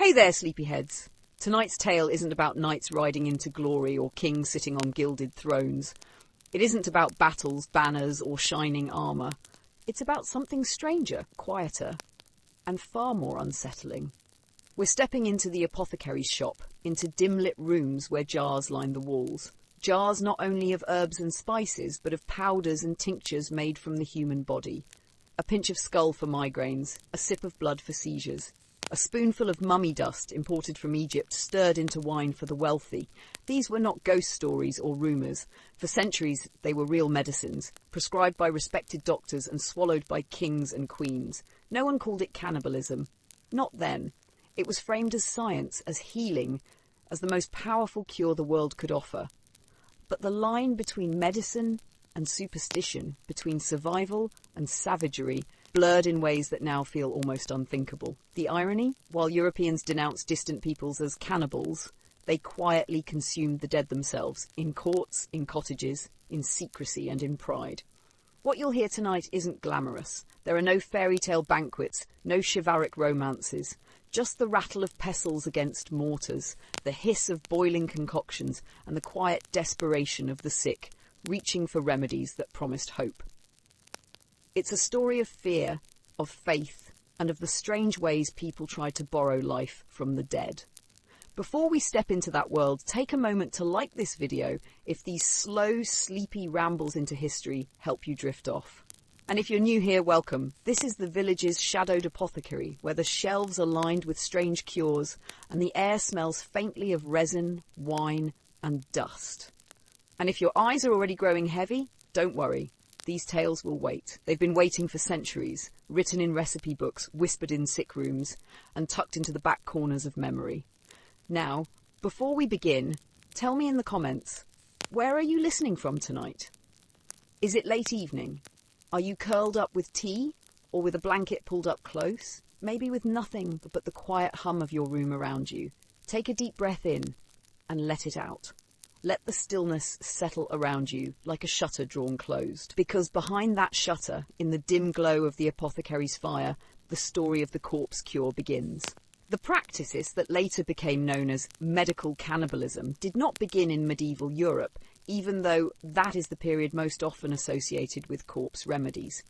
Hey there, sleepyheads. Tonight's tale isn't about knights riding into glory or kings sitting on gilded thrones. It isn't about battles, banners, or shining armour. It's about something stranger, quieter, and far more unsettling. We're stepping into the apothecary's shop, into dim-lit rooms where jars line the walls. Jars not only of herbs and spices, but of powders and tinctures made from the human body. A pinch of skull for migraines, a sip of blood for seizures. A spoonful of mummy dust imported from Egypt, stirred into wine for the wealthy. These were not ghost stories or rumours. For centuries, they were real medicines, prescribed by respected doctors and swallowed by kings and queens. No one called it cannibalism. Not then. It was framed as science, as healing, as the most powerful cure the world could offer. But the line between medicine and superstition, between survival and savagery, blurred in ways that now feel almost unthinkable. The irony? While Europeans denounced distant peoples as cannibals, they quietly consumed the dead themselves, in courts, in cottages, in secrecy and in pride. What you'll hear tonight isn't glamorous. There are no fairy tale banquets, no chivalric romances, just the rattle of pestles against mortars, the hiss of boiling concoctions, and the quiet desperation of the sick, reaching for remedies that promised hope. It's a story of fear, of faith, and of the strange ways people tried to borrow life from the dead. Before we step into that world, take a moment to like this video if these slow, sleepy rambles into history help you drift off. And if you're new here, welcome. This is the village's shadowed apothecary, where the shelves are lined with strange cures and the air smells faintly of resin, wine, and dust. And if your eyes are already growing heavy, don't worry. These tales will wait. They've been waiting for centuries, written in recipe books, whispered in sick rooms, and tucked into the back corners of memory. Now, before we begin, tell me in the comments, where are you listening from tonight? Is it late evening? Are you curled up with tea, or with a blanket pulled up close? Maybe with nothing but the quiet hum of your room around you. Take a deep breath in, and let it out. Let the stillness settle around you like a shutter drawn closed. Because behind that shutter, in the dim glow of the apothecary's fire, the story of the corpse cure begins. The practices that later became known as medical cannibalism did not begin in medieval Europe, even though that is the period most often associated with corpse remedies.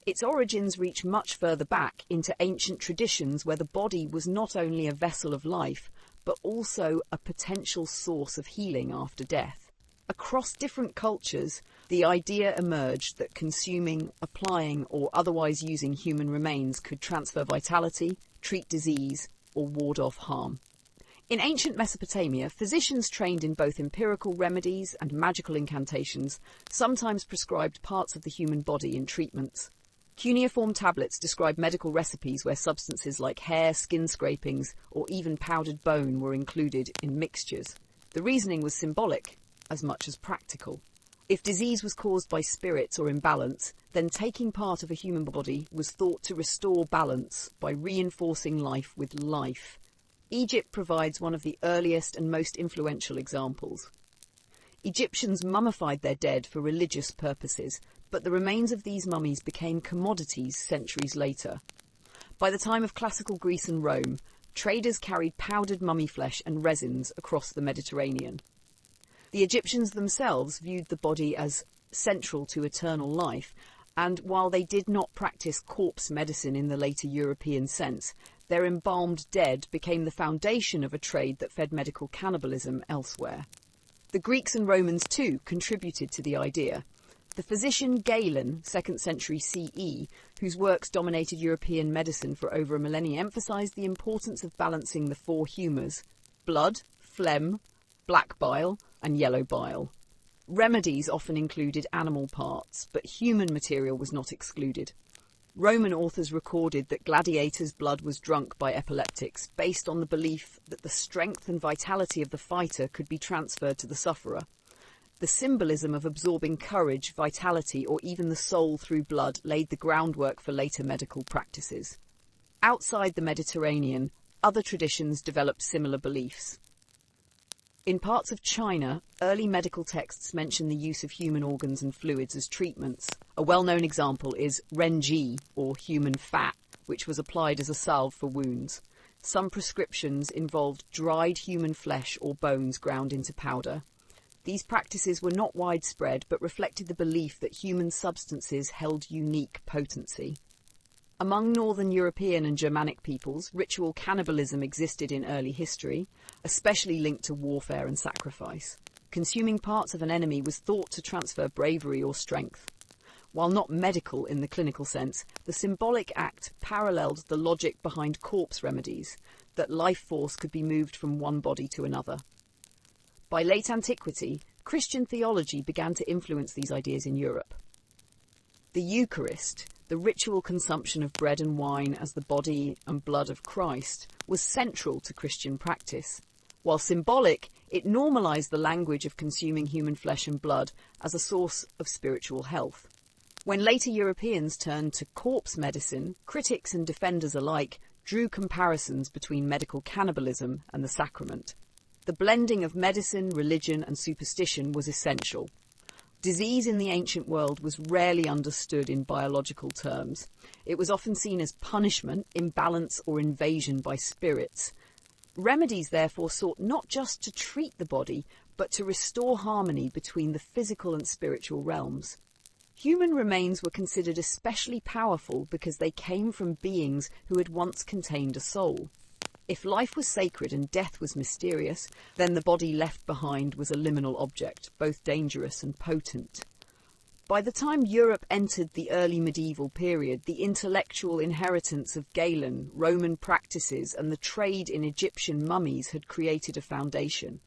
Its origins reach much further back into ancient traditions where the body was not only a vessel of life, but also a potential source of healing after death. Across different cultures, the idea emerged that consuming, applying, or otherwise using human remains could transfer vitality, treat disease, or ward off harm. In ancient Mesopotamia, physicians trained in both empirical remedies and magical incantations sometimes prescribed parts of the human body in treatments. Cuneiform tablets describe medical recipes where substances like hair, skin scrapings, or even powdered bone were included in mixtures. The reasoning was symbolic as much as practical. If disease was caused by spirits or imbalance, then taking part of a human body was thought to restore balance by reinforcing life with life. Egypt provides one of the earliest and most influential examples. Egyptians mummified their dead for religious purposes, but the remains of these mummies became commodities centuries later. By the time of classical Greece and Rome, traders carried powdered mummy flesh and resins across the Mediterranean. The Egyptians themselves viewed the body as central to eternal life, and while they did not practice corpse medicine in the later European sense, their embalmed dead became the foundation of a trade that fed medical cannibalism elsewhere. The Greeks and Romans too contributed to the idea. The physician Galen, 2nd century CE, whose works dominated European medicine for over a millennium, emphasized the importance of balancing the four humours: blood, phlegm, black bile, and yellow bile. Remedies often included animal parts, but human material was not excluded. Roman authors recorded that gladiators' blood was drunk by epileptics, based on the belief that the strength and vitality of the fighter could be transferred to the sufferer. The symbolism of absorbing courage, vitality, or even the soul through blood laid the groundwork for later medical practices. Outside the Mediterranean, other traditions developed similar beliefs. In parts of China, early medical texts mention the use of human organs and fluids as treatments. A well-known example is renji, or human fat, which was applied as a salve for wounds. Some prescriptions involved dried human flesh or bones ground into powder. These practices were not widespread, but reflected the belief that human substances held unique potency. Among Northern European and Germanic peoples, ritual cannibalism existed in early history, especially linked to warfare and sacrifice. Consuming parts of an enemy was thought to transfer bravery or strength. While not medical in the clinical sense, the symbolic act paralleled the logic behind corpse remedies, that life force could be moved from one body to another. By late antiquity, Christian theology began to influence these ideas in Europe. The Eucharist, the ritual consumption of bread and wine as the body and blood of Christ, was central to Christian practice. While symbolic, it normalized the language of consuming human flesh and blood as a source of spiritual health. When later Europeans turned to corpse medicine, critics and defenders alike drew comparisons between medical cannibalism and the sacrament. The blending of medicine, religion, and superstition was essential. Disease in the ancient world was rarely understood in biological terms. It was often seen as punishment, imbalance, or invasion by spirits. Remedies therefore sought not just to treat the body, but to restore harmony between the physical and spiritual realms. Human remains were considered especially powerful because they came from beings who had once contained a soul. If life was sacred and death was mysterious, then the body left behind was a liminal object, both dangerous and potent. By the time Europe entered the early medieval period, the intellectual inheritance of Galen, Roman practices, and the trade in Egyptian mummies had created a foundation.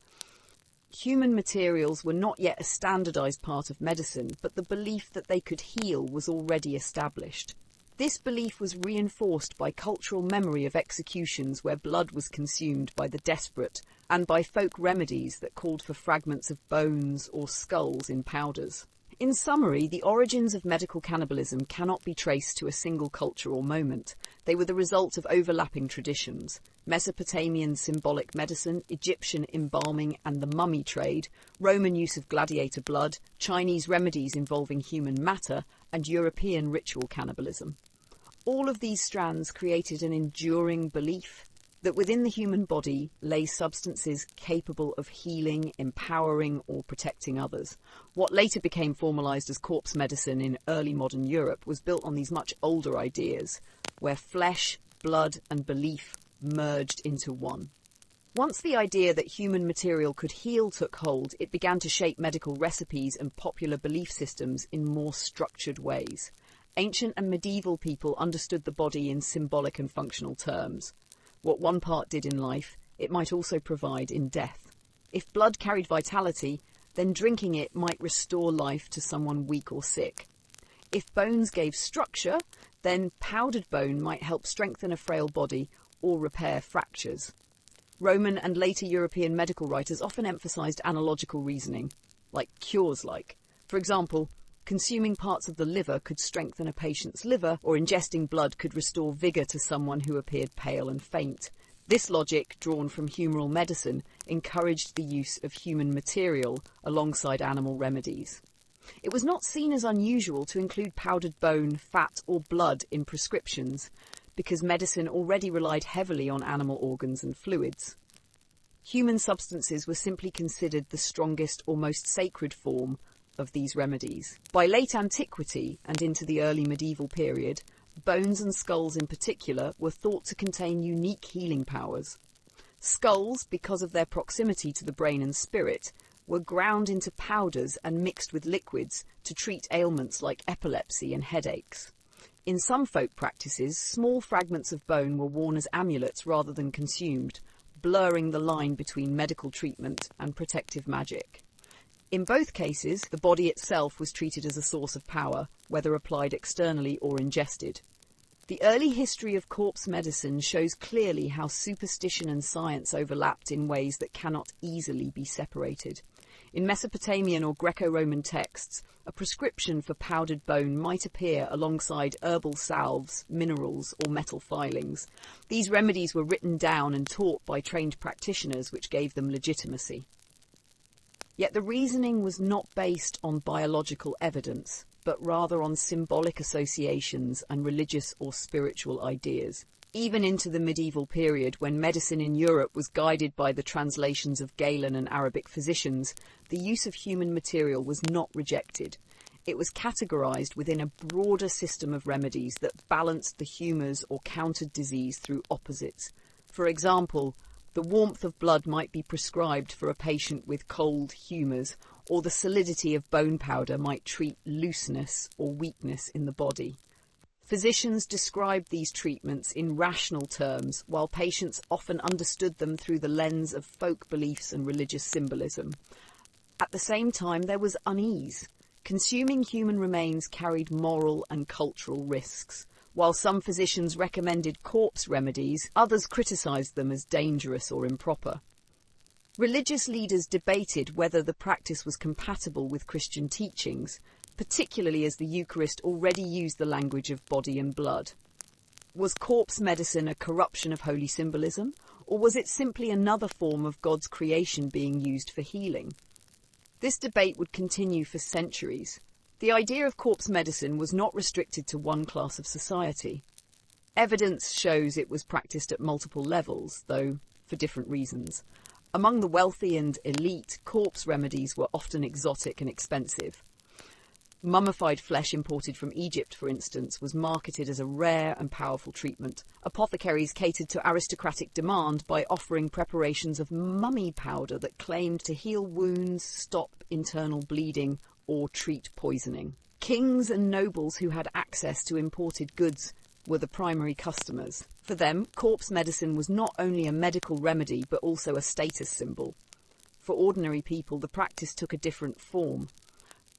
Human materials were not yet a standardized part of medicine, but the belief that they could heal was already established. This belief was reinforced by cultural memory of executions where blood was consumed by the desperate, and by folk remedies that called for fragments of bones or skulls in powders. In summary, the origins of medical cannibalism cannot be traced to a single culture or moment. They were the result of overlapping traditions. Mesopotamian symbolic medicine, Egyptian embalming and the mummy trade, Roman use of gladiator blood, Chinese remedies involving human matter, and European ritual cannibalism. All of these strands created an enduring belief that within the human body lay substances capable of healing, empowering, or protecting others. What later became formalized as corpse medicine in early modern Europe was built on these much older ideas, where flesh, blood, and belief merged into one. Once the idea that human material could heal took hold, it began to shape medical recipes and popular belief systems in more structured ways. Ancient and medieval people understood the body in symbolic and functional terms. What one part did in life, it might also provide in death. If blood carried vitality, then drinking it might restore life to someone weak or sick. If bones gave structure, then powdered bone might help strengthen a frail body or repair fractures. Roman and later European medical writers often emphasized analogical reasoning, like cures-like. For example, consuming parts of the liver could strengthen a patient's liver, or ingesting blood could restore vigor to someone who appeared pale and faint. This logic, drawn from humoral medicine, encouraged the use of human material alongside animal remedies. It was not seen as unusual to include powdered bone, fat, or blood in prescriptions, because medicine already relied heavily on animal organs and fluids. Human substances were simply considered the strongest or most sacred form of these remedies. By late antiquity and into the early medieval period, bones and skulls in particular were thought to contain unique healing powers. Skulls, because of their proximity to the brain and spirit, were ground into powders and mixed with liquids to treat ailments like epilepsy and headaches. In some folk practices, small fragments of bone were worn as amulets rather than consumed, blurring the line between medical treatment and protective magic. In both cases, the body itself was treated as a source of power, whether applied externally or ingested. The early history of corpse medicine shows clearly how superstition and science overlapped in ways that cannot easily be separated. In Mesopotamian or Greco-Roman texts, a prescription for powdered bone might appear alongside herbal salves, minerals, or metal filings. These remedies were written down and taught by trained practitioners, which gave them legitimacy. Yet the reasoning was not based on biological evidence, but rather on symbolic associations and religious or spiritual ideas. Even into the medieval period, when medicine in Europe was guided by the translations of Galen and Arabic physicians, the use of human material was not rejected. It was categorized within a broader system of remedies that balanced the humours or countered disease through opposites. For example, the warmth of blood might be prescribed for a patient with cold humours, or the solidity of bone powder might treat looseness or weakness in the body. Physicians described these treatments in rational terms, while patients often understood them through the lens of folk beliefs and religious symbolism. At the same time, there was unease. Consuming human remains carried moral and cultural risks. While some physicians recommended corpse remedies, others criticised them as dangerous or improper. Religious leaders debated whether the practice was compatible with Christian teachings, particularly as the Eucharist already used the language of body and blood. Was corpse medicine a corruption of holy symbolism, or was it simply another form of God's creation being used for healing? This debate would continue for centuries. The idea of corpse medicine was not restricted to one class of society. Evidence shows it was practiced at multiple levels, though for different reasons. Among the wealthy and elite, corpse remedies were often exotic and expensive. Mummified flesh imported from Egypt, for instance, was marketed as a rare and powerful treatment. Apothecaries catered to aristocratic demand by offering preparations of mummy powder that claimed to heal wounds, stop internal bleeding, or treat poisoning. Kings and nobles who had access to imported goods were the primary customers. For them, corpse medicine was not only a medical remedy but also a status symbol. For ordinary people, the practice took a different form.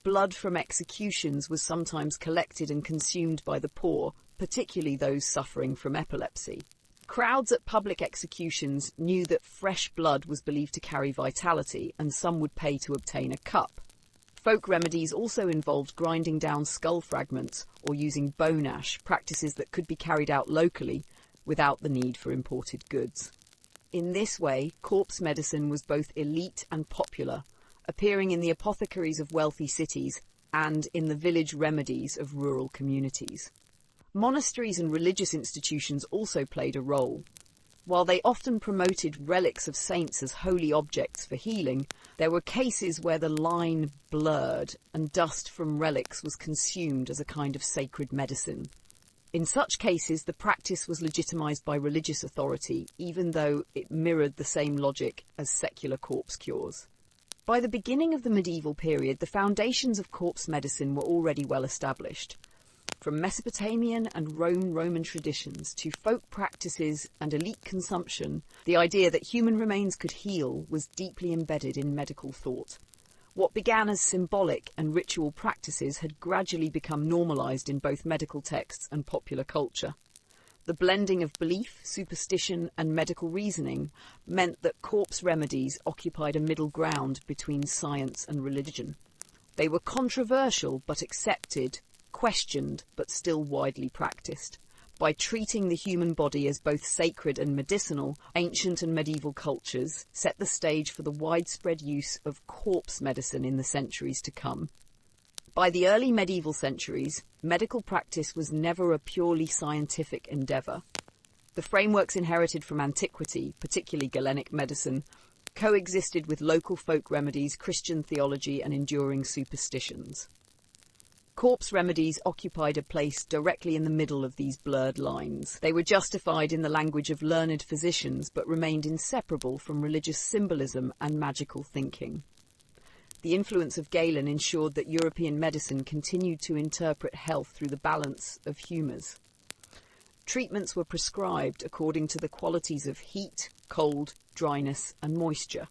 Blood from executions was sometimes collected and consumed by the poor, particularly those suffering from epilepsy. Crowds at public executions knew that fresh blood was believed to carry vitality, and some would pay to obtain a cup. Folk remedies also involved grinding down skull fragments or using bone ash, practices that could be carried out locally without the need for imported goods. In this way, corpse medicine was both elite and popular, appearing in the apothecaries of wealthy cities and in the village remedies of rural communities. Monasteries and religious institutions also played a role. While they often promoted relics of saints as holy objects for healing, there were cases where the line blurred and dust from relics was consumed as a kind of sacred medicine. In such cases, the practice was legitimized by religious authority, even though it mirrored the same logic as secular corpse cures. By the beginning of the medieval period, the foundations of corpse medicine were already well established. From Mesopotamian and Roman traditions to folk practices and elite consumption, the idea that human remains could heal was deeply embedded in medical thought. What began as symbolic and ritual practices had gradually become normalized in both medical texts and popular culture. The blending of belief, superstition, and medical reasoning meant that corpse remedies occupied a middle ground between science and religion. They were controversial but accepted, questioned but still widely practiced. By treating the human body as both sacred and medicinal, ancient and medieval cultures set the stage for the widespread use of corpse medicine in the centuries to come. By the early medieval centuries, medical practice was never a purely scientific endeavour. The frameworks inherited from antiquity, particularly Galenic medicine, coexisted with local folk remedies, Christian theology, and enduring superstitions. Corpse remedies occupied a place directly in the middle of these blurred lines. They were justified in the language of learned physicians, but remained inseparable from religious symbolism and magical thinking. The influence of Galen ensured that European medicine continued to interpret health through the balance of humours. Treatments were prescribed according to the qualities of heat, cold, dryness, and moisture.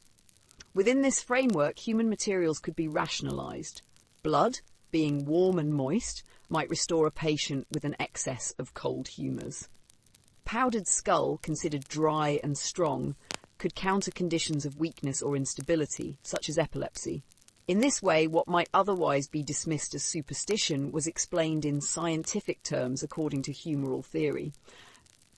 Within this framework, human materials could be rationalised. Blood, being warm and moist, might restore a patient with an excess of cold humours. Powdered skull, considered dry and strong, could counter conditions of weakness or instability, such as epilepsy. In this way, what might otherwise be dismissed as superstition was explained in scientific terms according to humoral theory.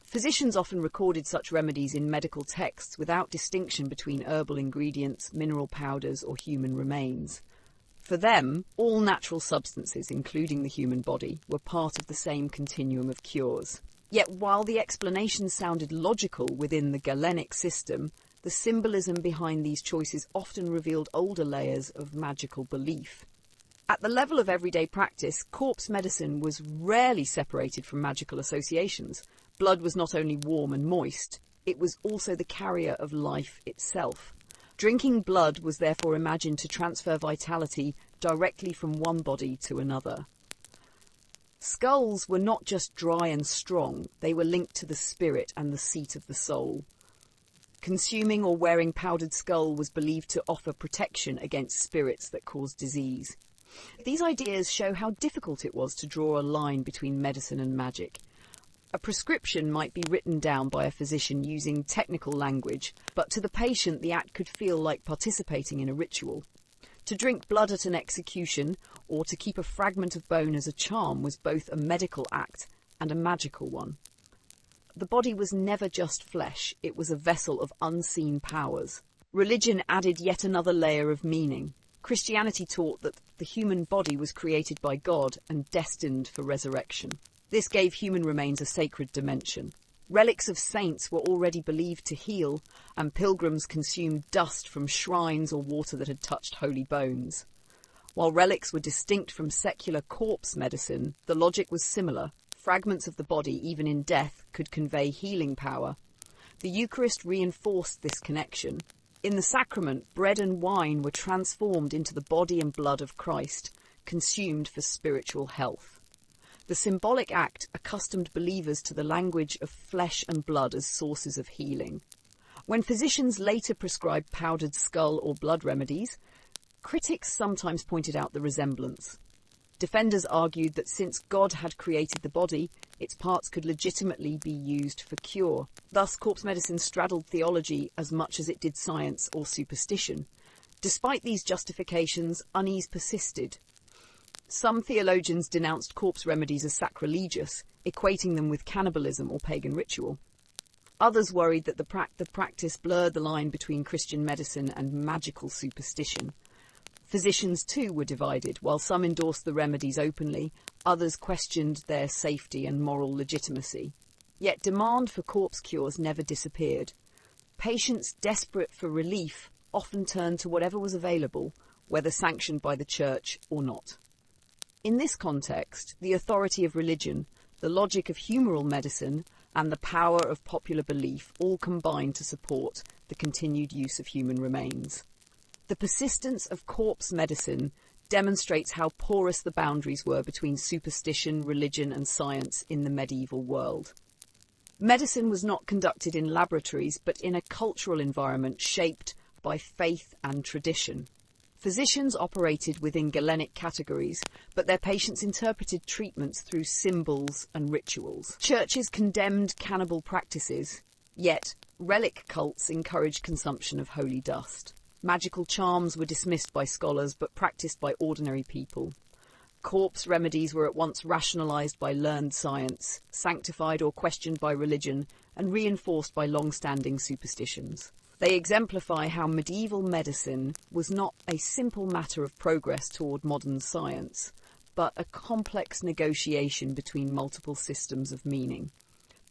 Physicians often recorded such remedies in medical texts without distinction between herbal ingredients, mineral powders, or human remains. For them, all natural substances, including the human body, were part of the same continuum of cures. Yet while the explanations sounded logical within the Galenic system, the symbolism behind these choices often revealed older layers of magical belief. At the level of everyday practice, corpse medicine was rarely separated from magical associations. Blood was not only warm and moist, it was also the carrier of life itself. Drinking blood was therefore imagined to transfer vitality directly from one body to another. Skulls were not just dry and strong, they were linked to the spirit and the seat of the soul. Consuming or wearing powdered skull was believed to offer protection against spirits that caused disease. These ideas show how difficult it was to draw a line between medicine and magic. A prescription might be written down by a physician using technical language, but to the patient the act could feel like participating in a ritual. To drink blood at an execution, or to keep a fragment of bone as a charm, was both a medical act and a magical one. The body was never just flesh, it was a vessel of unseen powers. Religion added yet another layer of meaning. Christianity taught that the human body was created by God and destined for resurrection. This gave human remains a sacred dimension. Relics of saints were already believed to heal, and pilgrims consumed dust from shrines or water that had touched holy bones. While relics were distinct from secular corpse medicine, the logic was similar. Fragments of the body, even in death, could convey healing power. The Eucharist reinforced this connection. In the sacrament, bread and wine were transformed into the body and blood of Christ, consumed for spiritual health. The symbolic act accustomed believers to the language of flesh and blood as sources of healing. When physicians later prescribed powdered skull or blood remedies, critics sometimes pointed out the resemblance. Defenders argued that since God had created the body, its parts could legitimately be used for cure. Thus, corpse medicine straddled theology as much as it did science or superstition. Despite these justifications, unease persisted. Some theologians denounced corpse remedies as sacrilegious, equating them with cannibalism or pagan ritual. Others worried that the practice blurred the line between Christian medicine and magical superstition. Physicians, too, were divided. While some endorsed the remedies openly, others questioned their safety and moral legitimacy. Yet demand for corpse cures never disappeared. Patients desperate for relief often turned to whatever was available, whether sanctioned by the church or not. In this context, the authority of religion, the logic of humoral medicine, and the power of popular belief all combined to support the continued use of human remains. The persistence of corpse medicine demonstrates how porous the boundaries were between superstition, religion, and science in the medieval world. Medicine was not conducted in laboratories, but in a cultural environment shaped by faith and tradition. Physicians operated within Galenic categories, but their patients interpreted treatments through symbols and rituals. Churches condemned cannibal practices, yet relic cults encouraged consumption of holy dust. Magical charms were dismissed by scholars, but practiced by ordinary people. Corpse remedies were at once rationalized by learned science, sanctified or questioned by religion, and reinforced by long-standing superstitions. They exemplify how medieval medicine was not a simple matter of progress toward modern science, but a complex negotiation between multiple systems of meaning.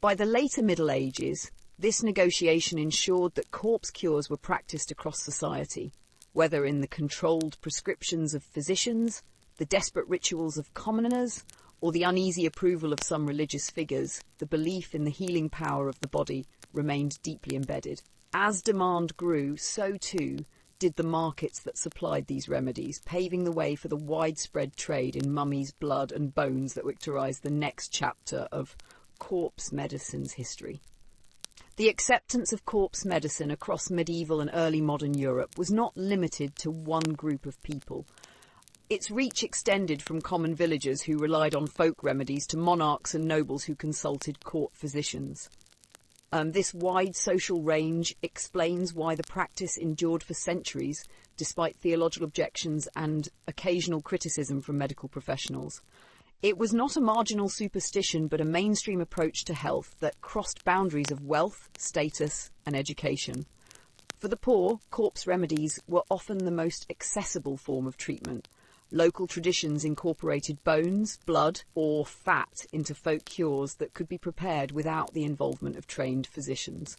By the later Middle Ages, this negotiation ensured that corpse cures were practiced across society, whether in the controlled prescriptions of physicians, the desperate rituals of commoners, or the uneasy approval of some religious figures. The belief in the healing power of the body remained deeply embedded. As demand grew, so too did the markets that supplied these remedies, paving the way for the widespread trade in mummies, blood and bones that characterized the next chapter of corpse medicine's history. The acceptance of corpse medicine across medieval and early modern Europe was not limited to one group of people. Its reach extended from common villagers who relied on folk remedies to monarchs and nobles who consulted court physicians. This wide social range explains why the practice endured for centuries, despite theological objections and occasional criticism from medical professionals. It was not a marginal superstition, but a mainstream approach to health that crossed boundaries of wealth, status, and education. For the poor, corpse remedies were often the most accessible form of treatment. Local traditions incorporated bones, blood, or fat into folk cures that could be prepared without the involvement of trained physicians.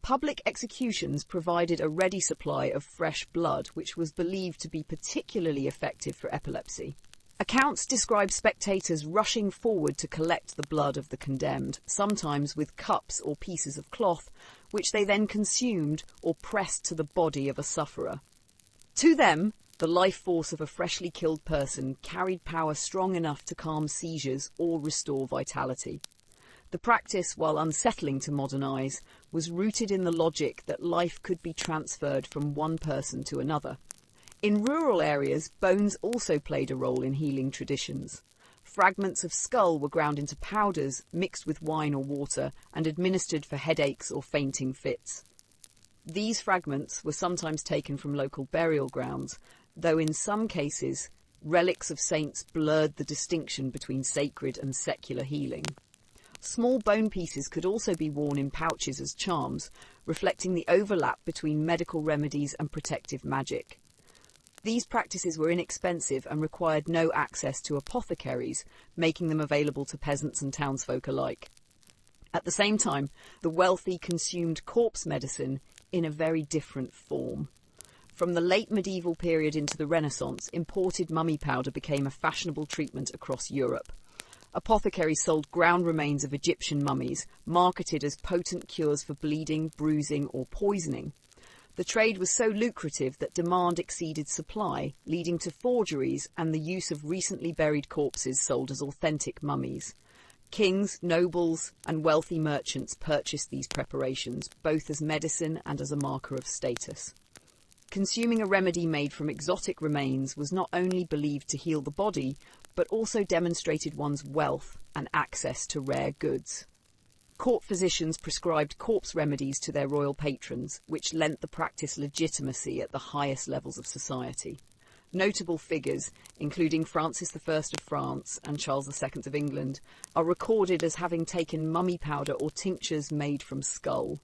Public executions provided a ready supply of fresh blood, which was believed to be particularly effective for epilepsy. Accounts describe spectators rushing forward to collect the blood of the condemned, sometimes with cups or pieces of cloth, which they then consumed or pressed to the body of a sufferer. To them, the life force of a freshly killed person carried power strong enough to calm seizures or restore vitality. The practice, while unsettling to modern eyes, was rooted in the logic that life could be transferred from one person to another. In rural areas, bones also played a role in healing traditions. Fragments of skull were ground into powders, mixed with wine or water, and administered for headaches or fainting fits. These fragments were sometimes taken from local burial grounds, though in some cases, relics of saints blurred the distinction between sacred and secular healing. Small bone pieces could also be worn in pouches as charms, reflecting the overlap between medical remedies and protective magic. These practices were inexpensive and required no access to apothecaries, making them available to peasants and townsfolk alike. At the same time, the wealthy consumed corpse medicine in a very different form. From the late medieval period into the Renaissance, imported mummy powder became a fashionable treatment across Europe. Apothecaries sold ground remains of Egyptian mummies, marketed as potent cures for bleeding, bruising, or poisoning. The trade was so lucrative that demand exceeded supply, leading to forgeries and the use of recently buried corpses sold as authentic mummies. Kings, nobles, and wealthy merchants purchased these preparations, both as medicine and as a marker of status. Consuming a remedy made from exotic remains was not only believed to heal the body, but also demonstrated one's wealth and access to rare goods. Court physicians prescribed corpse remedies to their royal patrons, which lent the practice legitimacy at the highest levels of society. Notable figures, including Francis I of France and Charles II of England, are recorded as having taken mummy powder or tinctures made from skull.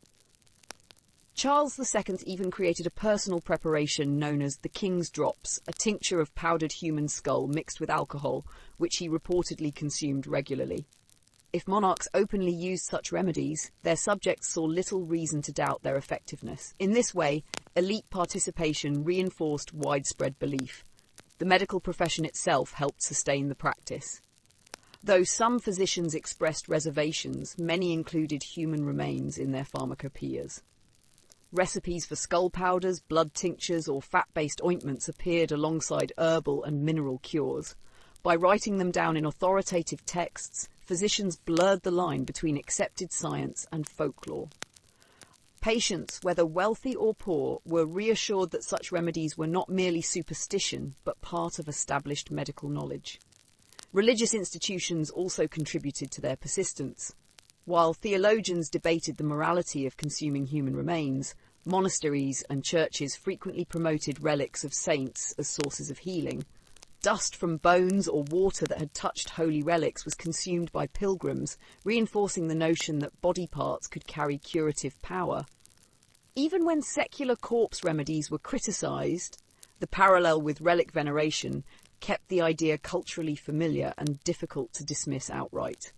Charles II even created a personal preparation known as the King's Drops, a tincture of powdered human skull mixed with alcohol, which he reportedly consumed regularly. If monarchs openly used such remedies, their subjects saw little reason to doubt their effectiveness. In this way, elite participation reinforced widespread belief. The medical profession itself helped sustain the practice. Though some physicians expressed reservations, many included human remains in their pharmacopoeias. Recipes for skull powders, blood tinctures, or fat-based ointments appeared alongside herbal and mineral cures. By writing them down in authoritative texts, physicians blurred the line between accepted science and folklore. Patients, whether wealthy or poor, were reassured that such remedies were not merely superstition, but part of established medical knowledge. Religious institutions also contributed to their persistence. While theologians debated the morality of consuming human remains, monasteries and churches frequently promoted relics of saints as sources of healing. Dust from bones or water that had touched holy relics was consumed by pilgrims, reinforcing the notion that body parts could carry curative power. Even when secular corpse remedies were criticised, the parallel with relic veneration kept the idea culturally familiar and difficult to dismiss outright.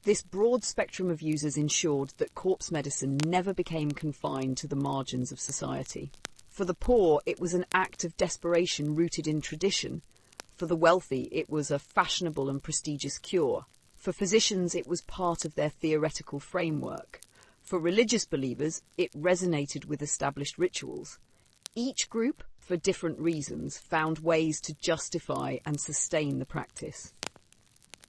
This broad spectrum of users ensured that corpse medicine never became confined to the margins of society. For the poor, it was an act of desperation rooted in tradition. For the wealthy, it was a fashionable and prestigious cure. For physicians, it was part of their theoretical framework. For religious believers, it resonated with established rituals. Each group, for different reasons, found ways to justify and sustain the practice.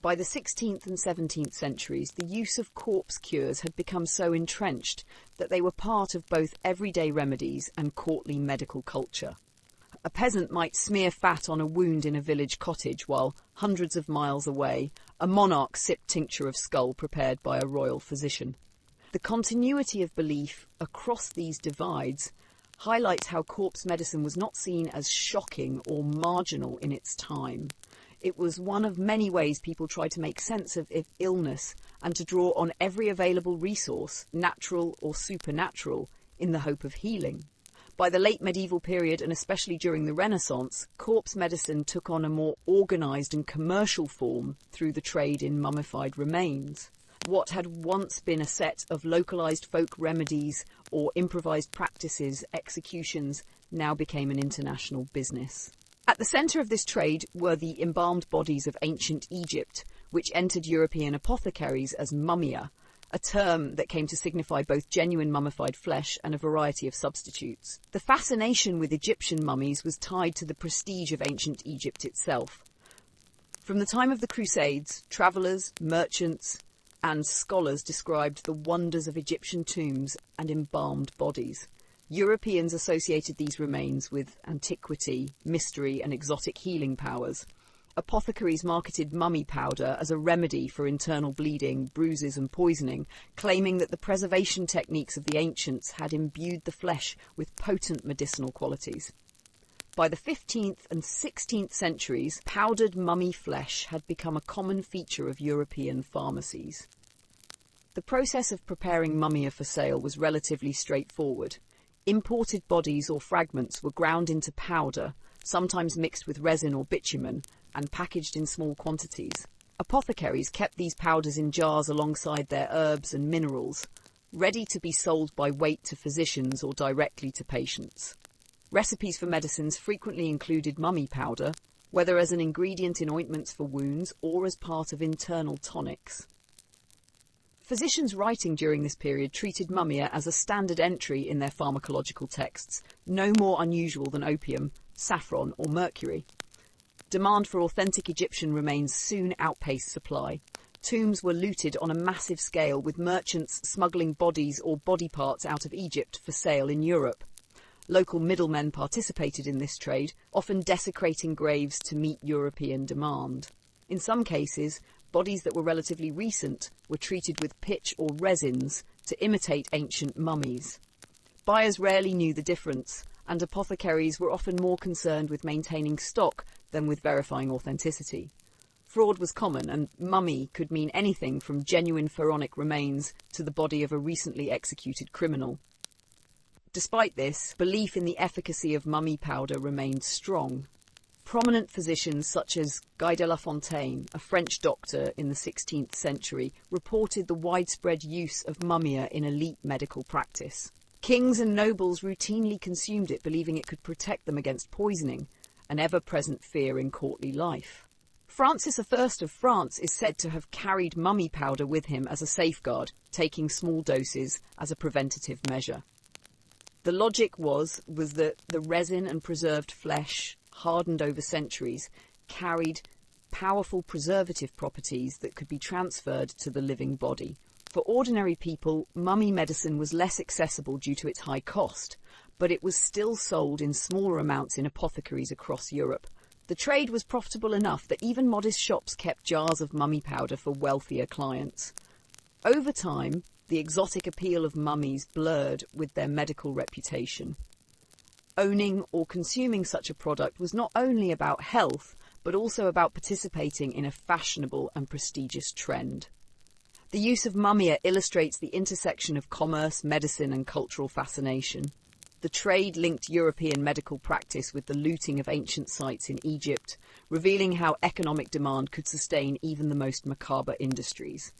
By the 16th and 17th centuries, the use of corpse cures had become so entrenched that they were part of both everyday remedies and courtly medical culture. A peasant might smear fat on a wound in a village cottage while, hundreds of miles away, a monarch sipped tincture of skull prepared by a royal physician. The continuity of belief across these divides highlights how corpse medicine was not seen as shocking or marginal in its time. It was one of many ways people tried to make sense of illness and to draw on every available resource, natural or supernatural, in the hope of healing. By the late medieval period, and especially during the Renaissance, corpse medicine took on a more organised and commercial form through the trade in mummified remains. What had once been a set of localised folk remedies or improvised practices, executions, now became an international business. At the centre of this trade were the embalmed bodies of ancient Egypt, which entered European apothecaries as mummia, a term that came to signify both genuine mummified flesh and a variety of substitutes. The fascination with Egyptian mummies was tied to the prestige of ancient Egypt itself. From the time of the Crusades, travellers, merchants, and scholars described the wonders of Egyptian tombs and embalmed bodies. Europeans associated these remains with antiquity, mystery, and exotic healing powers. Apothecaries marketed mummy powder as a remedy for internal bleeding, bruises, and poisoning, claiming that the preservation techniques of the ancients had imbued the flesh with potent medicinal qualities. By the 15th and 16th centuries, powdered mummy flesh had become a common feature of European pharmacies. The process of preparing mummia for sale was relatively straightforward. Imported bodies or fragments were ground into powder, sometimes mixed with resin or bitumen, and packaged in small quantities. Apothecaries kept these powders in jars alongside their herbs and minerals, ready to be sold by weight to physicians or directly to patients. Recipes for medicines frequently included mummy powder, whether as an ingredient in ointments for wounds or as part of internal tonics. Physicians writing during this period treated mummia as a standard entry in their pharmacological texts, no more unusual than opium, saffron, or mercury. Demand for authentic Egyptian remains soon outpaced supply. Tombs were looted on a massive scale, with merchants smuggling bodies or body parts out of Egypt for sale in Europe. Local middlemen participated in this trade, often desecrating graves to meet European demand. In some cases, bodies that were relatively recent were treated with pitch or resins to imitate ancient mummies. Buyers rarely knew the difference, and apothecaries were often more concerned with maintaining stock than with verifying authenticity. Fraud was common, and mummy could mean anything from genuine pharaonic remains to the body of a recently executed criminal. Despite this, belief in the efficacy of mummy powder remained strong. Prominent physicians such as Guy de la Fontaine, a French doctor in the 16th century, reported the widespread use of mummia in elite medical practice. Kings and nobles routinely consumed it, believing it could protect them against poisoning, an ever-present fear in courtly life. Francis I of France is said to have carried mummy powder with him as a safeguard, taking small doses as a preventative measure. The logic was that the resin and preserved flesh, hardened over centuries, carried powerful preservative properties that could be transferred to the living body. For ordinary people, mummy medicine was less accessible due to its high cost, but it was still sold in smaller amounts in apothecaries across Europe. The trade was profitable enough that even modest shops kept jars of mummy powder for wealthier clients. Over time, the exotic appeal of mummies blurred with their medical reputation. Owning or consuming such a product was not only about health, but also about participating in a fashionable and prestigious trend. The use of mummia illustrates the intersection of commerce, medicine, and cultural fascination. The trade linked European medical practice with the looting of ancient sites in Egypt, revealing how economic demand could sustain even the most macabre industries.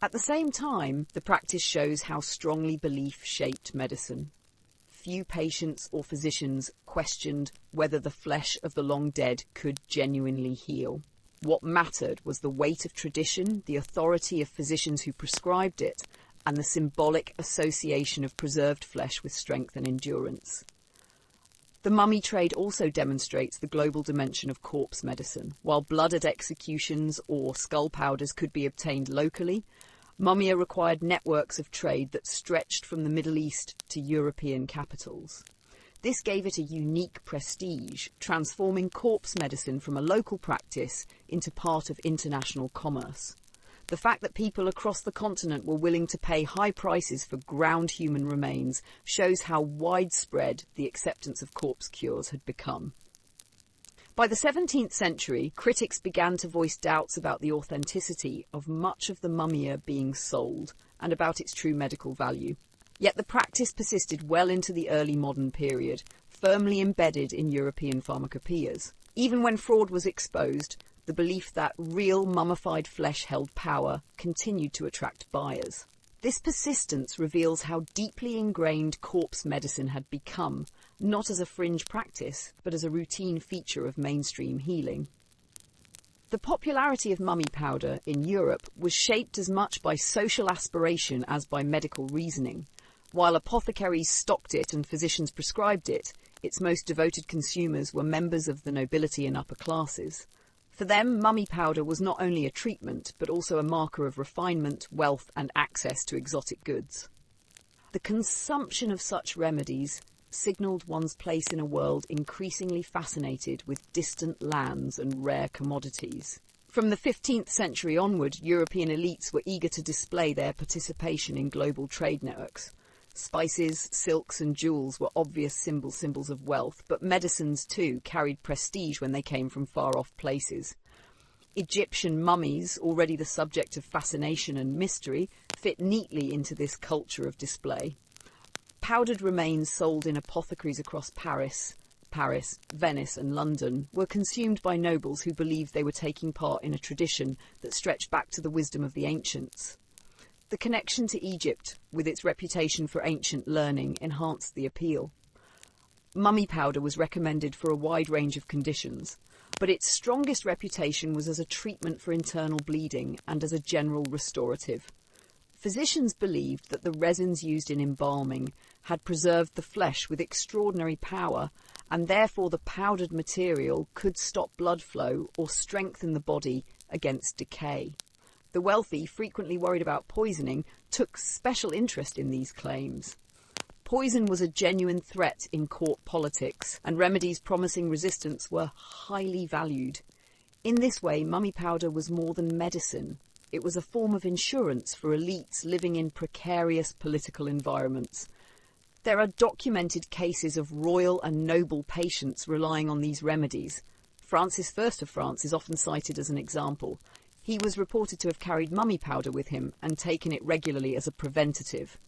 At the same time, the practice shows how strongly belief shaped medicine. Few patients or physicians questioned whether the flesh of the long dead could genuinely heal. What mattered was the weight of tradition, the authority of physicians who prescribed it, and the symbolic association of preserved flesh with strength and endurance. The mummy trade also demonstrates the global dimension of corpse medicine. While blood at executions or skull powders could be obtained locally, mummia required networks of trade that stretched from the Middle East to European capitals. This gave it a unique prestige, transforming corpse medicine from a local practice into part of international commerce. The fact that people across the continent were willing to pay high prices for ground human remains shows how widespread the acceptance of corpse cures had become. By the 17th century, critics began to voice doubts about the authenticity of much of the mummia being sold and about its true medical value. Yet the practice persisted well into the early modern period, firmly embedded in European pharmacopoeias. Even when fraud was exposed, the belief that real mummified flesh held power continued to attract buyers. This persistence reveals how deeply ingrained corpse medicine had become, not as a fringe practice, but as a routine feature of mainstream healing. The popularity of mummy powder in Europe was shaped as much by social aspiration as by medical reasoning. While apothecaries stocked it and physicians prescribed it, its most devoted consumers were members of the nobility and upper classes. For them, mummy powder was not only a treatment, but also a marker of refinement, wealth, and access to exotic goods. The consumption of such remedies signalled one's place in a world increasingly fascinated with distant lands and rare commodities. From the 15th century onward, European elites were eager to display their participation in global trade networks. Spices, silks, and jewels were obvious symbols of wealth, but medicines too carried prestige when they came from far-off places. Egyptian mummies, already the subject of fascination and mystery, fit neatly into this culture of display. Powdered remains sold in apothecaries across Paris, Venice, and London were consumed by nobles who believed they were taking part in a tradition that stretched back to the wisdom of the ancients. The connection to Egypt, with its reputation for ancient learning, enhanced the appeal. Mummy powder was recommended for a wide range of conditions, but its strongest reputation was as a treatment for internal bleeding and as a general restorative. Physicians believed that the resins used in embalming had preserved the flesh with extraordinary power, and therefore the powdered material could stop blood flow or strengthen the body against decay. The wealthy, frequently worried about poisoning, took special interest in these claims. Poison was a genuine threat in court politics, and remedies promising resistance were highly valued. In this way, mummy powder was more than medicine. It was a form of insurance for elites living in precarious political environments. There are documented cases of royal and noble patients relying on these remedies. Francis I of France is often cited as an example. He was reported to have carried mummy powder with him and taken it regularly as a preventative.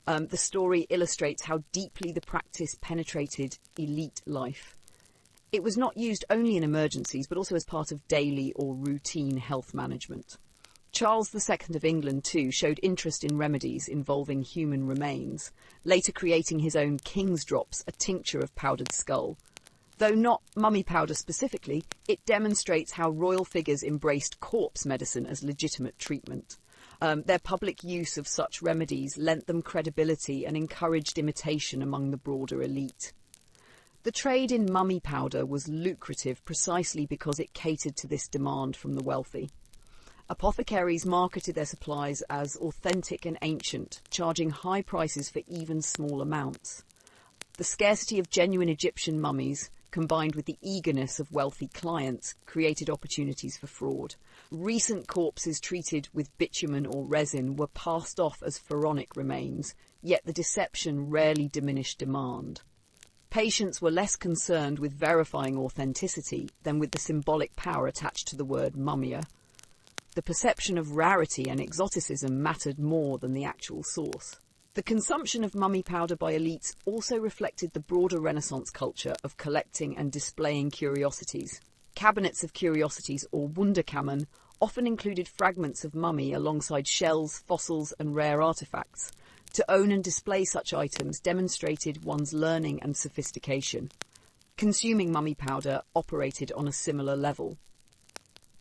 The story illustrates how deeply the practice penetrated elite life. It was not used only in emergencies, but also as part of daily or routine health management. Charles II of England, too, showed interest in remedies involving human remains, later creating his own King's Drops, a tincture of powdered skull. Though not mummy powder specifically, it demonstrates how royal figures embraced corpse medicine as legitimate treatment. Their public use of such remedies lent them credibility and encouraged imitation among the broader elite. The trade in mummy powder was lucrative precisely because it catered to this demand from the wealthy. Apothecaries marketed their supplies as authentic and ancient, charging high prices for even small amounts. The scarcity of genuine Egyptian mummies, combined with the eagerness of wealthy clients, created opportunities for fraud. Recent corpses treated with bitumen or resin were passed off as pharaonic remains, yet the deception rarely diminished demand. Patients were less concerned with verifying authenticity than with the symbolic power attached to the word mummia. The perception of rarity and exoticism mattered more than the actual source. The consumption of mummy powder by elites also reflected the broader Renaissance culture of collecting and displaying curiosities. Cabinets of curiosities, or Wunderkammern, often included fragments of mummy alongside shells, fossils, and rare artifacts. To own and display such items demonstrated one's learning and sophistication. Consuming mummy powder operated on a similar level.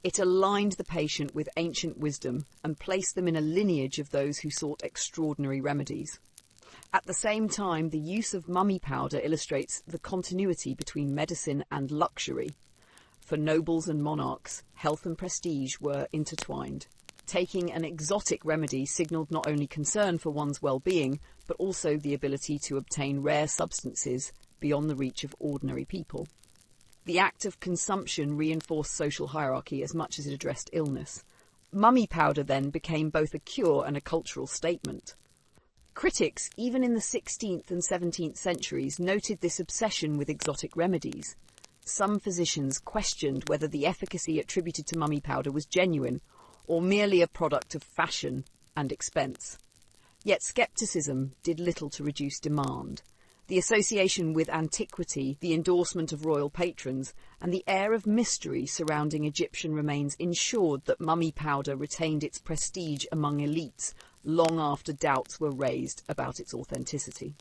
It aligned the patient with ancient wisdom and placed them in a lineage of those who sought extraordinary remedies. At the same time, the use of mummy powder illustrates the continuity between medicine and luxury. For nobles and monarchs, health and prestige were intertwined. Taking an exotic remedy signalled not only concern for one's well-being, but also the ability to obtain rare substances beyond the reach of ordinary people. The act of consumption reinforced social hierarchy as much as it addressed illness. Mummy powder then became both a cure and a cultural statement. Critics, even in the 16th and 17th centuries, noted this obsession with exotic remedies. Some physicians questioned whether the efficacy attributed to mummy powder was genuine or merely a product of fashion and expense. Yet skepticism did little to reduce demand. The association with antiquity, the endorsement of royal patrons, and the air of mystery surrounding Egyptian remains ensured that mummy powder retained its prestige among elites long after doubts were raised about its authenticity.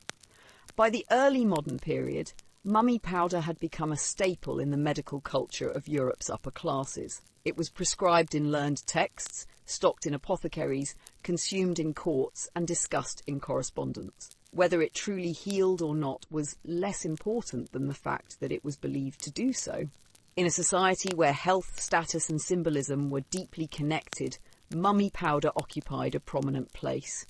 By the early modern period, mummy powder had become a staple in the medical culture of Europe's upper classes. It was prescribed in learned texts, stocked in apothecaries, consumed in courts, and discussed in correspondence. Whether it truly healed or not was less important than the fact that it was believed to do so. In a society where health, status, and symbolism were deeply connected, mummy powder occupied a prominent place.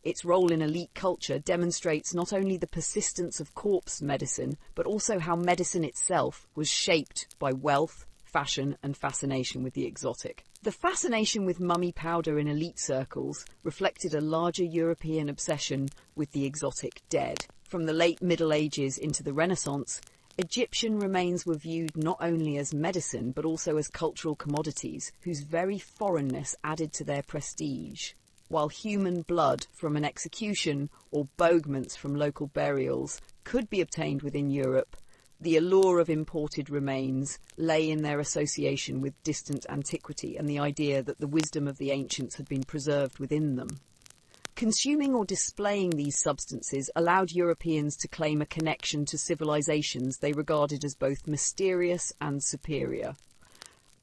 Its role in elite culture demonstrates not only the persistence of corpse medicine, but also how medicine itself was shaped by wealth, fashion, and fascination with the exotic. The fascination with mummy powder in elite circles reflected a larger European obsession with the exotic dead. From the late Middle Ages into the Renaissance, Egyptian remains were viewed not only as medicine, but also as cultural commodities, whose very foreignness added to their prestige. While human blood from an execution or bogments from local burials could be obtained within Europe, the allure of imported remains lay in their association with distant antiquity and the idea that the wisdom of the ancients had been preserved within them. Consuming or displaying these substances allowed Europeans to claim a connection to civilizations they regarded as both mysterious and superior.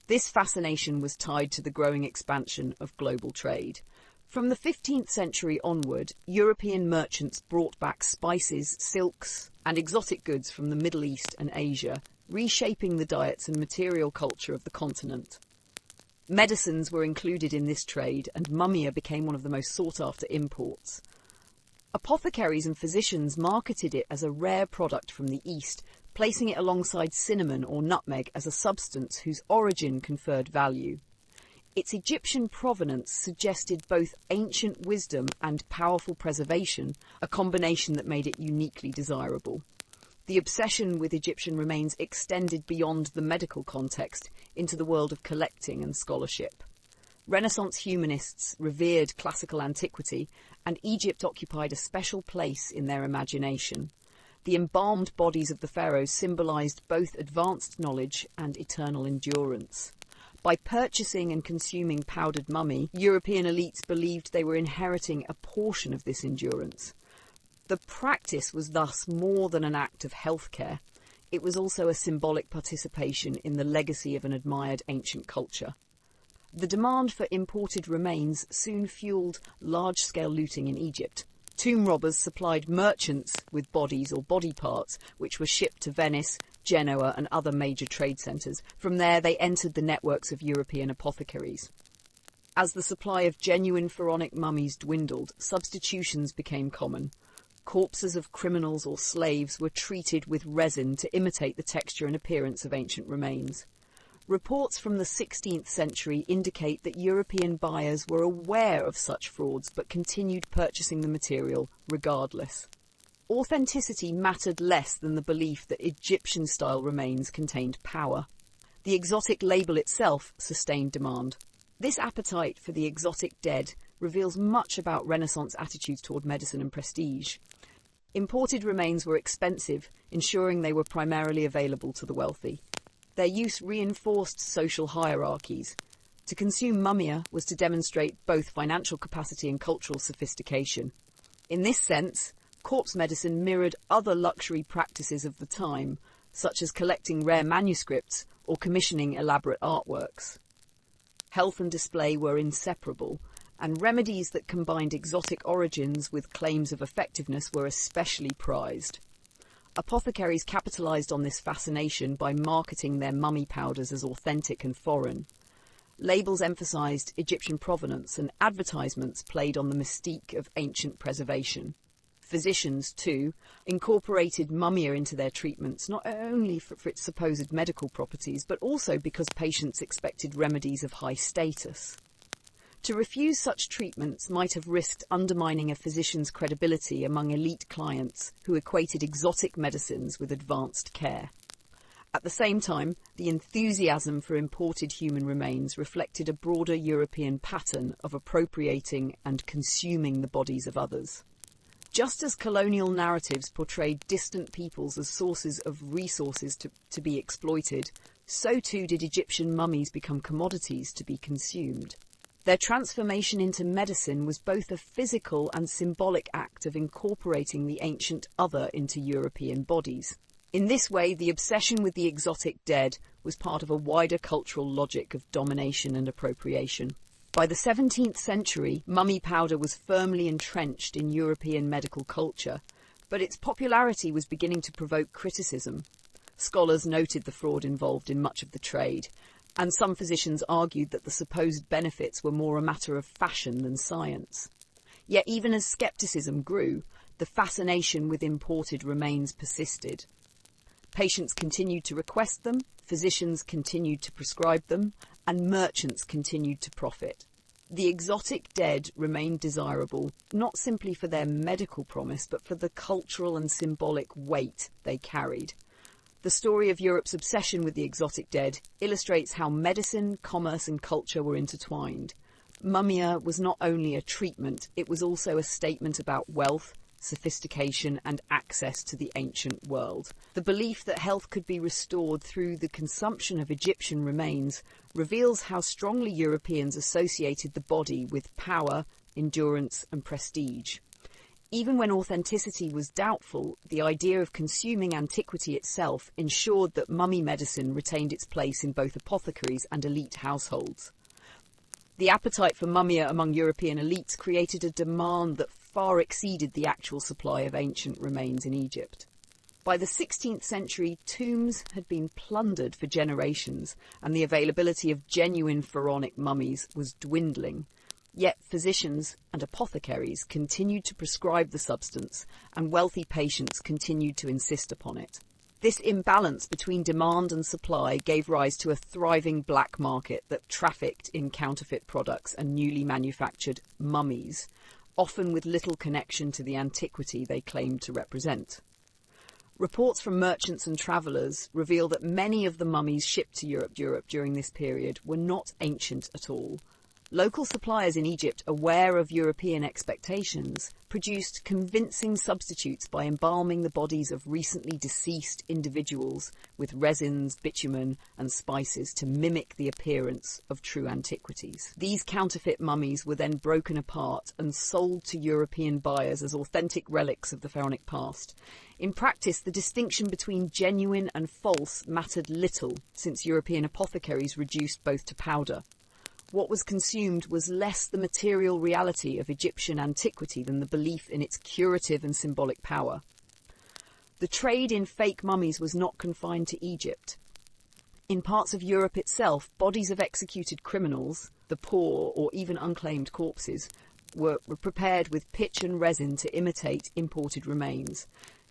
This fascination was tied to the growing expansion of global trade. From the 15th century onward, European merchants brought back spices, silks, and exotic goods from the Middle East and Asia, reshaping the diets and material culture of the continent. Medicines were included in this trade, and mummia became one of the most sought-after imports. Apothecaries and physicians marketed it as a rare product from the East, placing it alongside cinnamon or nutmeg as a substance whose origin conferred value. Its Egyptian provenance suggested both ancient wisdom and powerful preservation, a combination that made it uniquely desirable. The obsession with Egyptian remains extended beyond the medical context into the world of collecting and scholarship. Renaissance humanists revered classical antiquity, and Egypt occupied a special place in their imagination. The embalmed bodies of the pharaohs symbolized both advanced knowledge and eternal endurance. By purchasing and consuming powdered mummy, European elites believed they were inheriting a portion of this endurance. The practice was thus more than an act of healthcare. It was also a symbolic participation in the legacy of an admired ancient culture. The demand for imported remains soon fueled large-scale looting in Egypt. Tomb robbers supplied merchants with bodies or body parts, which were shipped to Venice, Genoa, and other major trade centres. From there, they entered the networks of European apothecaries. As the supply of genuine pharaonic mummies dwindled, substitutions became common. Corpses of criminals or slaves were treated with resin to imitate the texture and appearance of ancient remains. Reports from the 16th century indicate that European buyers were aware of such frauds but continued purchasing the material regardless. Authenticity mattered less than the belief that Egyptian-style remains contained power. The exotic label itself sustained demand. This appetite for the exotic dead reveals much about Renaissance attitudes toward medicine and prestige. Imported remains were expensive, ensuring they were primarily available to the wealthy. Their use reinforced social hierarchies. To consume mummia was to demonstrate both financial capacity and cultural sophistication. In this sense, corpse medicine mirrored other luxury practices of the time, such as collecting rare manuscripts or commissioning elaborate artworks. Health and display were inseparable, and remedies that combined exotic origins with claims of effectiveness were especially prized. Apothecaries capitalized on this fascination by marketing their mummy powders as authentic and foreign. Labels emphasized Egyptian provenance, and advertisements played on the mystique of ancient preservation. Physicians, too, incorporated mummia into their treatments, not only for its supposed medical properties, but also because patients expected remedies of high status. To refuse such treatments might have risked undermining a physician's credibility among elite clients who equated exotic medicines with advanced care. At the same time, the enthusiasm for imported human remains reflected a broader European pattern of appropriating and consuming the bodies of others. Just as colonial narratives portrayed distant peoples as sources of resources to be exploited, so too did Egyptian mummies become commodities to be consumed. Their transformation into medicine was both a physical and symbolic act of incorporating the ancient other into European bodies. In this way, the obsession with the exotic dead was part of a wider cultural logic of domination and appropriation. By the 17th century, mummy powder was firmly entrenched in European medical culture, but its popularity was beginning to provoke criticism. Scholars noted the fraud involved in much of the trade, and some physicians argued that the supposed benefits were more a matter of fashion than science. Yet even as skepticism grew, the fascination with imported remains persisted. Patients continued to request them, physicians continued to prescribe them, and merchants continued to profit. The exotic dead remained desirable, not simply for their medical promise, but for the cultural and symbolic weight they carried. The story of Europe's obsession with the exotic dead illustrates how medicine, commerce, and culture were intertwined. Mumia was not only a treatment, it was also a statement about wealth, sophistication, and access to the ancient world. The belief that health could be restored through the consumption of Egyptian remains reveals how strongly Europeans associated the body with power, endurance, and prestige. Even when authenticity was doubtful, the idea of consuming antiquity itself ensured that mummy medicine retained its place in both apothecaries and elite households. The appetite for mumia among European elites created a demand that far exceeded the actual supply of ancient remains in Egypt. By the 16th century, tombs had been plundered for generations, and the availability of genuine pharaonic mummies was dwindling. Yet physicians and apothecaries continued to prescribe the substance, and wealthy patients continued to insist upon it. This imbalance between demand and supply gave rise to a thriving black market that trafficked in counterfeit products and newly manufactured mummies, often with little connection to the antiquity they claimed to represent. Reports from merchants and travellers reveal that many of the mummies shipped to Europe during this period were not ancient at all. Local suppliers in Egypt, aware of European expectations, produced convincing substitutes by embalming the bodies of recently deceased individuals with resins, bitumen, and spices to mimic the appearance of true antiquities. These counterfeit mummies were then broken apart and sold to European buyers as authentic relics of the pharaonic past. In practice, the distinction between genuine and false mattered little, since European apothecaries reduced both to powder. What was consumed was less the material reality of Egyptian antiquity than the belief in its curative and symbolic power. The trade in fake mummies was not confined to Egypt. In parts of Europe itself, bodies of executed criminals, the poor, or even unclaimed corpses, were prepared with pitch and resin to imitate imported remains.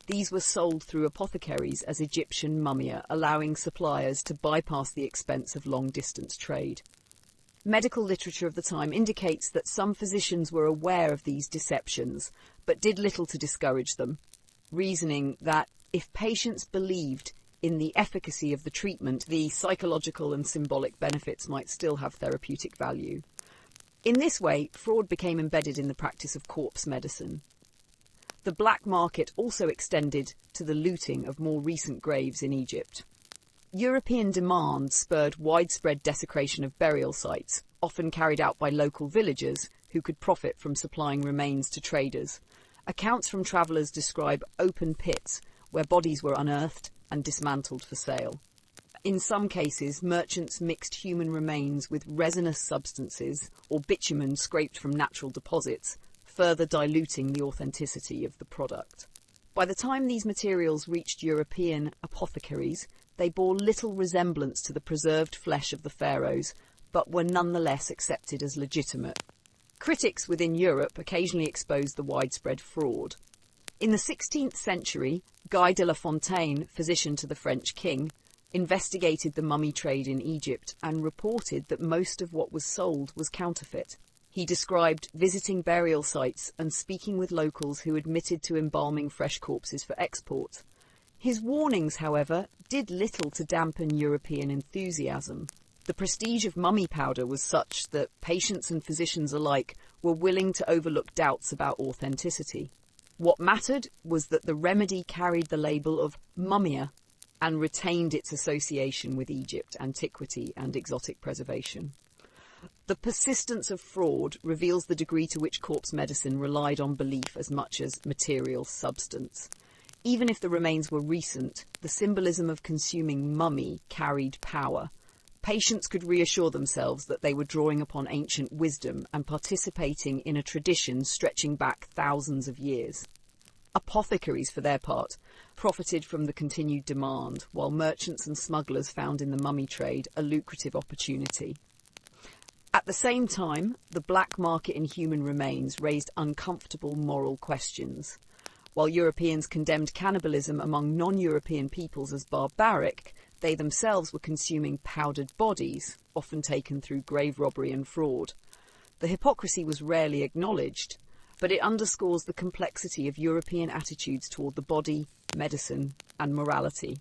These were sold through apothecaries as Egyptian mumia, allowing suppliers to bypass the expense of long-distance trade. Medical literature of the time indicates that some physicians were aware of these deceptions, but did little to discourage them, reasoning that if patients believed in the efficacy of the treatment, the psychological and symbolic benefits might still have therapeutic value. In this way, fraud became embedded in the practice of corpse medicine. The black market also extended to the looting of more recent graves in Egypt. European demand spurred widespread desecration of burial sites, often carried out by local villagers who could profit from supplying remains to traders. Accounts from travellers describe open pits where bodies were unearthed and dismantled for sale. In some cases, merchants mixed human remains with resinous substances or bitumen scraped from natural deposits, further diluting the authenticity of the product. By the time these materials reached European apothecaries, they bore little resemblance to the preserved flesh of the pharaohs, but were nonetheless accepted as legitimate. Critics within Europe occasionally exposed the widespread fraud. In the 16th century, Guy de la Fontaine, physician to the French king, investigated the mummy trade in Egypt and reported that most of what was sold was counterfeit. He described visiting burial sites and speaking with locals who admitted to embalming fresh corpses for export. His warnings, however, did little to dampen European enthusiasm. The prestige of mummy powder was such that patients and physicians alike were willing to overlook doubts about authenticity. What mattered was that the remedy carried the label of mummia and retained its association with Egypt, antiquity, and exotic preservation. The persistence of fraud reveals the degree to which corpse medicine relied on belief as much as material substance. Even if the remains were recent, the symbolism of consuming mummy carried power. Patients could reassure themselves that they were drawing upon ancient wisdom and participating in a tradition stretching back thousands of years. Apothecaries, for their part, profited from the continued demand, while merchants and smugglers found in the mummy trade a lucrative opportunity. At the same time, the black market in human remains raised uncomfortable moral questions. While Europeans condemned cannibalism among non-European peoples as barbaric, they themselves were consuming powdered bodies, often taken through grave robbery and fraud. The hypocrisy was rarely acknowledged, but it underscores the complexity of European attitudes toward the body, medicine, and morality.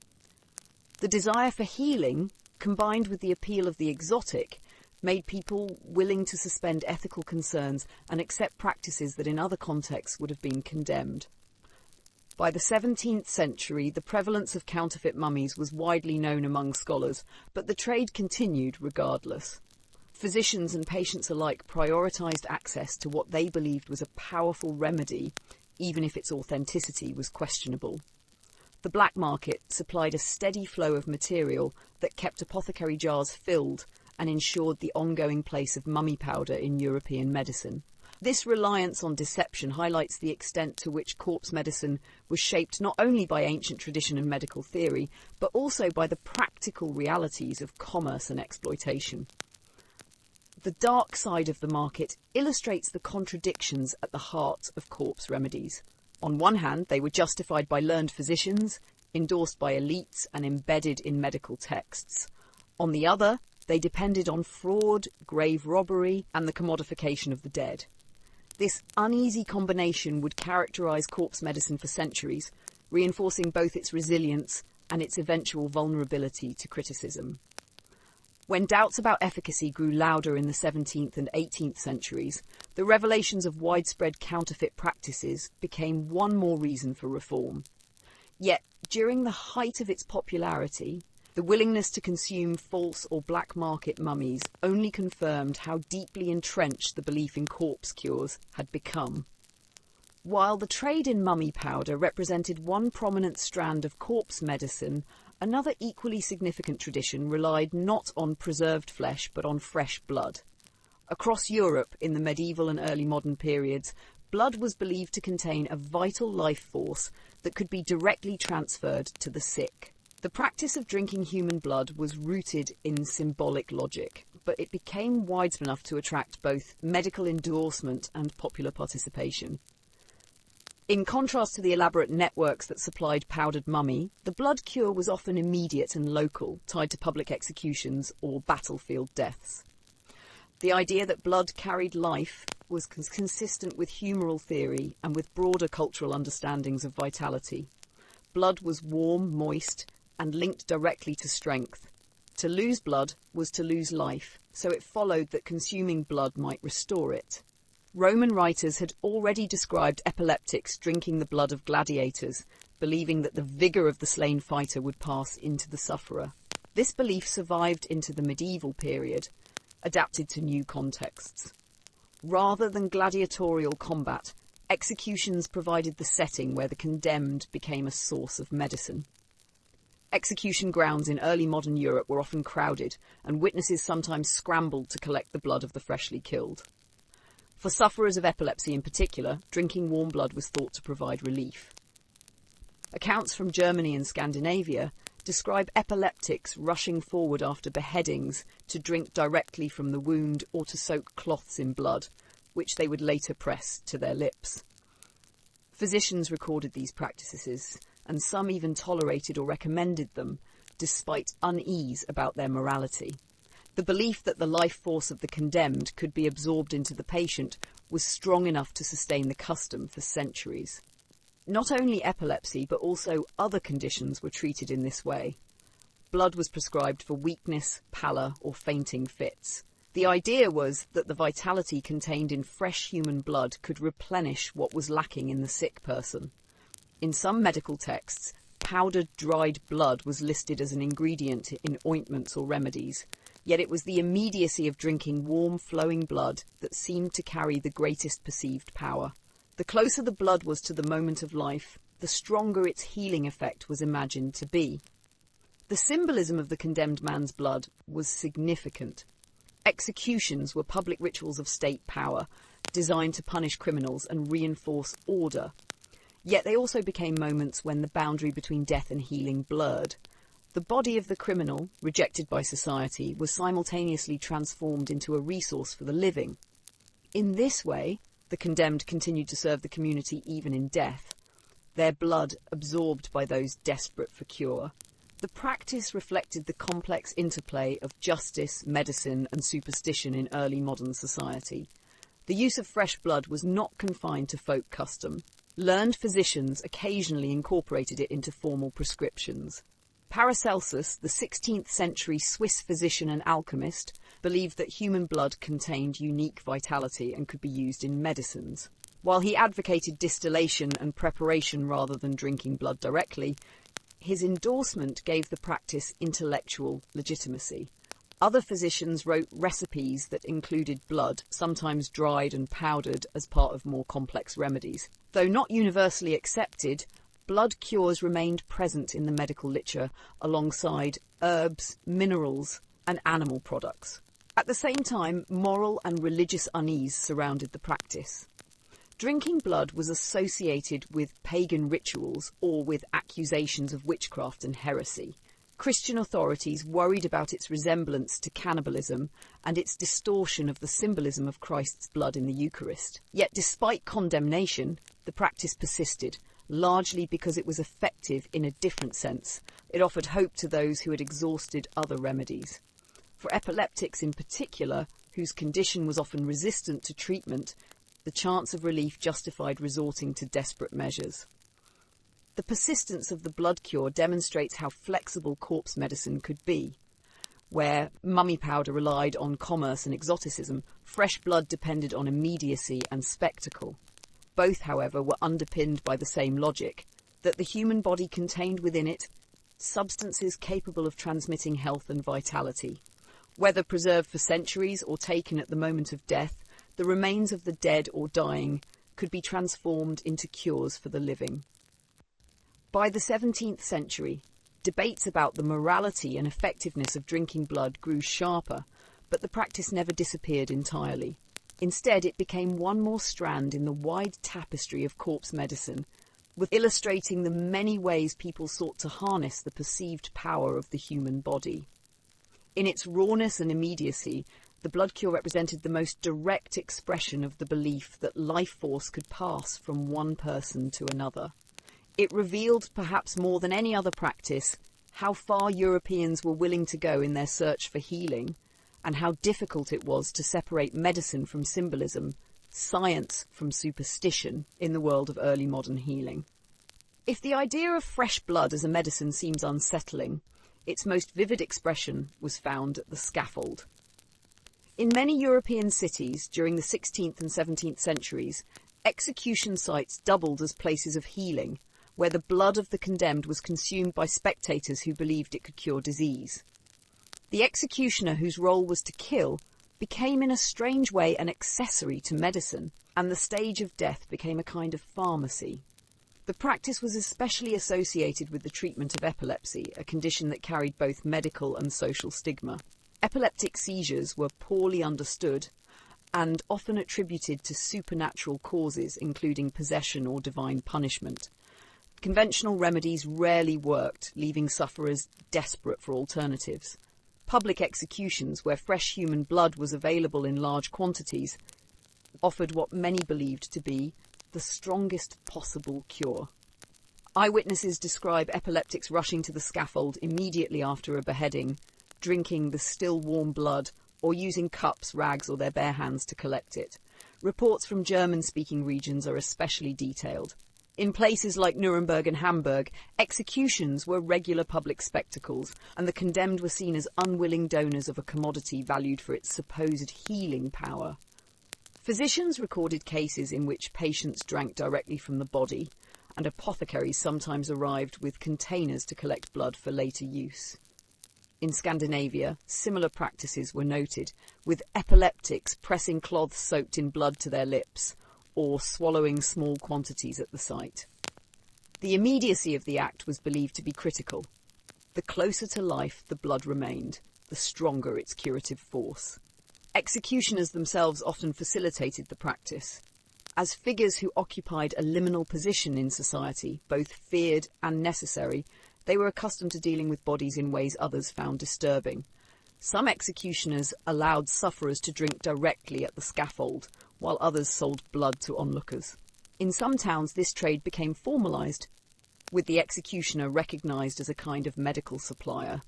The desire for healing, combined with the appeal of the exotic, made people willing to suspend ethical concerns and accept practices that in other contexts would have been condemned. By the 17th century, the prevalence of counterfeit mummies was widely known among scholars, but the trade continued regardless. Physicians and patients alike prioritized access to what they believed was a powerful remedy, even if its authenticity was questionable. The black market supplied a steady flow of material that kept apothecary jars filled and ensured the ongoing place of mummy powder in European medicine. This reliance on deception highlights the extent to which corpse medicine was shaped not only by ancient tradition and medical theory, but also by the practical realities of commerce and exploitation. The dark side of the market illustrates the contradictions at the heart of corpse remedies. On one hand, they were justified by learned physicians, endorsed by elites, and embedded in medical texts. On the other, they depended on fraud, grave robbery, and the commodification of the dead. This uneasy combination would characterize corpse medicine for centuries, reinforcing both its resilience and its eventual vulnerability to criticism. When doubts about efficacy grew louder in the 17th and 18th centuries, the revelations of widespread counterfeit practices became one more reason for reform. Yet, during the height of its popularity, the willingness to consume false or black market mummies only confirmed how deeply entrenched the belief in corpse cures had become. While the trade in mummy powder represented one prominent strand of corpse medicine, another equally significant tradition relied not on preserved flesh but on fresh blood. Across Europe in the medieval and early modern periods, blood was believed to contain a vital life force that could be directly transferred to the sick. The practice of drinking human blood was rooted in symbolic logic, but it became widespread enough to attract both medical endorsement and popular participation. In contrast to the elaborate networks that supplied powdered mummy, the blood cure was often immediate and local, tied to public executions or battlefield deaths. The idea that blood carried life was consistent with humoral theory and with broader cultural understandings of vitality. Blood was warm, moist, and linked directly to strength. To lose blood was to lose life, so it followed that consuming blood might restore it. Roman writers had already described epileptics drinking the blood of gladiators, believing that the vigour of the slain fighter would pass into the sufferer. This belief survived into the medieval period, adapted to new contexts. Rather than gladiatorial combat, executions provided the setting where the condemned became a source of medicine. Execution grounds in early modern Europe were often crowded, and witnesses sometimes scrambled to collect the blood of the freshly killed. For sufferers of epilepsy in particular, drinking warm blood was thought to provide relief. Accounts from Germany and Scandinavia describe epileptics rushing forward after beheadings to drink directly from the wound or to soak cloths in blood, which they would later press to their lips. Physicians recorded these practices, and some even tolerated or recommended them, despite unease about their morality. The belief that the life force of the condemned could be absorbed into the patient was strong enough to sustain the custom for centuries. Not only epilepsy, but also other conditions were treated in this way. Blood was prescribed for weakness, pallor, or fainting fits. The idea was that the vitality contained in fresh human blood could replenish what was lacking in the sick person. In some medical texts, powdered dried blood was listed as an ingredient in ointments or remedies, yet it was the immediacy of drinking warm, flowing blood that seemed to carry the greatest perceived power. The closer the blood was to the moment of life, the stronger its healing effect was imagined to be. The symbolism of the condemned man's blood was significant. Executions were public rituals of state power, designed to punish criminals and reinforce order. Yet they also became moments when the boundary between death and healing blurred. The body of the criminal, rejected by society, was simultaneously transformed into a resource for the living. In this way, the condemned continued to serve the community even in death, their blood absorbed by those desperate for cure. The practice reflected the complex interplay of justice, medicine, and superstition in early modern society. The use of fresh blood was not confined to folk custom. Learned physicians occasionally incorporated it into formal prescriptions. Paracelsus, the 16th century Swiss physician and alchemist, believed that human blood contained unique vitality and could be used in medicines. While he advocated distillation and preparation rather than drinking blood directly, his endorsement gave the practice intellectual legitimacy. Other physicians wrote recipes that included blood, sometimes dried and powdered as part of more complex remedies. Though not universally accepted, blood cures remained present in the medical literature alongside herbs, minerals, and animal products. At the same time, moral and religious unease surrounded the practice. Drinking blood was associated with pagan rituals or with accusations of witchcraft and heresy. Christian authorities worried about its resemblance to cannibalism and its distortion of the symbolism of Christ's blood in the Eucharist. Yet despite condemnation, the practice persisted, largely because it was effective in a different sense. It offered hope to those who had exhausted other remedies. For epileptics in particular, whose condition was often resistant to treatment, the chance of relief justified resorting to desperate measures. The persistence of the blood cure demonstrates how flexible corpse medicine could be. Where mummy powder relied on commerce and exoticism, fresh blood depended on immediacy and spectacle. Both, however, were underpinned by the same logic, that the human body contained within it substances capable of transmitting health and vitality. Whether preserved for centuries or taken at the moment of death, the remains of the dead or dying could be transformed into cures for the living. By the 17th century, debates about the morality and effectiveness of drinking blood grew sharper, but the practice never disappeared entirely. Instead, it became one more strand in the wide tapestry of corpse medicine, with illustrating the many ways people sought to harness the perceived power of the human body. In its rawness and immediacy, the blood cure represented the most direct expression of the belief that life force could pass from one person to another. It revealed, perhaps more than any other practice, how far Europeans were willing to go in their search for healing, and how difficult it was to separate medicine from symbolism, science from superstition in the world of early modern healing. If the idea of fresh blood as a medicine seems unsettling, its most vivid expression was found at the scaffold. In many European cities during the 16th and 17th centuries, execution sites doubled as places of healing, where the blood of the condemned was consumed by spectators who believed it could cure disease. The executioner, whose role was to kill, became in a strange way an accessory to medicine, and the stage of death became a kind of pharmacy. The practice was especially associated with the treatment of epilepsy, a condition that carried both medical and social stigma. Epileptic seizures were poorly understood and often attributed to supernatural causes, including possession or divine punishment. Conventional remedies rarely worked, leaving sufferers desperate for alternatives. Public executions, where fresh human blood was available in large quantities, offered what many believed to be the strongest possible cure. Eyewitnesses describe epileptics rushing to the scaffold immediately after a beheading, drinking the still warm blood, or using cups, rags, or their bare hands to collect it. Reports from German-speaking regions are especially detailed. In places like Nuremberg and Hamburg, executions were regular public spectacles, and the condemned were seen as unwilling donors of a commodity valued for its supposed healing power. Physicians recorded cases in which patients drank directly from the body, and apothecaries sometimes arrived with containers to collect blood for later use. In Scandinavia, similar practices were noted, with epileptics pressing cloths soaked in blood to their lips, or swallowing small quantities at the site. The immediacy of the act was believed to be critical. The closer to life the blood remained, the stronger its curative force. Executioners themselves often facilitated the practice. As figures who occupied a liminal position in society, both feared and necessary, they were accustomed to dealing with bodies in ways others found disturbing. Some executioners allowed sufferers to drink directly at the scaffold, while others sold blood to onlookers. In some towns, this trade became formalised, with the executioner recognised as a kind of medical supplier.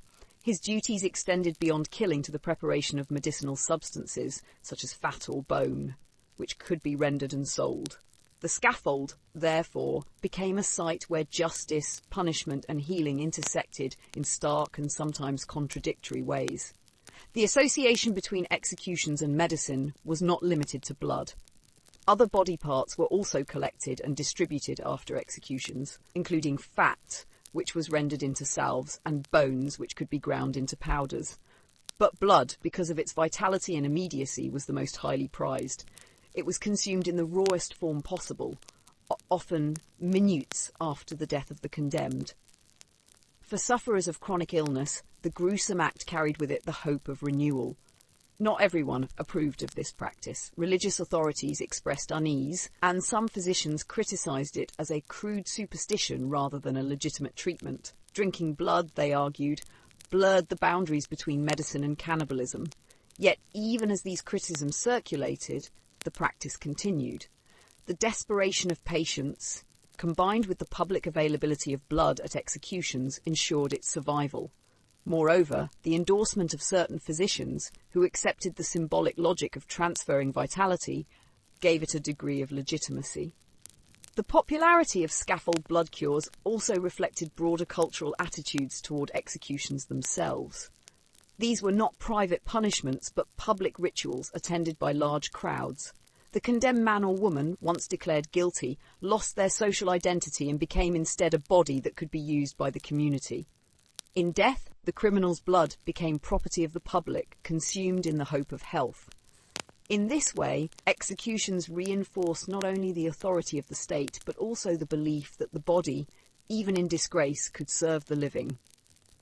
His duties extended beyond killing to the preparation of medicinal substances, such as fat or bone, which could be rendered and sold. The scaffold, therefore, became a site where justice, punishment and healing intersected in stark and sometimes contradictory ways. The association between executions and medicine was not limited to blood. Other body parts were also collected and distributed after executions, including fat, which was rendered into salves, and bones, which could be ground into powders. But blood, because of its vitality and immediacy, was the most highly prized. It was consumed in the rawest form possible, often minutes after the death of the condemned. For sufferers of chronic illness, the gruesome act carried with it the hope of renewal. Not everyone approved of this practice. Religious authorities expressed unease, and some physicians criticised it as a crude superstition rather than a legitimate treatment. Drinking blood, they argued, blurred the boundaries between medicine and cannibalism. Yet, even as these criticisms circulated, the practice continued. The desperation of patients, combined with the public availability of blood at executions, ensured its survival. Moreover, the endorsement of certain physicians, who accepted the symbolic logic of transferring vitality, gave it a degree of legitimacy. The popularity of scaffold blood cures also reflected broader cultural attitudes toward executions themselves. These were not private punishments, but public rituals attended by large crowds. The condemned man or woman, once declared guilty, lost their social identity and became instead a body that could be used by the community. In death, the criminal's blood became property of the public, consumed in the hope of health. In this way, executions reinforced not only the authority of the state, but also the belief that the body, even in disgrace, could serve the living.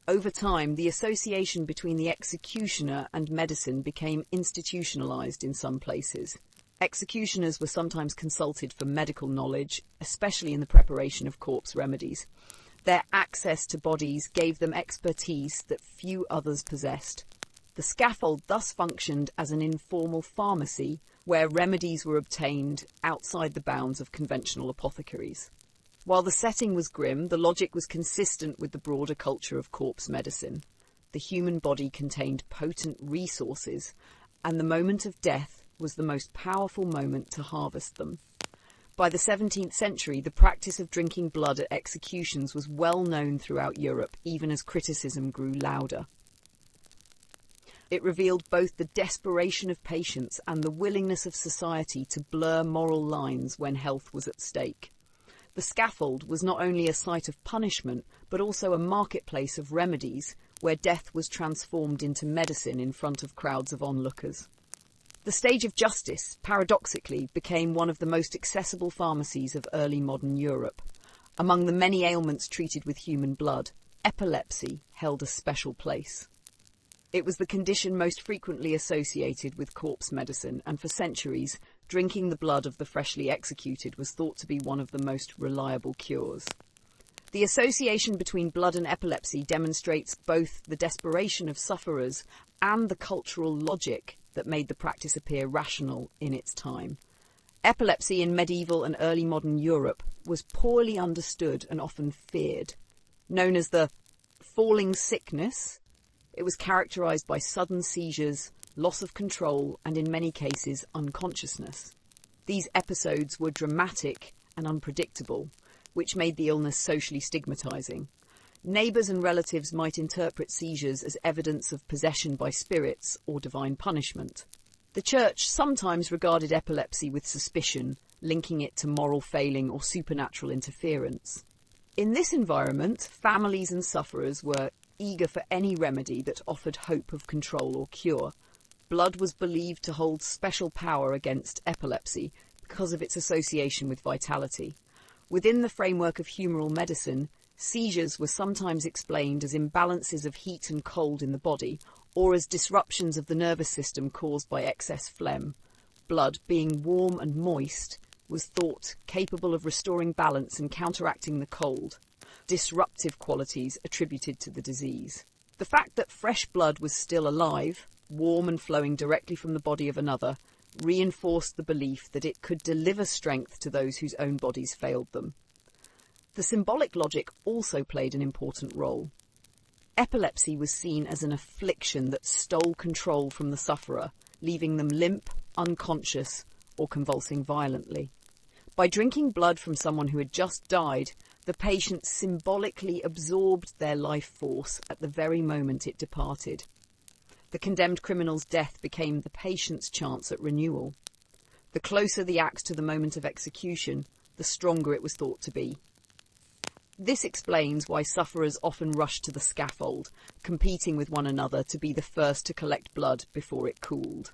Over time, the association between the executioner and medicine became institutionalized in some places. Executioners were sometimes consulted for medical knowledge, especially in the preparation of corpse remedies. Their access to bodies gave them expertise that few others possessed. The scaffold thus functioned as an informal pharmacy where remedies were obtained outside the bounds of conventional apothecaries. While the setting was grim, the logic was consistent with the broader culture of corpse medicine. The human body contained potent resources, and the moment of death was the most powerful moment to harvest them. By the 17th century, the practice of drinking blood at executions was well known throughout Europe, even as criticism grew louder. It revealed both the desperation of patients and the willingness of society to blur moral lines when health was at stake. The scaffold was not only a site of punishment, but also a marketplace of remedies, where death was transformed into medicine in front of crowds of onlookers. The stage of justice, paradoxically, became one of the most accessible pharmacies of early modern Europe. Among the many ailments treated with human blood, epilepsy held a special place. It was the condition most frequently associated with corpse medicine, and for centuries, drinking the blood of the freshly executed was thought to be one of the most reliable cures. The association between blood and epilepsy demonstrates both the desperation of sufferers and the cultural logic that made the practice appear rational in its time. Epilepsy in medieval and early modern Europe was poorly understood and often feared. Known as the falling sickness, it was characterized by sudden seizures, loss of control, and in many cases, unconsciousness. These episodes were dramatic and unpredictable, which made the illness socially stigmatizing. Neighbours and relatives might interpret seizures as evidence of possession by spirits or divine punishment. The Church sometimes regarded epilepsy with suspicion, linking it to moral failing or supernatural interference. In this environment, families and sufferers were eager for any remedy that offered hope of control or cure. Blood was believed to hold special power against epilepsy because of its association with vitality. Within the framework of humoral medicine, seizures were sometimes explained as imbalances of heat and cold in the body, or as disruptions of the nervous system caused by excess phlegm. Blood, being warm and moist, was thought capable of restoring balance and counteracting the cold, disruptive qualities attributed to the disease. The fact that fresh blood was still alive, warm and flowing directly from the body of another, reinforced the belief that it could deliver strength to those whose own bodies failed them. The symbolic logic also played an important role. Epilepsy was seen as an affliction that stole control from the sufferer, leaving them limp, unconscious, or convulsing violently. By drinking blood from someone who had just died, the patient symbolically absorbed their life force at the very moment it departed. The condemned criminal's death became the patient's chance at renewal. The closer the act to the moment of execution, the stronger it was thought to be. This explains why sufferers often rushed to the scaffold, competing with one another to be the first to collect blood before it cooled.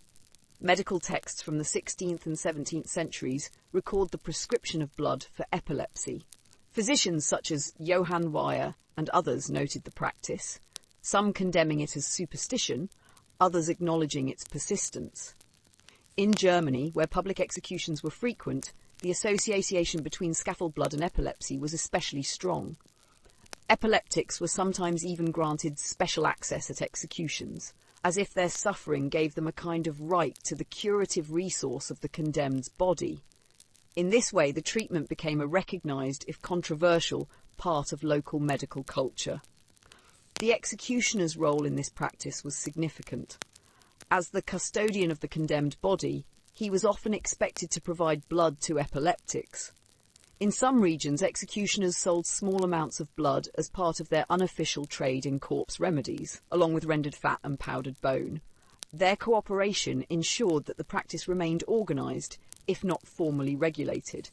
Medical texts from the 16th and 17th centuries record the prescription of blood for epilepsy. Physicians such as Johann Weyer and others noted the practice, some condemning it as superstition, others acknowledging its persistence. In Germany, where public executions were frequent, the association between scaffold blood and epilepsy was especially strong. Epileptics were sometimes even granted special access at executions, as if their suffering gave them a kind of right to the curative resource of the condemned's body. In this way, the treatment became a recognised, if controversial, part of local medical culture. The executioner's role in this practice was significant. As the custodian of the condemned body, he was often expected to provide blood to epileptics. In some regions, executioners sold small amounts of blood as part of their unofficial trade in corpse remedies, along with rendered fat and powdered bone. Their cooperation ensured that the practice remained organised, if not formally regulated.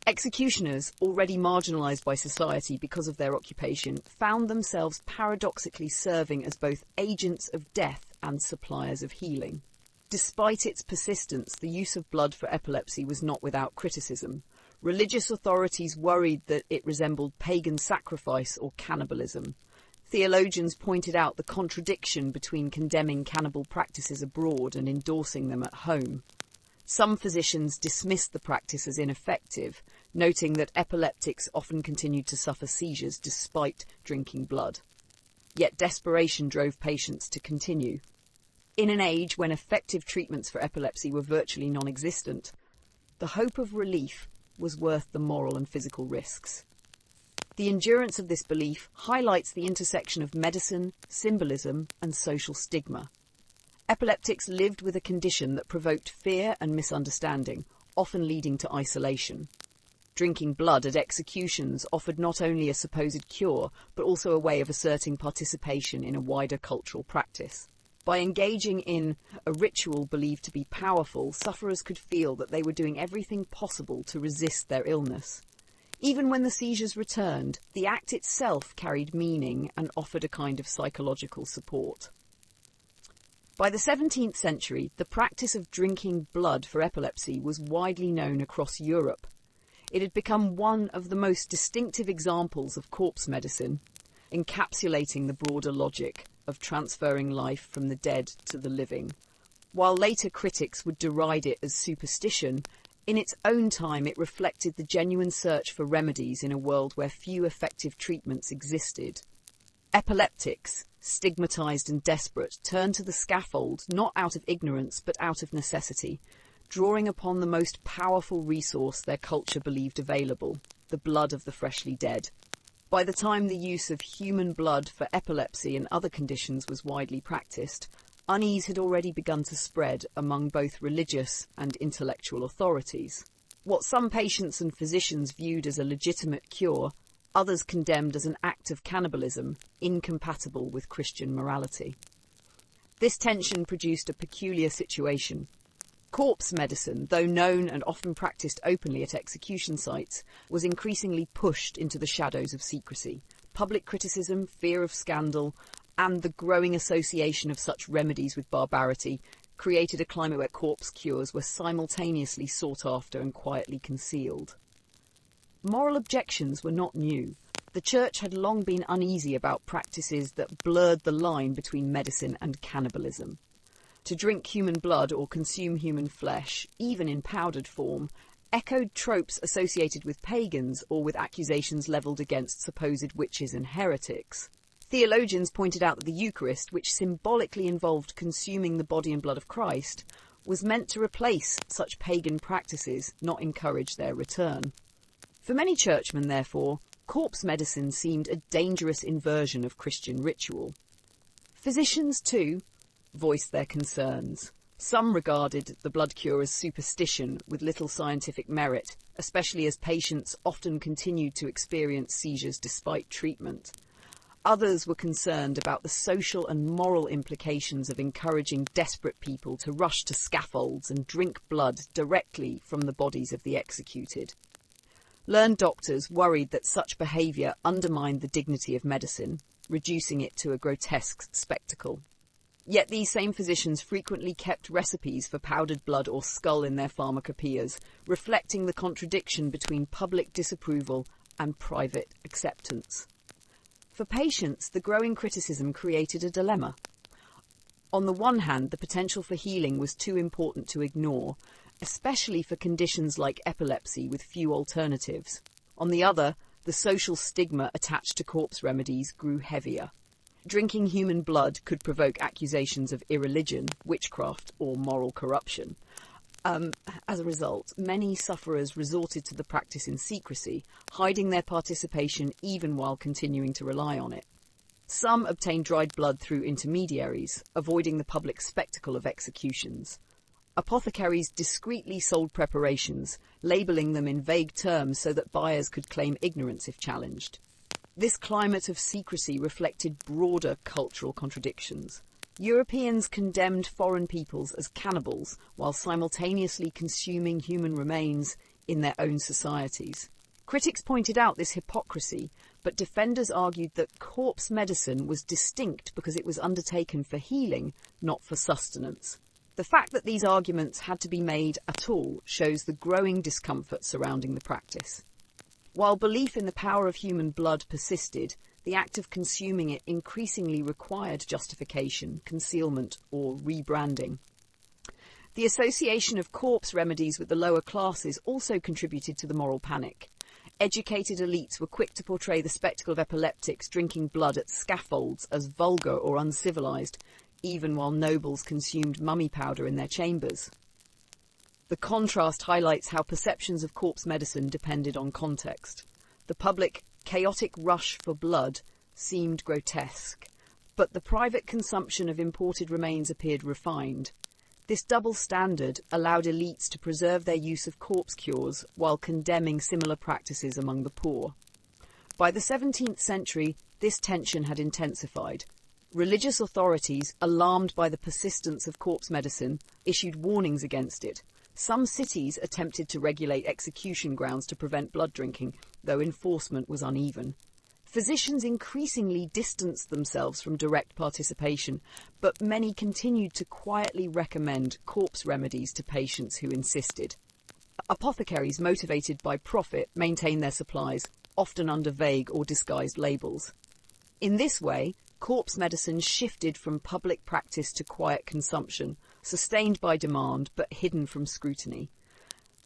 Executioners, already marginalised by society because of their occupation, found themselves paradoxically serving as both agents of death and suppliers of healing. Despite its persistence, the use of blood for epilepsy was not without criticism. Religious authorities worried that it resembled pagan sacrifice or cannibalism. Theologians pointed out the contradiction between condemning cannibal practices abroad and endorsing them at home. Some physicians dismissed the practice as ineffective, noting that epileptics often continued to suffer seizures despite drinking blood. Yet desperation drove patients to continue. In an age when effective treatments for epilepsy were virtually non-existent, the hope of relief was worth the moral and physical risks. The endurance of this belief highlights the intersection of medicine, symbolism, and social stigma. Epileptics lived with a condition that provoked fear and misunderstanding, often leading to isolation. Drinking blood at executions offered not only a supposed cure, but also a way of asserting participation in a wider cultural practice. By engaging in a ritual believed to be powerful, sufferers could feel that they were doing everything possible to resist their illness. Even when the seizures returned, the act itself carried meaning and offered a kind of psychological support. By the 17th century, the practice of drinking blood for epilepsy was widely known across Europe. It had become one of the most distinctive examples of corpse medicine, encapsulating the broader logic of transferring life from the dead to the living. While later critics would deride it as superstition, in its own time it reflected the genuine search for remedies in a world where few effective treatments existed. Epileptics, stigmatized and desperate, turned to the scaffold not out of ignorance but out of necessity, drawing upon the most powerful resource their culture believed available, the blood of the freshly dead. By the time the use of human blood for epilepsy and other conditions was widely practiced, unease had already begun to spread among both religious and intellectual authorities. What some patients and physicians viewed as a legitimate cure, others condemned as an act of cannibalism, incompatible with Christian morality. This tension produced a peculiar situation. Corpse medicine, though known and often practiced openly at execution sites, was increasingly pushed into the shadows of secrecy. Public criticism, fear of scandal, and the growing association of such remedies with barbarity created a climate where corpse cures were simultaneously sought after and quietly concealed. Moral objections were not new. The Church had long been uneasy about practices that blurred the line between medicine and cannibalism. To drink human blood or consume human flesh, even in powdered form, echoed tropes associated with pagans or with accusations levelled against supposed witches and heretics. Theologians pointed out that the Eucharist, which symbolically involved consuming the body and blood of Christ, was meant to replace such pagan practices, not encourage their return. For many churchmen, therefore, corpse medicine seemed a dangerous inversion of Christian ritual. Physicians, too, voiced their concerns. Some regarded the blood cure as superstition with little scientific merit, especially as patients often continued to experience seizures despite treatment. Others were concerned about the social and moral implications of encouraging desperate people to rush to scaffolds and drink blood directly from the bodies of the executed. Learned doctors worried that such behaviour undermined the dignity of medicine, reducing it to a grotesque spectacle. Yet these same physicians frequently kept recipes for powdered blood or skull in their pharmacopoeias, reflecting the contradiction between public disapproval and private acceptance. For patients, the growing criticism created a dilemma. On the one hand, the potential for healing was too important to ignore, especially for conditions like epilepsy with few alternatives. On the other, the social stigma attached to corpse remedies grew heavier. Drinking human blood could provoke accusations of irreligion, witchcraft, or moral corruption. As a result, many sufferers resorted to the practice in secrecy, hiding their participation even while continuing to rely on it. Some obtained dried blood through intermediaries, avoiding the public spectacle of executions. Apothecaries discreetly sold preparations, labelling them in vague terms so that buyers could claim ignorance if challenged. This climate of secrecy reflected broader cultural contradictions. Europeans condemned foreign peoples as cannibals while simultaneously consuming human remains in their own societies. Critics pointed out this hypocrisy, but defenders argued that corpse medicine was distinct because it was undertaken for healing, not for sustenance. The fact that these arguments had to be made at all shows the growing discomfort surrounding the practice. While belief in the power of human blood persisted, the act of consuming it increasingly required justification, concealment, or rebranding. The association of corpse remedies with the lower classes also contributed to the moral panic. Educated elites were quick to portray the spectacle of epileptics drinking blood at scaffolds as vulgar or uncivilized, even while nobles consumed mummy powder in their chambers. The contrast highlights how perceptions of corpse medicine depended on context. The public, chaotic rush for blood seemed grotesque, but the private consumption of imported remains appeared refined. This double standard allowed elites to preserve their use of corpse cures while condemning similar practices among the poor. By the 17th century, this tension had intensified. Religious authorities, alarmed by the persistence of corpse medicine, issued warnings against it. Some cities attempted to regulate execution grounds to prevent blood drinking, though enforcement was uneven. Physicians increasingly distanced themselves from direct participation, but many continued to quietly recommend corpse remedies to patients who insisted. Apothecaries, motivated by profit, maintained their supplies, often under vague or disguised labels. In this way, corpse medicine shifted from public practice to quiet consumption, sustained by demand but hidden from scrutiny.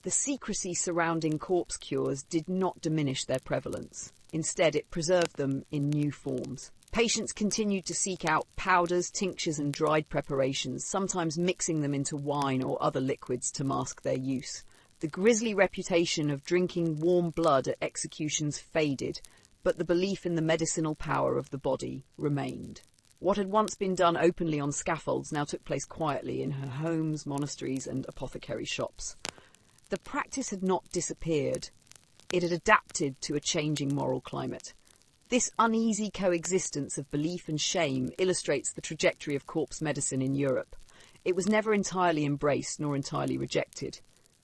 The secrecy surrounding corpse cures did not diminish their prevalence. Instead, it preserved them in new forms. Patients continued to seek out powders, tinctures and dried preparations, sometimes mixing them into wine or other liquids to mask their use. The grisly reputation of drinking warm blood at executions faded, but the belief in the medicinal power of the body remained. What had once been done openly on scaffolds now took place quietly in her homes, monasteries and apothecary shops. The practice had not disappeared. It had adapted to a changing moral climate. This uneasy coexistence of belief and shame illustrates the trajectory of corpse medicine in Europe. It was never entirely embraced nor entirely rejected.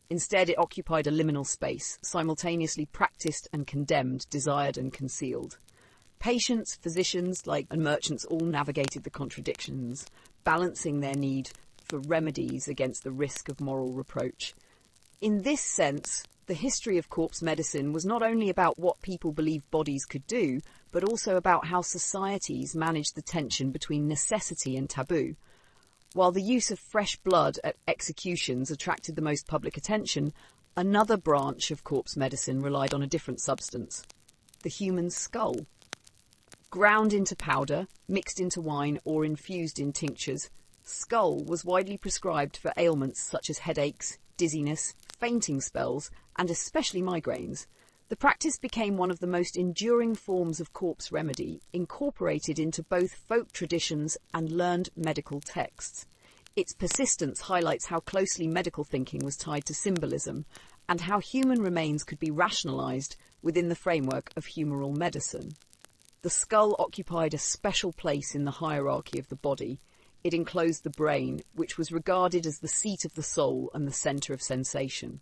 Instead, it occupied a liminal space, simultaneously practiced and condemned, desired and concealed. Patients, physicians, and merchants all navigated the contradictions, balancing their need for remedies against the risk of moral reproach. In this sense, the history of corpse medicine was not only about what people believed bodies could do, but also about how societies managed the tension between necessity and taboo. While the use of fresh blood at executions attracted the most public attention, another branch of corpse medicine relied on a different substance: the human skull. Ground into powder, mixed into wine, or infused in tinctures, skull was widely prescribed for ailments such as headaches, dizziness, fainting spells, and especially migraines. The practice became one of the most enduring forms of corpse remedy, incorporated into both folk traditions and learned medical texts. Its persistence highlights how closely medical thinking was tied to symbolism, and how human remains could be rationalized within the framework of humoral medicine. The skull occupied a special place in the hierarchy of the body. It enclosed the brain, which was regarded as the seat of the soul and the centre of sensation.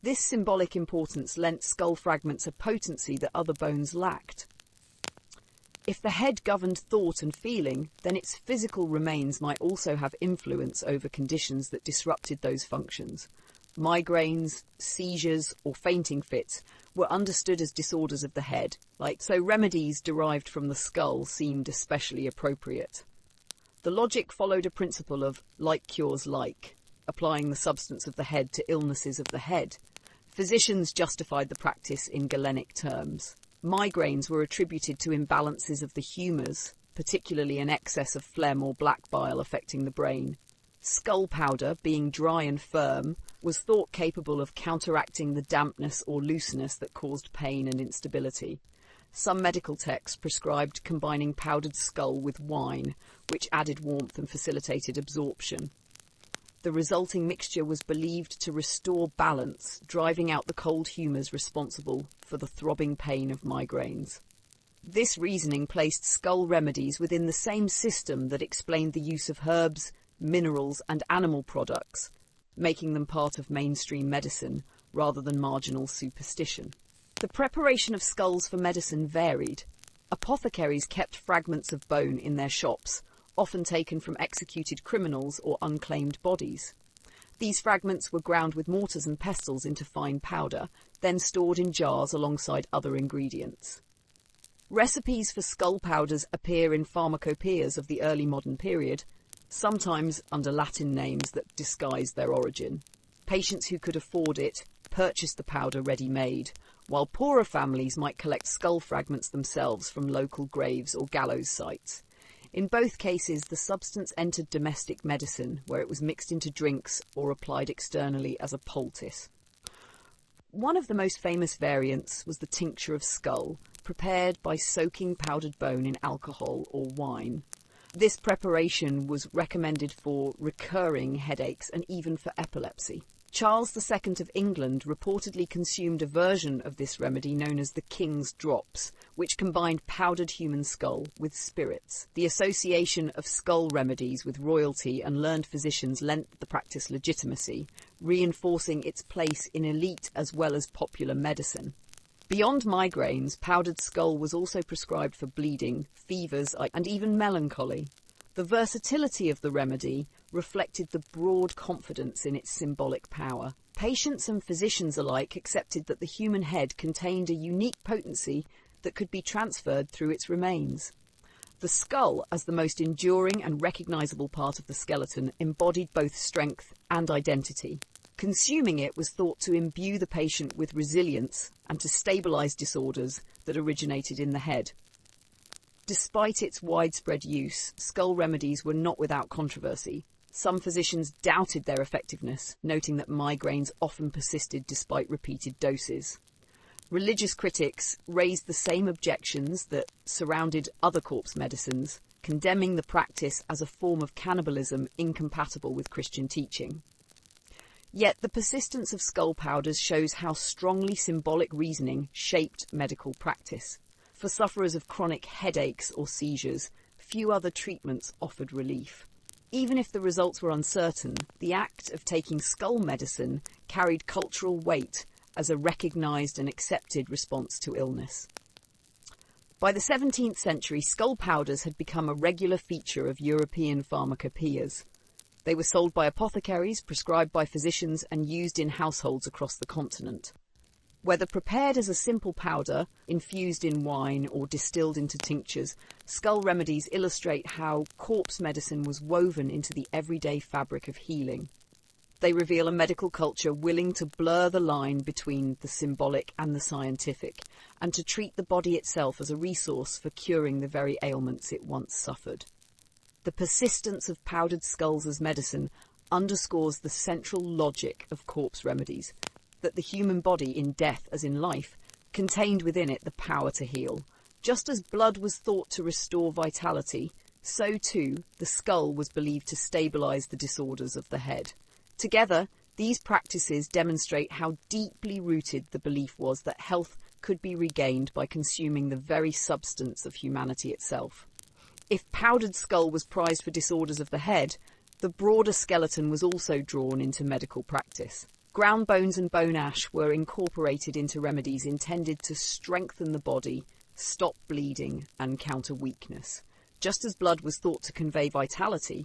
This symbolic importance lent skull fragments a potency that other bones lacked. If the head governed thought and feeling, then its physical remains might also have influence over conditions that disrupted those functions. Migraines, seizures, or fainting fits were understood as disorders of the head, so remedies derived from the skull seemed especially appropriate. The logic followed a principle of like cures like, applying the substance of the head to illnesses of the head. Physicians justified the practice in Galenic terms. Migraines were attributed to imbalances of the humours, particularly an excess of phlegm or black bile affecting the brain. Skull powder, being dry and firm, was thought capable of counteracting the dampness or looseness that caused pain and instability. Some medical texts prescribed combining powdered skull with wine, which added warmth and facilitated absorption. The resulting mixture was believed to restore balance, driving out the cold humours responsible for the throbbing pain of migraines. This reasoning placed skull remedies within the same system that explained the use of herbs, minerals, and animal products, making them part of mainstream medicine rather than marginal superstition. The preparation of skulls for medicine varied. Apothecaries kept fragments of bone in their shops, often taken from executed criminals or unclaimed bodies. These fragments were ground with mortars and pestles into fine powder, then stored in jars alongside other ingredients. Recipes for skull powders appear in pharmacopoeias of the early modern period, sometimes under Latin names that disguised their origin. Patients who could afford it purchased the powder ready-made, while poorer families might collect skull fragments themselves from local graves or gallows sites. In both cases, the substance entered domestic medicine, where it was mixed into drinks or applied externally as a poultice. One of the most famous variants was the tincture of skull, prepared by soaking powdered bone in alcohol or wine. This preparation was recommended for recurring headaches and even for epilepsy. Charles II of England reportedly consumed a version of this remedy known as the King's Drops, which combined powdered human skull with spirits. The association of skull remedies with royalty and learned physicians lent the practice legitimacy, reinforcing its place in elite as well as popular medicine. Beyond migraines, powdered skull was also prescribed for bleeding, fevers, and even melancholy. The versatility of the remedy reflected the broad confidence in its symbolic power. Patients and physicians alike accepted that the human head contained a unique potency that could be transferred through its remains. The skull, as the most enduring and recognizable part of the skeleton, embodied both strength and identity. Consuming it was thought to imbue the patient with resilience and to stabilize disorders that originated in the head. Despite its widespread use, skull remedies were not without controversy. Some physicians doubted their effectiveness, noting that migraines often persisted despite repeated doses. Religious critics raised the same objections that surrounded other corpse medicines, condemning the practice as a form of cannibalism incompatible with Christian teaching. Yet the persistence of skull powders shows how strongly symbolic reasoning shaped medical practice. For sufferers of chronic headaches or seizures, few other treatments offered relief. Even if the results were uncertain, the act of taking skull medicine carried cultural weight as a recognised and accepted response to illness. By the 17th century, skull powders had become a regular feature of European pharmacopoeias. They were sold by apothecaries, prescribed by physicians, and used in households across the continent. Whether prepared as a simple powder, infused in wine, or distilled into tinctures, skull remedies illustrate how corpse medicine was woven into the everyday fabric of healing. They reveal a medical culture willing to blur the line between the symbolic and the scientific, and to treat the body itself as a resource for curing the very ailments it once suffered. The persistence of powdered skulls as medicine underscores the central logic of corpse remedies, that the human body, in death as in life, contained within it the power to heal. Just as blood was thought to restore vitality, so too the skull was believed to stabilise the disorders of the head. Together, these practices demonstrate how deeply rooted the belief was that health could be regained by consuming the very substance of humanity itself. If powdered skull was prized for disorders of the head, the broader skeleton was also drawn into medical practice. Ground bones and bone ash were incorporated into remedies intended to strengthen the body, stop bleeding, and counter weakness. Just as blood was thought to convey vitality,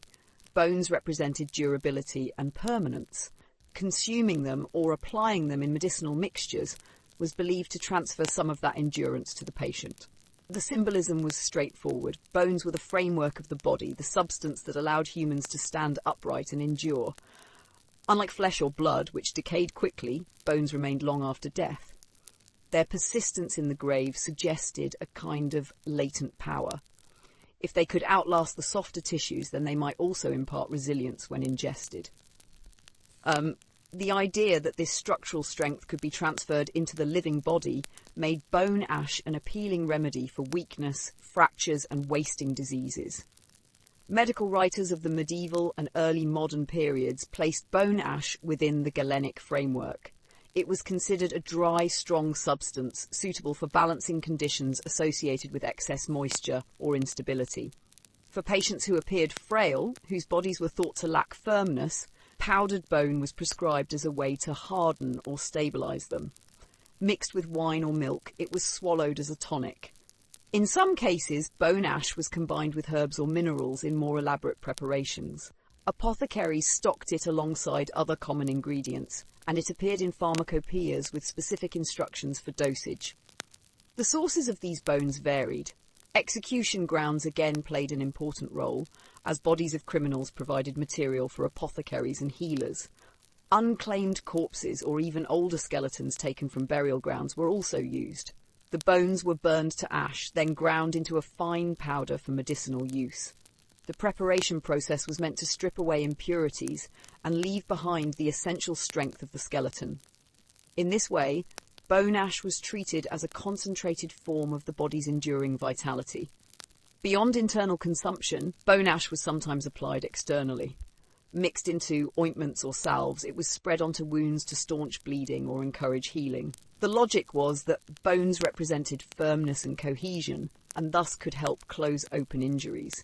bones represented durability and permanence. Consuming them or applying them in medicinal mixtures was believed to transfer some of that endurance to the patient. The symbolism was straightforward. Bones were the framework of the body, the substance that allowed humans to stand upright and endure. Unlike flesh or blood, which decayed quickly, bones remained long after death. Their persistence in the grave suggested a kind of latent power. If they could outlast the softer tissues, then they might also impart resilience when ingested. The idea that this structural strength could be transferred into the living body made bone ash an appealing remedy for weakness, fractures, and wasting diseases. Medical writers of the medieval and early modern periods placed bone ash within the Galenic framework. It was considered a dry, strong substance suitable for balancing conditions associated with excess moisture or instability. For patients who appeared frail, whose bodies were thought to lack firmness, powdered bone was prescribed as a way to harden or stabilise them. Mixed with wine or milk, it was swallowed as a tonic. In some cases, bone ash was combined with herbs or minerals in more elaborate preparations. Apothecaries stocked it alongside other common ingredients, and it appeared in pharmacopoeias with specific instructions for dosage. The sources of these bones varied. Execution grounds again played an important role, as bodies of criminals provided material for apothecaries and healers. Unclaimed corpses or even older skeletons taken from burial grounds were also used. The bones were burned to ash, then ground into a fine powder for medicinal use. The preparation process was meant to strip away impurities and leave behind the essential strength of the skeleton. In this way, bone ash was treated as a concentrated form of the body's enduring vitality. Beyond internal consumption, bone ash was sometimes applied externally. Mixed into ointments or salves, it was spread onto wounds to staunch bleeding or encourage healing. The logic was that bones represented firmness and cohesion, and thus could help close open injuries.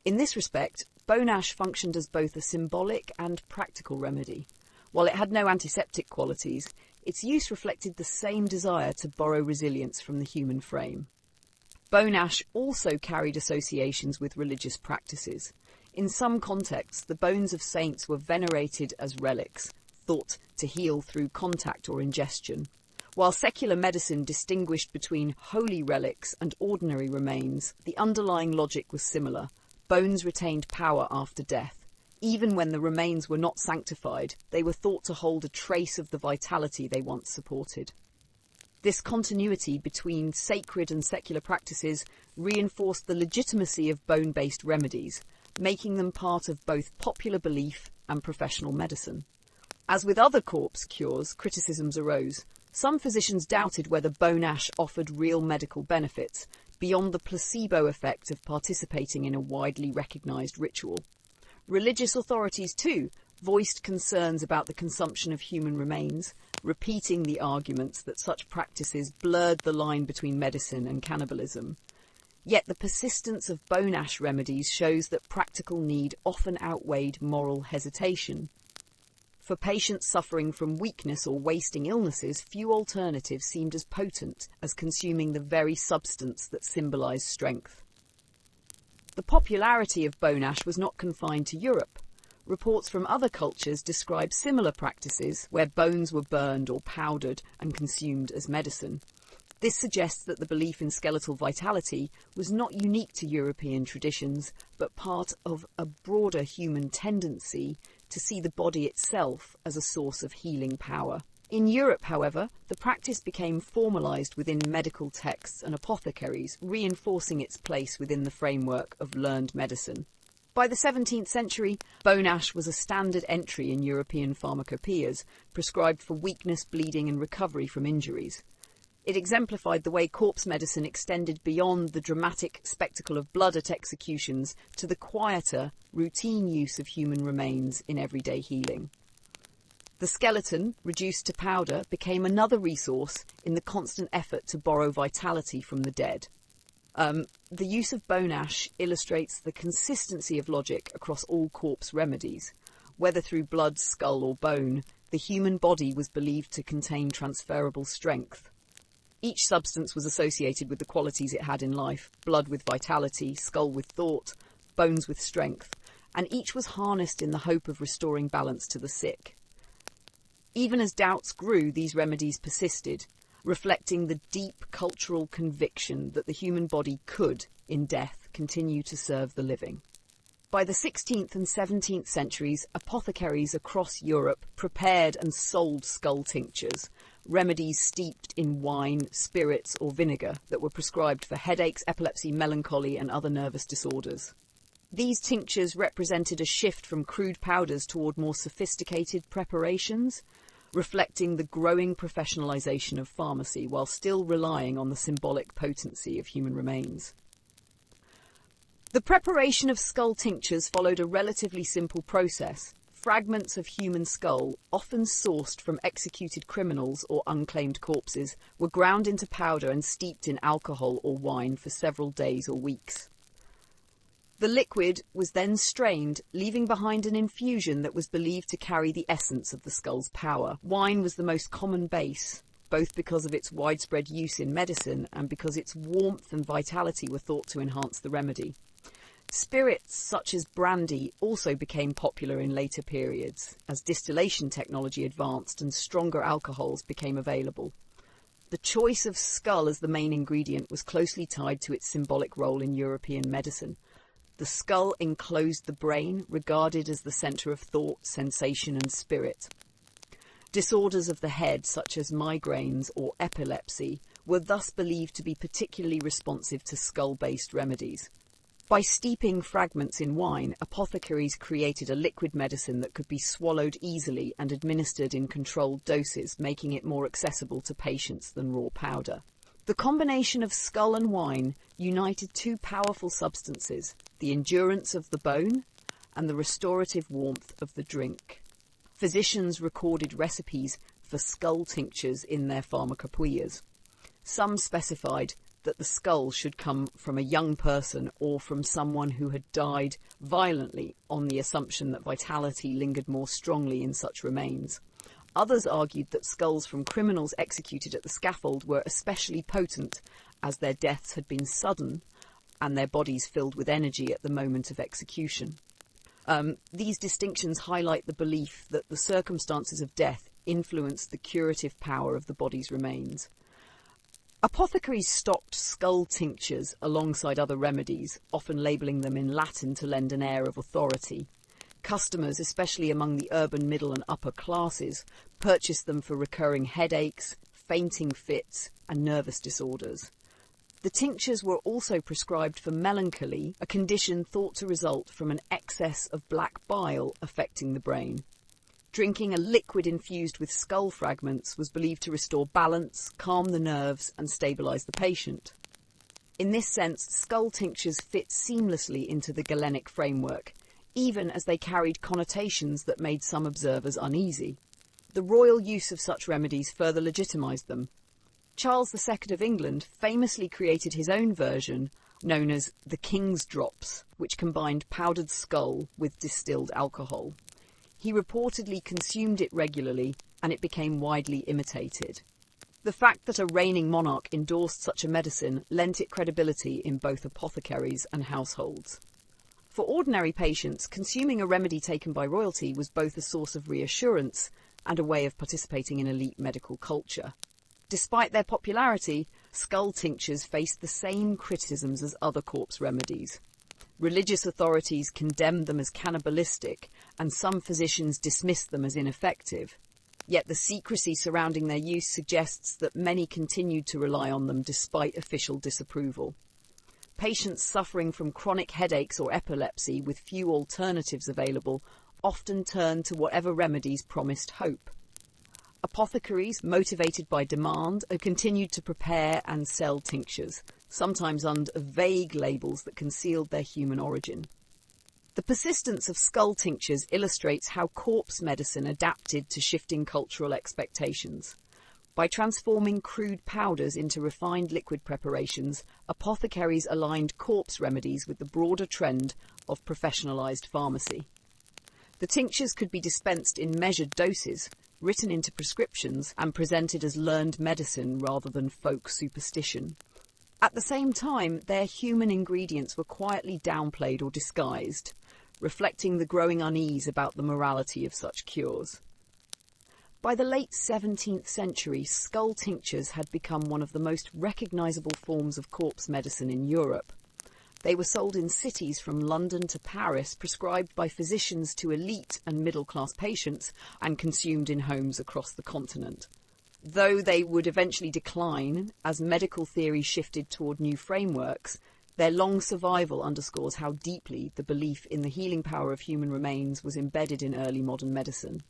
In this respect, bone ash functioned as both a symbolic and practical remedy. While it had no antiseptic qualities, its use reflected the same desire to borrow resilience from the human frame. Bone ash also carried associations with religious practices. In some contexts, the bones of saints were venerated as relics, thought to heal through contact or ingestion. While secular medicine distinguished between holy relics and ordinary remains, the underlying logic was similar. Bones retained power after death. Even when the remains were not sanctified, they were thought to hold a trace of the vitality they once supported. This continuity between sacred and secular practices reinforced the legitimacy of bone-based remedies, making them part of both popular belief and professional medicine. As with other corpse cures, criticisms arose. Some physicians doubted whether bone ash offered real medical benefits, beyond the placebo effect of participating in a widely recognised ritual. Religious authorities, too, voiced concerns about the consumption of human remains, repeating the arguments that such practices blurred the line between medicine and cannibalism. Yet the persistence of bone ash remedies shows that practical need often outweighed moral hesitation. For patients suffering from weakness or wasting illnesses, few alternatives seemed as potent as consuming the very substance that symbolized strength. The popularity of bone ash was not confined to Europe. Reports from other cultures describe similar practices where bones were burned or powdered and consumed as medicine. This suggests that the belief in skeletal vitality was not unique to European traditions, but part of a broader human tendency to see the body itself as a source of healing power. In Europe, however, the practice became formalized within medical texts and apothecaries, reinforcing its place within the framework of learned medicine. By the 17th century, bone ash was a standard entry in European pharmacopoeias, prescribed for weakness, bleeding, and recovery from injuries. It exemplified the way corpse medicine extended beyond the dramatic spectacle of blood at executions to the quieter, routine use of human remains in everyday healing. The skeleton, reduced to powder, became another resource in the constant effort to borrow vitality from the dead. The use of bone ash illustrates the consistency of logic across all corpse remedies. Whether through blood, skull, or bone, the human body was believed to contain transferable strength. Each substance was associated with the qualities it had in life: blood with vitality, skull with thought, bones with strength, and each was harnessed in the hope of restoring balance to the sick. Even as doubts grew, these remedies persisted, reflecting the deep cultural conviction that the human body could, in death, continue to serve the living. By the 16th and 17th centuries, apothecaries across Europe prepared and sold skull tinctures, remedies steeped in wine, spirits, or vinegar that were prescribed for headaches, epilepsy, melancholy, and other nervous disorders. These tinctures represented a shift from crude powders toward more sophisticated preparations, reflecting the growing professionalization of pharmacy while still relying on the symbolic potency of human remains. The preparation of skull tinctures followed a relatively simple process. Fragments of human skull, often sourced from executed criminals or unclaimed corpses, were ground into powder and steeped in alcohol or wine for several days or weeks. The liquid was then strained, leaving behind an infusion that was believed to carry the essence of the skull's power. Wine was the most common base, both because of its widespread use in medicine and because its warmth and vitality were thought to enhance the remedy. Spirits such as brandy also became popular in later periods, as distillation technology advanced and stronger alcohols became available. The choice of skull as the main ingredient was closely tied to its symbolic role in European medicine. The skull enclosed the brain, regarded as the centre of thought, sensation, and spirit. Disorders of the head, such as migraines or epilepsy, were thus believed to be particularly responsive to skull-based remedies. By steeping fragments in wine, apothecaries created a liquid medicine that could be swallowed easily and administered in controlled doses, making it more accessible to patients than raw powder. The combination of skull and wine united two powerful substances: the endurance of the bone and the restorative warmth of the drink. Physicians recorded recipes for skull tinctures in their pharmacopoeias. Some specified that the skull should come from a young person or from someone who had died violently, on the assumption that vitality lingered more strongly in such remains. Others argued that skulls from criminals executed at the scaffold were especially potent, as their deaths had been sudden and their bodies filled with energy at the moment of execution. These distinctions highlight the belief that the circumstances of death influenced the curative power of the body's remains. Apothecaries stocked skull tinctures alongside other remedies, often labelling them in Latin to lend an air of authority. Customers, especially among the urban middle and upper classes, purchased them for recurring headaches, fainting fits, and nervous disorders. The tinctures were also prescribed for melancholy, a condition thought to result from an excess of black bile affecting the brain. Drinking a liquid infused with skull fragments was believed to restore balance, calm the nerves, and stabilise the patient. In this sense, skull tinctures fit seamlessly into the Galenic framework. even as they carried connotations that made some observers uneasy. The royal use of such remedies further legitimised them. Charles II of England famously created his own version, known as the King's Drops, which combined powdered skull with distilled alcohol. He reportedly consumed it regularly, and it became widely imitated. The fact that a reigning monarch endorsed such a medicine lent it credibility in both apothecaries and households. For ordinary patients, consuming a remedy taken by royalty was both a source of reassurance and a way of participating in elite medical culture. Despite their popularity, skull tinctures faced the same criticisms as other corpse remedies. Religious authorities condemned them as cannibalistic, and some physicians dismissed them as ineffective. Yet the secrecy surrounding their use suggests that many continued to rely on them despite official disapproval. Patients suffering from chronic headaches or epilepsy with few alternatives available often turned to whatever remedies promised hope. Apothecaries, motivated by demand, have continued to prepare and sell tinctures, sometimes under vague labels that concealed their human origin. The persistence of skull tinctures illustrates how corpse medicine adapted to shifting cultural expectations. By transforming crude powders into refined liquid preparations, apothecaries aligned corpse remedies with the broader trend of professionalized pharmacy. The tinctures could be dispensed in measured doses, written into prescriptions, and presented as learned medicine rather than folk superstition. At the same time, their human ingredients were quietly downplayed or disguised, reflecting the growing unease about the morality of such cures. By the late 17th century, skull tinctures had become one of the most recognisable forms of corpse medicine in Europe. They were sold in cities from London to Paris, prescribed by physicians to elite and middle-class patients, and consumed in homes across the continent. Though they would eventually decline as medical theory shifted toward new frameworks, their long survival underscores how deeply the belief in the healing power of human remains was embedded in early modern medicine.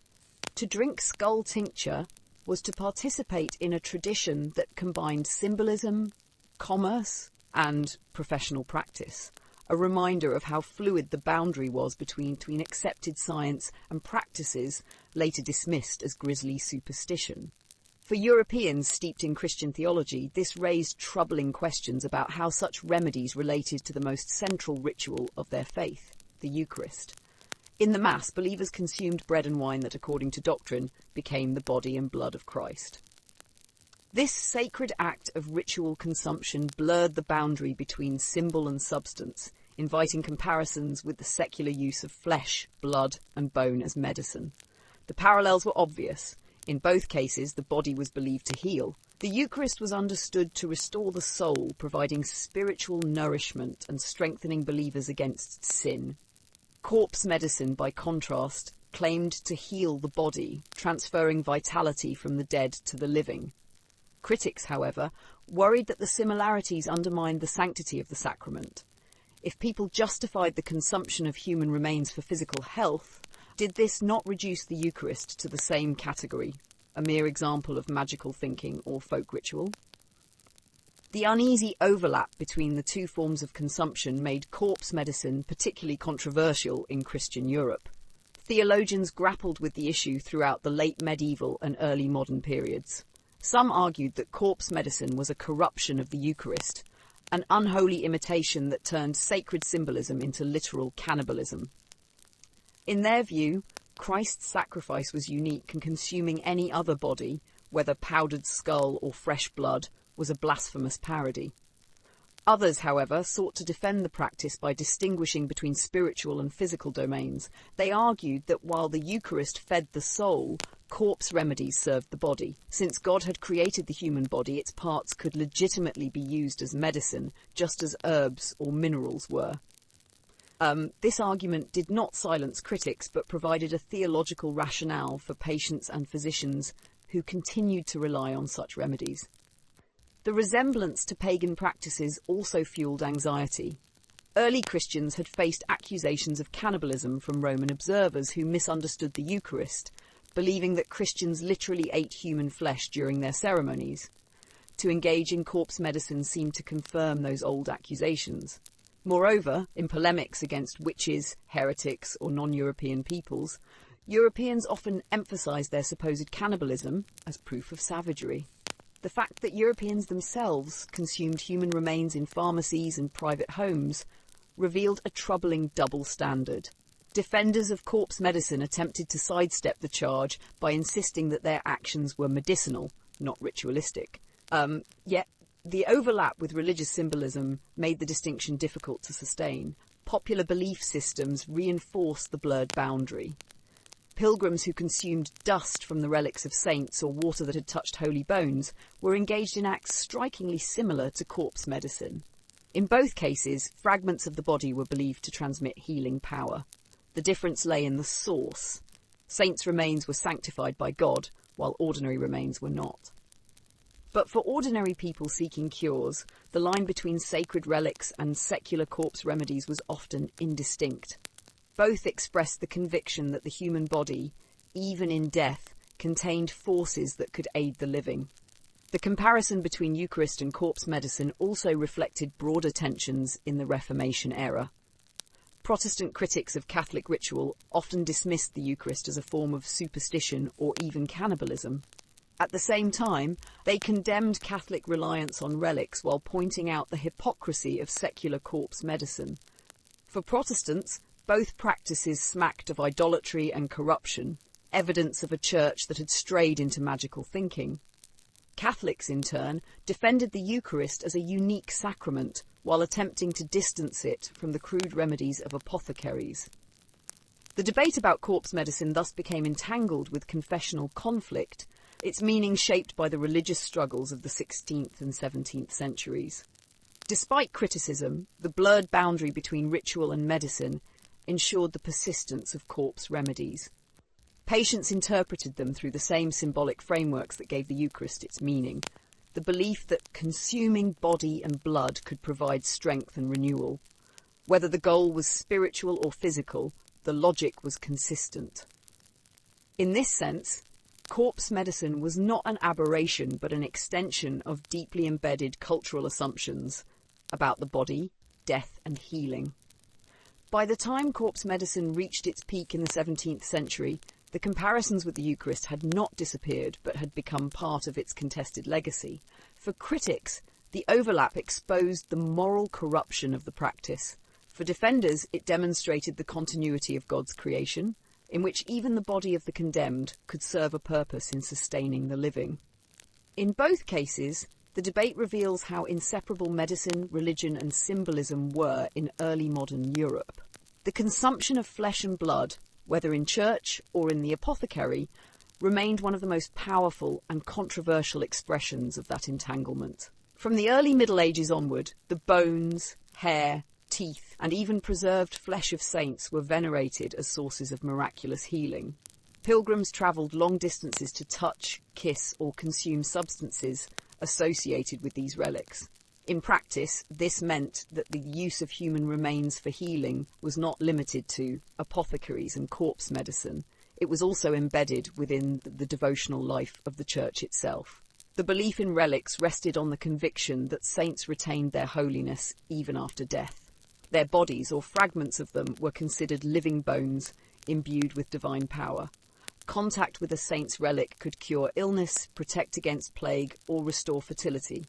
To drink skull tincture was to participate in a tradition that combined symbolism, commerce, and professional practice, a reminder of how fluid the boundary was between accepted science and practices later dismissed as grisly superstition. For Europeans steeped in Christian theology, this raised troubling questions about how such remedies related to the most central ritual of their faith, the Eucharist. In the Mass, believers consumed bread and wine that, according to doctrine, became the body and blood of Christ. This sacred act of ritual consumption blurred the boundary between symbol and substance, inviting comparisons with the secular use of flesh, blood, and bone as medicine. The parallels were obvious. In both cases, the body was believed to heal. The Eucharist was understood to restore the soul, providing spiritual nourishment and strengthening believers against sin. Corpse medicine, by contrast, claimed to heal the body, transferring vitality from the dead to the living. Critics, however, worried that the similarities undermined the sanctity of the sacrament. If people justified the consumption of human remains for physical health, did this not reduce the Eucharist to the same category, a mere example of magical thinking or folk ritual? The uneasy overlap between the two forms of consumption made corpse medicine particularly controversial in Christian Europe. Theologians grappled with the issue throughout the late medieval and early modern periods. Some argued that corpse medicine was a corruption of the Eucharist, an unholy imitation that turned sacred symbolism into literal cannibalism. In their view, Christ's sacrifice was unique, and consuming any other body, whether powdered skull or fresh blood, was a blasphemous parody. Others, however, sought to defend the practice by distinguishing between spiritual and physical domains. They argued that while the Eucharist fed the soul, corpse remedies served the body. Since God had created the human body, its parts could legitimately be used as medicine, just as herbs or minerals were. This argument did not silence critics, but provided a theological rationale for patients and physicians who continued to rely on such remedies. The resemblance to pagan practices also fueled anxiety. Early Christians had faced accusations of cannibalism from Roman observers who misunderstood the Eucharist, believing that Christians literally ate human flesh during their ceremonies. To engage in corpse medicine seemed to confirm those old accusations. Moreover, in polemics against witches, heretics, or non-European peoples, Europeans often emphasised their supposed cannibalism as proof of savagery. The fact that Europeans themselves consumed human remains in pharmacies and private homes revealed a troubling double standard. Defenders of corpse medicine attempted to sidestep the charge by insisting that their actions were medicinal, not ritualistic. Yet, the overlap with religious symbolism made the distinction difficult to sustain. Popular belief systems reinforced the blurred boundary. Pilgrims who consumed dust from the relics of saints or water that had touched holy bones were engaged in acts strikingly similar to corpse medicine. In both cases, fragments of the body were believed to transmit healing power. The difference lay in the source. Saints' remains were sanctified by God, while ordinary remains were not. But for ordinary people seeking cures, the line between sacred relics and secular corpse remedies was often indistinct. Both expressed the conviction that the human body, even in death, contained forces that could aid the living. The comparison between Eucharist and corpse medicine also reflected broader tensions in the Reformation era. Protestant critics of Catholic ritual often dismissed the Eucharist as a form of superstition or even cannibalism. At the same time, they condemned Catholic reliance on relics while pointing out the hypocrisy of secular corpse medicine. For Protestants, both practices smacked of idolatry and corruption, evidence of a church that had strayed into magical thinking. Catholics, in turn, defended the Eucharist as a unique sacrament, while attempting to distance it from the crude remedies of apothecaries. The debate about corpse medicine thus became entangled with confessional conflict, its meaning shaped by the religious struggles of the 16th and 17th centuries. Despite criticism, the blurred boundary between ritual and medicine ensured the persistence of corpse remedies. Patients interpreted them through the same symbolic frameworks that gave the Eucharist its meaning, the belief that consuming body and blood could provide strength and renewal. Whether the goal was spiritual or physical, the logic was consistent. In this sense, corpse medicine was not an aberration but an extension of deeply embedded cultural assumptions about the body, death and healing. By the time corpse medicine reached its peak in the 17th century, the comparisons with the Eucharist had not disappeared but had become part of its contested legacy. For critics, the overlap exposed the moral corruption of the practice. For defenders, it demonstrated the continuity of God's creation, in which even the body of the condemned could serve a purpose in sustaining the living. In both cases, the debate reveals how inseparable medicine, religion and symbolism were in early modern Europe. The consumption of flesh and blood, whether in church or in the apothecary, remained one of the most powerful and controversial expressions of that entanglement. From the early Middle Ages onward, the bones, hair, teeth, and even preserved flesh of saints were venerated as sources of miraculous healing. Pilgrims travelled long distances to touch, kiss, or consume substances associated with these relics. In practice, this meant that the use of human remains for healing was not limited to apothecaries and corpse medicine. It was also embedded within the devotional life of the Church itself. The belief in relics rested on the conviction that saints retained their holiness even after death. Their bodies, or fragments of them, were considered living bones imbued with divine power. Contact with a saint's relic could cure illness, protect against plague, or restore fertility.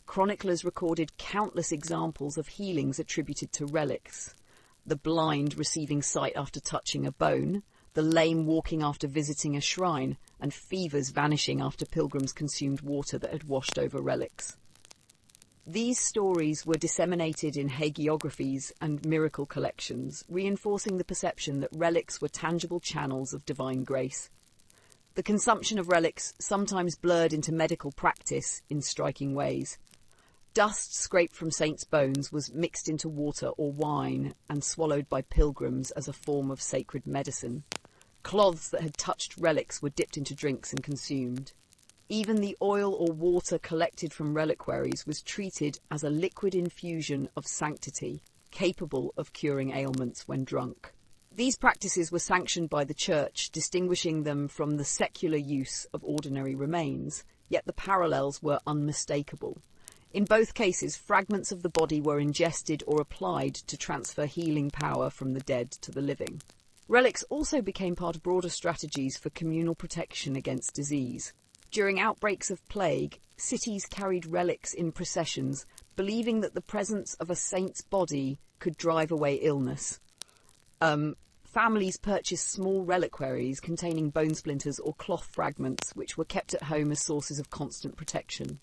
Chroniclers recorded countless examples of healings attributed to relics. The blind receiving sight after touching a bone, the lame walking after visiting a shrine, and fevers vanishing after pilgrims consumed water that had washed over relics. These stories were disseminated in hagiographies and miracle collections, reinforcing the perception that relics were tangible channels of divine grace. The consumption of relics sometimes blurred into medical practice in striking ways. Dust scraped from saints' bones was mixed into water or wine and swallowed by pilgrims as a form of sacred medicine. Cloths that had touched relics were dipped into drinks and consumed. Even the oil or water collected from reliquaries was treated as a liquid infusion of sanctity, capable of curing ailments when drunk. These practices were sanctioned by the Church, distinguishing them from the secular use of ordinary remains, yet the parallels were unmistakable. In both cases, fragments of the body were ingested or applied to transfer healing power from the dead to the living. Relics also became part of broader strategies for communal protection against disease. During outbreaks of plague, cities carried relics in processions, believing that the presence of a saint's body could drive away illness. Families purchased small reliquaries containing bone splinters or cloth fragments, which were kept at home as sources of constant protection.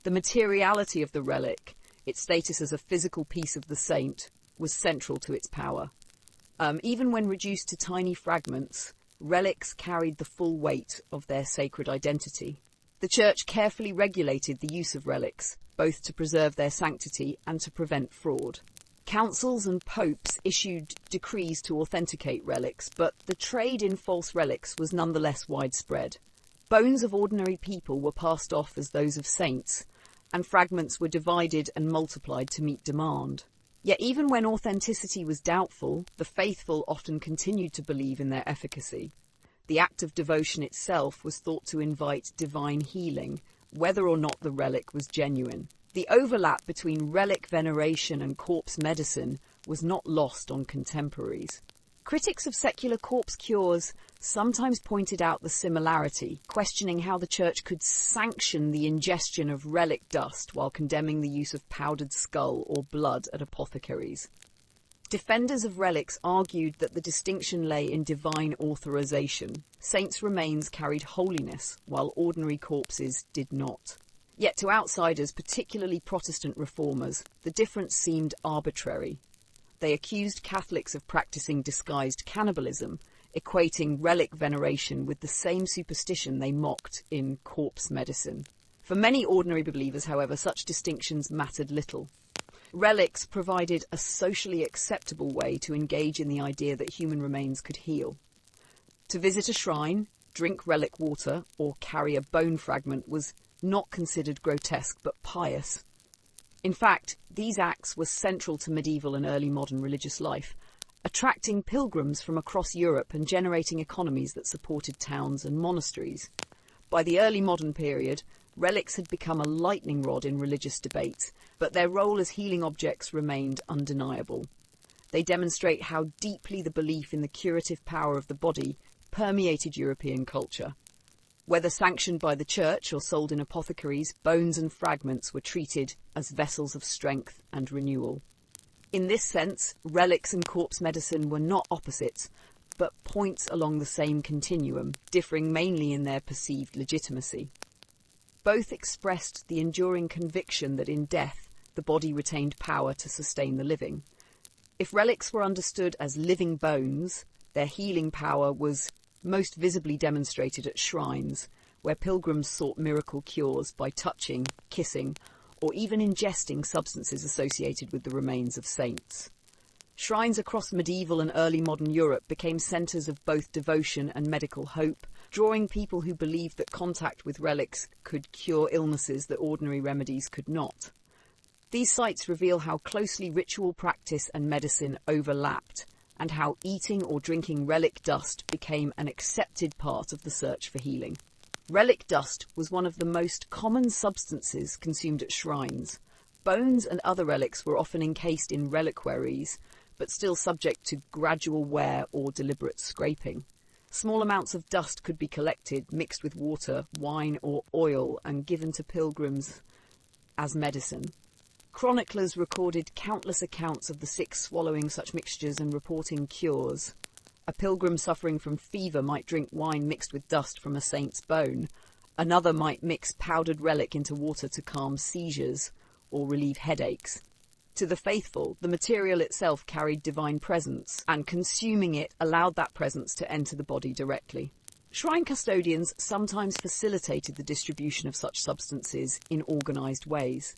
The materiality of the relic, its status as a physical piece of the saint, was central to its power. Even when reduced to tiny fragments, relics carried the full weight of their sacred identity. The Church carefully regulated the use of relics, both to preserve their sanctity and to prevent fraud. Councils and popes issued decrees to authenticate relics, but the trade in false relics was nonetheless widespread. Bones of ordinary people were passed off as those of saints, and fragments were divided and multiplied to meet demand. Yet even when authenticity was doubtful, the faithful often continued to believe in their efficacy. The act of devotion itself was thought to invite divine healing, whether or not the relic was genuine. The overlap between relic veneration and corpse medicine was not lost on contemporaries. Critics of secular corpse cures sometimes pointed out the similarity, questioning how the Church could sanction the ingestion of relic dust while condemning the use of powdered skull or blood at apothecaries. Defenders of relics argued that the distinction lay in divine authorization. Saints' remains carried holiness, while ordinary corpses did not. Yet to outsiders, particularly Protestant reformers, the difference seemed arbitrary. They accused Catholics of practicing disguised cannibalism, equating relic veneration with the same superstition they mocked in corpse medicine. For many ordinary believers, however, such distinctions mattered little. Relics provided a socially acceptable way to engage in the idea that human remains could heal. To visit a shrine, drink relic water, or carry a bone fragment was not considered grotesque but pious. In fact, these acts were central to medieval and early modern religious life, attracting pilgrims from across Europe and generating economies that supported towns and monasteries. By the early modern period, relics had become a lightning rod in religious debates, but their role as healing objects remained undeniable. They demonstrate how deeply the belief in the curative power of the body permeated European culture. Whether sanctioned by the Church or sold in apothecaries, bones and fragments were treated as vessels of strength and renewal. In this sense, relics and corpse medicine were not opposites, but points along the same continuum, differing mainly in their perceived legitimacy. Both expressed the enduring conviction that in death, the body retained power to sustain the living. If relics were understood as living bones, their healing power was most visibly demonstrated at shrines, where pilgrims sought miracle cures by touching, kissing, or even ingesting substances associated with the remains of saints. Shrines across medieval and early modern Europe became centres of both devotion and medical hope, drawing people who believed that contact with relics could cure illnesses that ordinary remedies could not. These sites reveal how closely ritual practice and medicine overlapped, and how eating or drinking relic dust became an accepted part of the search for healing. Relic dust was one of the most common substances consumed at shrines. Bones and other relics were often encased in reliquaries, but still subject to gradual wear or deliberate scraping. Small amounts of dust could be collected, mixed with water, wine, or oil, and given to pilgrims as medicine. Chroniclers recorded countless accounts of the sick swallowing such mixtures and reporting cures. A pilgrim suffering from fever might drink wine mixed with dust from a saint's bone. Another might mix powdered relic into water to calm seizures or relieve headaches. To the faithful, the material itself carried divine presence, and consuming it allowed that presence to enter the body directly. Shrine custodians sometimes facilitated the distribution of such substances in organised ways.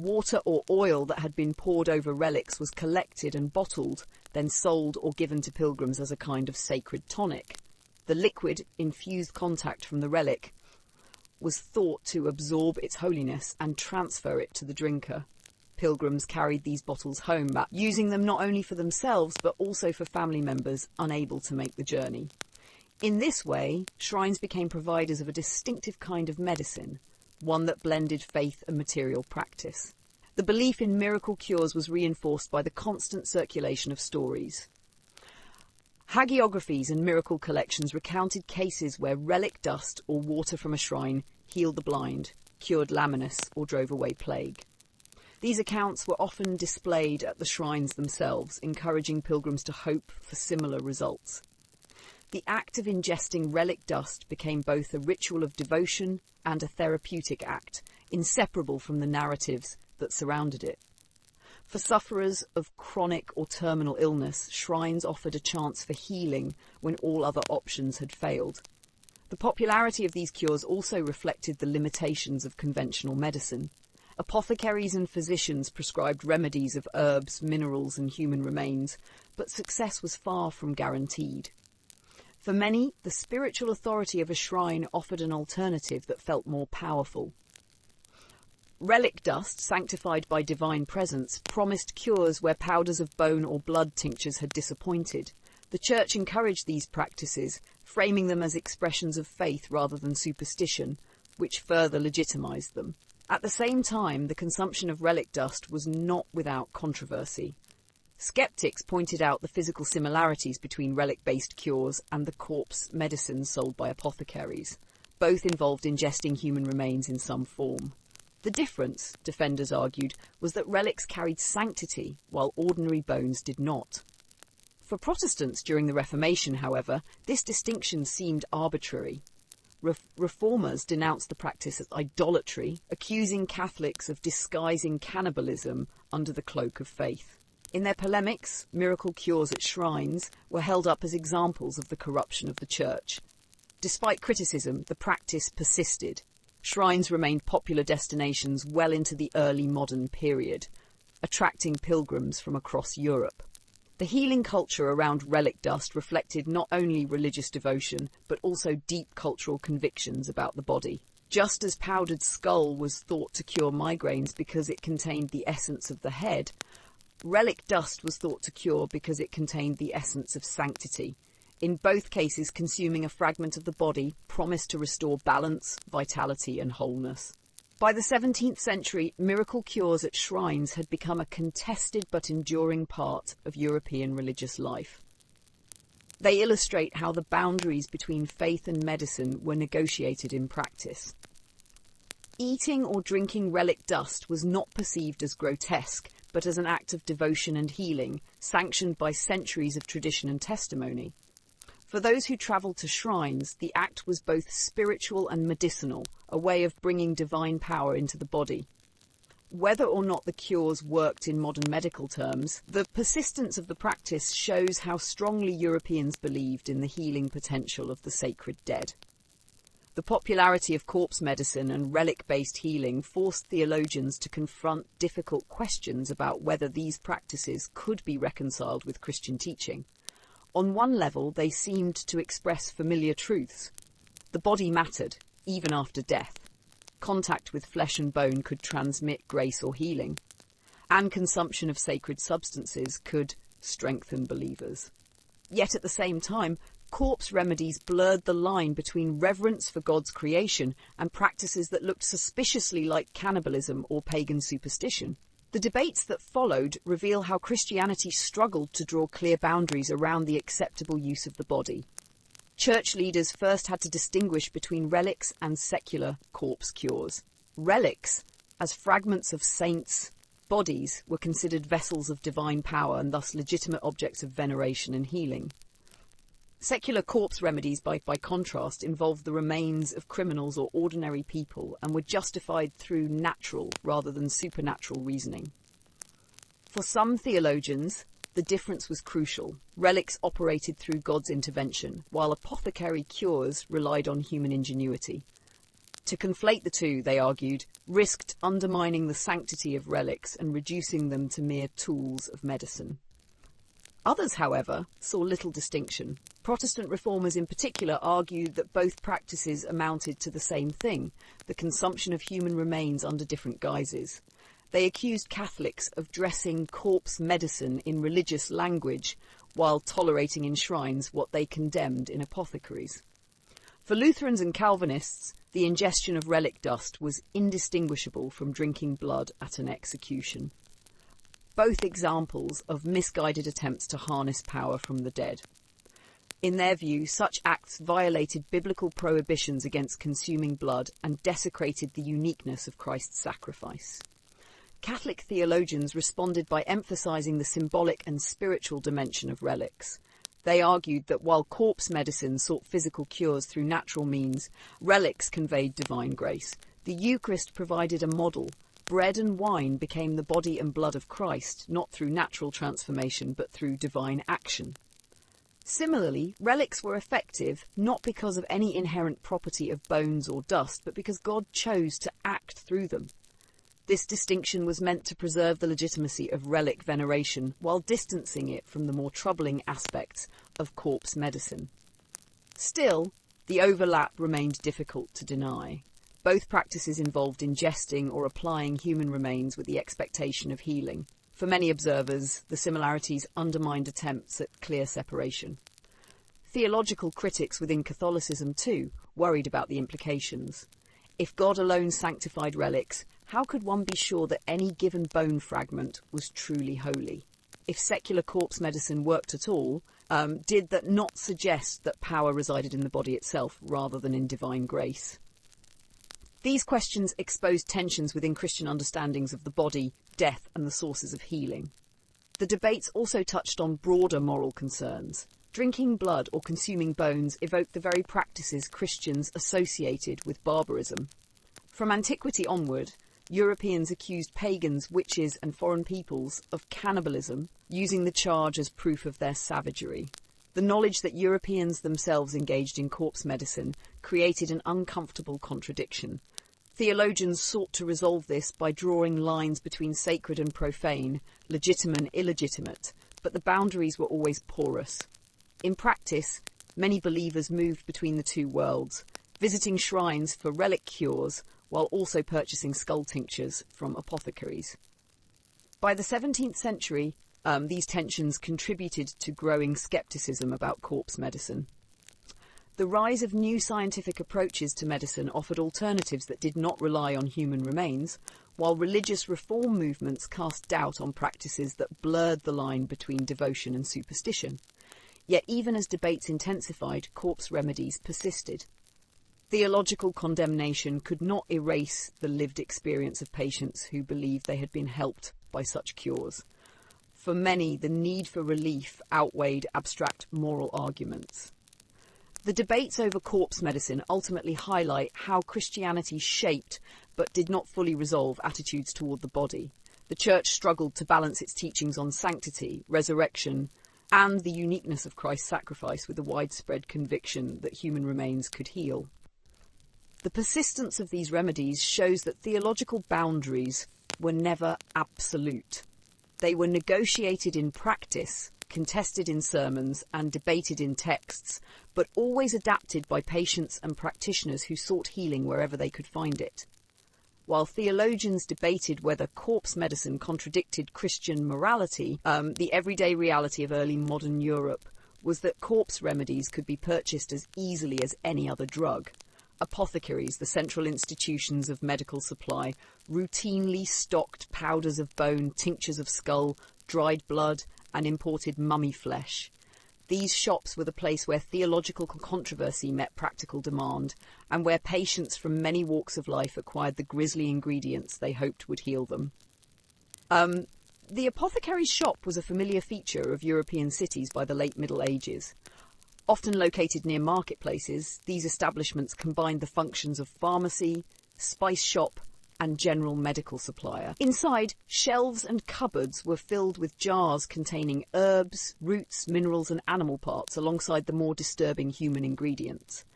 Water or oil that had been poured over relics was collected and bottled, then sold or given to pilgrims as a kind of sacred tonic. The liquid infused contact from the relic was thought to absorb its holiness and transfer it to the drinker. Pilgrims carried these bottles home, using them not only for themselves but also for family members unable to make the journey. In this way, shrines became providers of a distinctive kind of medicine, one that blended faith and material practice. The belief in miracle cures was reinforced by the constant circulation of stories. Hagiographies and miracle collections recounted cases where relic dust or water from a shrine healed the blind, cured laminus, or drove away plague. These accounts were often displayed at the shrines themselves, encouraging pilgrims to hope for similar results. The act of ingesting relic dust became both a ritual of devotion and a therapeutic act, inseparable from the narratives that surrounded it. For sufferers of chronic or terminal illness, shrines offered a chance for healing when all other options had failed. The popularity of these cures also reflected the limitations of conventional medicine. Apothecaries and physicians prescribed remedies of herbs, minerals, and human remains, but success was far from guaranteed. For many, the spiritual authority of a shrine offered an alternative that felt more powerful. Relic dust, sanctified by divine presence, promised cures where powders of bone or blood tinctures had disappointed. The Church encouraged these practices, framing them as expressions of faith rather than superstition, which further legitimized them. At the same time, the consumption of relic dust was not without controversy. Skeptics pointed out the physical similarities between relic-based cures and the corpse medicines sold by apothecaries. Both involved ingesting human remains in some form. The difference, defenders argued, was that relics carried sanctity, while ordinary bones did not. For Protestants during the Reformation, however, this distinction seemed arbitrary. Reformers denounced the practice as idolatry, accusing Catholics of disguising cannibalism under the cloak of faith. In their polemics, miracle cures at shrines were held up as examples of the corruption of the Church. Despite criticism, the practice persisted. Shrines remained popular destinations well into the early modern period, attracting pilgrims from across Europe. The healing culture around relic dust reflected not only religious devotion, but also deep cultural convictions about the body. Just as powdered skull was thought to cure migraines because it contained the essence of the head, relic dust was thought to cure because it contained the essence of sanctity. In both cases, consuming a fragment of the body promised to restore balance, vitality, and wholeness. By the 17th century, miracle cures at shrines had become a contested but enduring part of European religious life. They illustrate how the boundaries between faith and medicine were negotiated in practice. Eating or drinking relic dust was not perceived as grotesque, but as an act of devotion and healing, sanctioned by centuries of tradition and testimony. For those who travelled to shrines, the act was both spiritual and medicinal, a way of bringing divine power into the body. Whether or not the cures worked in modern medical terms, the persistence of the practice shows how strongly Europeans believed in the healing potential of the sacred dead. The popularity of corpse medicine and relic-based healing forced theologians to confront difficult questions about whether these practices could be reconciled with Christian teaching. On one level, they seemed to express familiar truths. The body mattered, even after death. Contact with flesh and bone could transmit grace or healing, and consumption of sacred substances could strengthen believers. Yet at the same time, corpse remedies blurred the line between reverence for God's creation and practices that looked suspiciously like cannibalism or pagan superstition. The debates that followed reveal how Christianity struggled to draw clear boundaries around the acceptable use of the body. Church leaders first had to distinguish between relics and secular corpse cures. Relics, as fragments of saints' bodies, were considered vessels of divine power and thus legitimate objects of veneration and healing. Secular corpse remedies, by contrast, involved the remains of criminals or ordinary people and were justified through natural rather than supernatural reasoning. For some theologians, the difference was crucial. Relics operated through God's intervention, while apothecary cures relied on human ingenuity. To conflate the two, they argued, risked undermining the sanctity of relics and reducing them to mere tools of medicine. Others, however, saw little distinction. Protestant reformers in particular argued that both practices amounted to the same thing, the consumption of human remains under different guises. They accused Catholics of dressing corpse medicine in religious language while tolerating in shrines what they condemned in apothecaries. For Lutherans and Calvinists, the ingestion of relic dust was indistinguishable from drinking blood at an execution. Both examples of misguided attempts to harness power from the dead. In their view, such acts violated biblical prohibitions against consuming blood and desecrated the uniqueness of Christ's sacrifice. Catholic theologians responded by emphasizing the symbolic and spiritual dimension of relics. They argued that while corpse medicine sought physical cures through natural means, relics conveyed divine grace. The Eucharist provided a model. Bread and wine became the body and blood of Christ, not through natural transformation, but through divine action. Similarly, relics were effective not because of any inherent property of bones or dust, but because God chose to act through them. This distinction was meant to preserve the legitimacy of relic veneration while distancing it from the more troubling aspects of corpse medicine. Still, the overlap remained difficult to deny. Both practices involved ingesting or applying human remains with the expectation of healing. For many observers, the similarities undermined attempts at clear separation. Theological critics within Catholicism, too, worried about the implications. If God alone sanctified relics, how could one be sure that any given bone fragment was truly holy? If secular corpse medicine worked at all, did that not suggest that power resided in the body itself rather than in divine grace? These questions expose tensions within Christian understandings of the body, death, and the sources of healing. The debates also touched on broader moral concerns. Drinking blood or consuming bones evoked the very practices Christians associated with barbarism. From antiquity onward, Europeans accused pagans, witches, and foreign peoples of cannibalism, using the charge as proof of their savagery. The knowledge that Europeans themselves engaged in corpse medicine created an uncomfortable contradiction. Theologians sought to resolve this by drawing lines between sacred and profane, legitimate and illegitimate, but the boundaries were always porous. In practice, many believers moved between the two worlds, visiting shrines for relic cures while also purchasing skull tinctures from apothecaries. By the 17th century, these tensions contributed to growing skepticism about corpse medicine. The rise of new scientific approaches to medicine offered alternatives that did not rely on human remains, while religious reform movements cast doubt on practices that blurred the line between devotion and superstition. Yet even as debates intensified, corpse remedies persisted. Theological condemnation could not erase the lived experience of patients who believed they had been helped by such cures. For many, the need for relief outweighed abstract moral arguments. The debates over corpse medicine ultimately highlight how Christianity shaped, but did not fully resolve, attitudes toward the body. The Church struggled to balance its teachings on sanctity, resurrection, and the uniqueness of Christ's sacrifice with the widespread conviction that human remains could heal. The persistence of these remedies shows that theological boundaries were never absolute. They were negotiated in practice, contested in sermons, and debated in texts, but always adapted by patients and practitioners who sought healing wherever they could find it. While theologians debated whether corpse medicine contradicted Christian morality, the everyday reality of early modern Europe was that corpse remedies could be purchased as easily as any other drug. Apothecaries, the central institutions of medical supply, routinely stocked powders of bone, tinctures of skull, dried blood, and imported mummy flesh. These shops were the place where theological controversy met practical demand, and where patients from many walks of life acquired the grisly ingredients they hoped would heal them. The apothecary's shop was a familiar feature of European cities by the late Middle Ages. Often located near marketplaces, these establishments combined the functions of pharmacy, spice shop, and general medical supplier. Inside, shelves and cupboards were filled with jars containing herbs, roots, minerals, and animal parts, alongside the more disturbing human ingredients.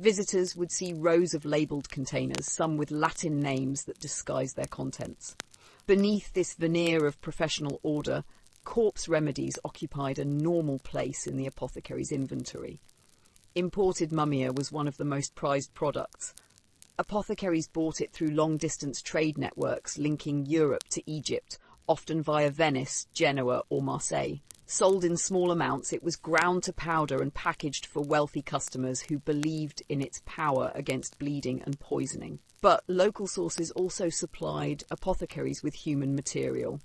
Visitors would see rows of labelled containers, some with Latin names that disguised their contents. Beneath this veneer of professional order, corpse remedies occupied a normal place in the apothecary's inventory. Imported mummia was one of the most prized products. Apothecaries bought it through long-distance trade networks linking Europe to Egypt, often via Venice, Genoa, or Marseille. Sold in small amounts, it was ground to powder and packaged for wealthy customers who believed in its power against bleeding and poisoning. But local sources also supplied apothecaries with human material.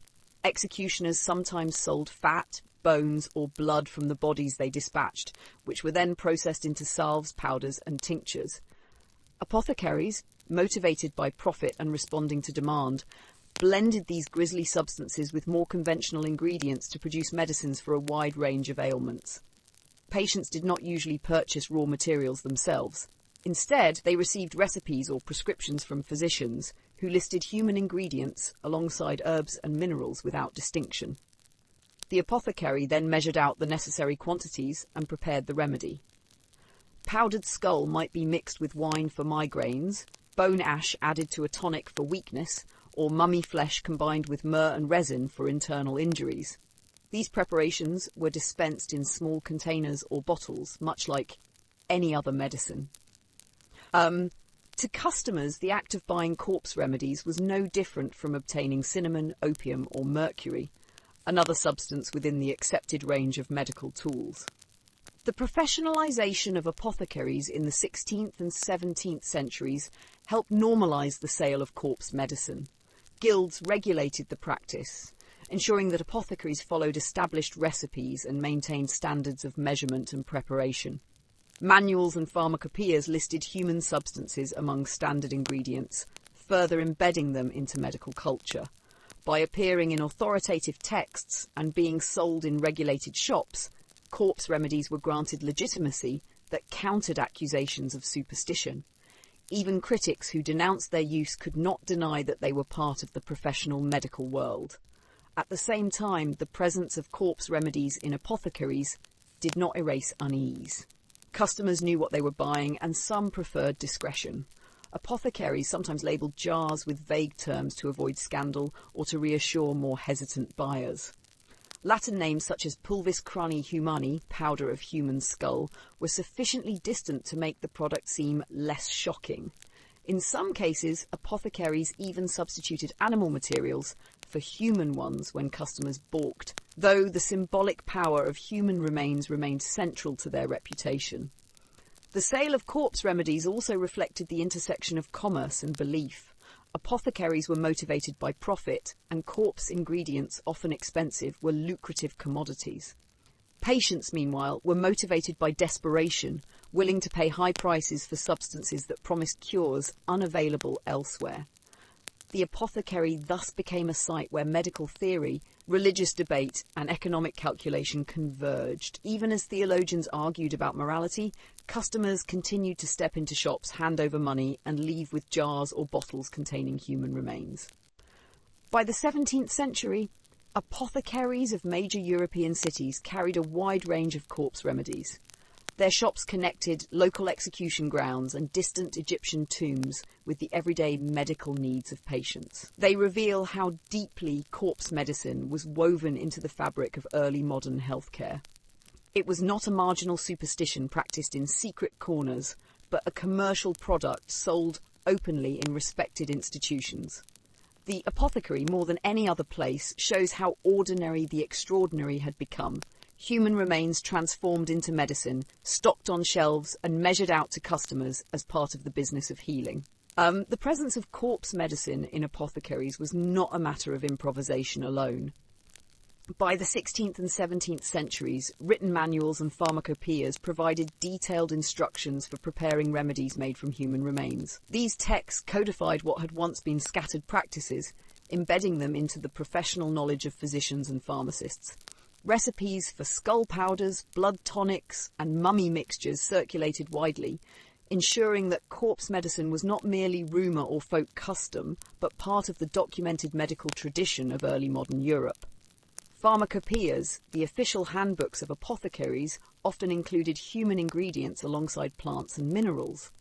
Executioners sometimes sold fat, bones, or blood from the bodies they dispatched, which were then processed into salves, powders, and tinctures. Apothecaries, motivated by profit and responding to demand, blended these grisly substances with more conventional ingredients to produce medicines for a wide range of ailments. Patients did not usually purchase raw materials themselves. Instead, they received recipes or prescriptions from physicians who listed human ingredients alongside herbs and minerals without distinction. The apothecary then measured out the necessary quantities and prepared the remedy. Powdered skull might be mixed with wine for migraines, bone ash added to a tonic for weakness, or mummy flesh combined with myrrh and resin for internal injuries. These preparations were dispensed in small containers or bottles, much like any other medicine. To customers, the act of buying corpse remedies was no different from obtaining cinnamon, opium, or mercury, another substance within the accepted range of medical tools. The professionalization of apothecaries in the 16th and 17th centuries helped normalize the sale of corpse medicine. Guilds regulated the practice, ensuring that apothecaries followed established recipes and maintained standards of measurement and preparation. Manuals and pharmacopoeias listed human substances among standard ingredients, further embedding them into medical culture. By appearing in authoritative texts and being sold in regulated shops, corpse remedies were granted legitimacy that countered accusations of superstition. Even critics who denounced their use could not deny that they were part of the professional medical world. At the same time, the presence of corpse remedies in apothecaries did not erase unease. Customers knew what they were buying, and some preferred discretion. Apothecaries sometimes labelled jars with vague terms to avoid scandal or to reassure more hesitant buyers. Latin names such as pulvis crani humani, powder of human skull, were sufficiently distant to make the product seem less shocking. In some cases, apothecaries even substituted animal materials for human ones when customers balked, though the symbolic power of human remains remained central to their reputation. The sale of corpse remedies also reflected the intersection of commerce and belief. Apothecaries were motivated by profit, and corpse ingredients, often expensive, were lucrative commodities. Patients, meanwhile, were motivated by desperation, willing to pay high prices for substances that promised cures unavailable elsewhere. The apothecary thus became a site where medical theory, religious debate, and economic calculation converged. Even as theologians argued about morality, customers continued to step into shops, hand over money, and leave with jars or bottles containing human remains. By the 17th century, apothecaries of major European cities carried a wide range of corpse remedies. Their shops connected local execution grounds and distant Egyptian tombs with the everyday medical needs of patients. They reveal how deeply corpse medicine was woven into the fabric of early modern healthcare. It was not a marginal superstition practiced in secret corners, but a commercial product sold openly in respected institutions. The apothecary, more than any other place, shows how ordinary the extraordinary had become. Human remains transformed into medicine, stocked on shelves and measured out to customers as part of the business of healing. The presence of corpse medicine in apothecaries was not a matter of improvisation alone. By the 16th and 17th centuries, written manuals and pharmacopoeias provided detailed instructions for preparing remedies made from human remains. These texts codified what had once been scattered practices, embedding them into the professional knowledge of physicians and pharmacists. Recipes for skull powders, blood tonics, and mummy mixtures circulated widely, ensuring that corpse medicine was not merely rumour or folk custom, but part of the documented medical tradition of early modern Europe. Pharmacopoeias, the official handbooks of apothecaries, often included human ingredients alongside plants and minerals.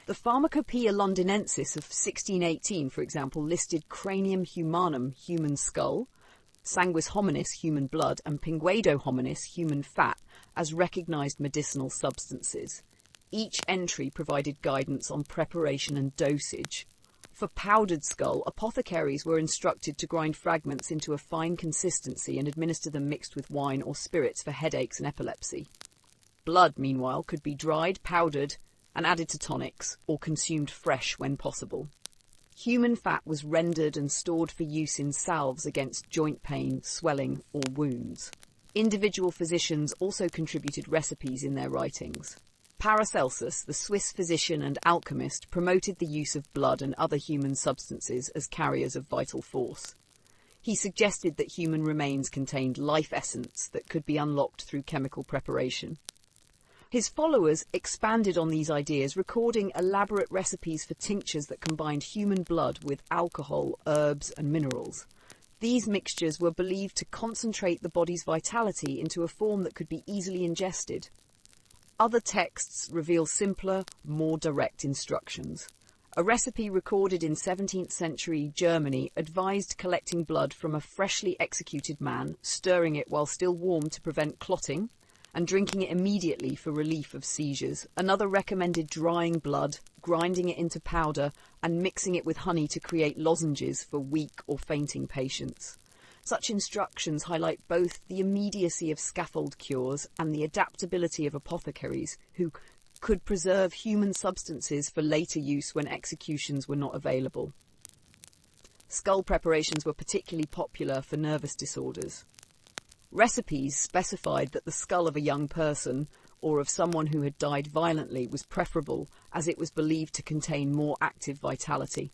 The Pharmacopoeia Londinensis of 1618, for example, listed cranium humanum, human skull, sanguis hominis, human blood, and pinguedo hominis, human fat, as recognised medicinal substances. Each entry provided guidance on preparation and dosage. For powdered skull, apothecaries were instructed to grind fragments into a fine consistency and administer them mixed with wine or spirits for headaches and epilepsy. Blood, meanwhile, could be dried, powdered, and added to tonics, or consumed fresh when possible. Human fat was rendered and stored for use in salves against joint pain, swelling, or wounds. Individual physicians also contributed recipes in their writings. Paracelsus, the Swiss physician and alchemist, promoted the use of blood and other human substances as carriers of vital force. He suggested that human remains contained life essence that could be unlocked through chemical preparation. His followers expanded on these ideas, recording elaborate recipes for tinctures that combined human blood with alcohol, herbs, and minerals. These mixtures were believed to concentrate the body's vitality into a form that could be easily ingested. Other texts reveal simpler, more direct instructions. A recipe recorded in 17th century Germany advised collecting blood from a freshly executed man, stirring it while still warm to prevent clotting, and drinking it immediately for relief of seizures. Another recommended drying blood, grinding it into powder, and mixing it with honey to create lozenges for weak or fainting patients. Such instructions highlight both the immediacy of scaffold cures and the adaptability of apothecaries, who could preserve human substances for later use when executions were not available. Skull preparations were particularly popular for nervous disorders. Recipes specified that the skull of a young person or of someone who had died violently was preferable, as it was believed to contain more active vitality.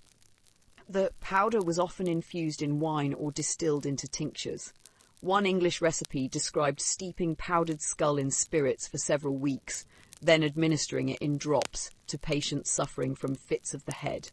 The powder was often infused in wine or distilled into tinctures. One English recipe described steeping powdered skull in spirits for several weeks, then administering it in drops to patients suffering from fits of the head.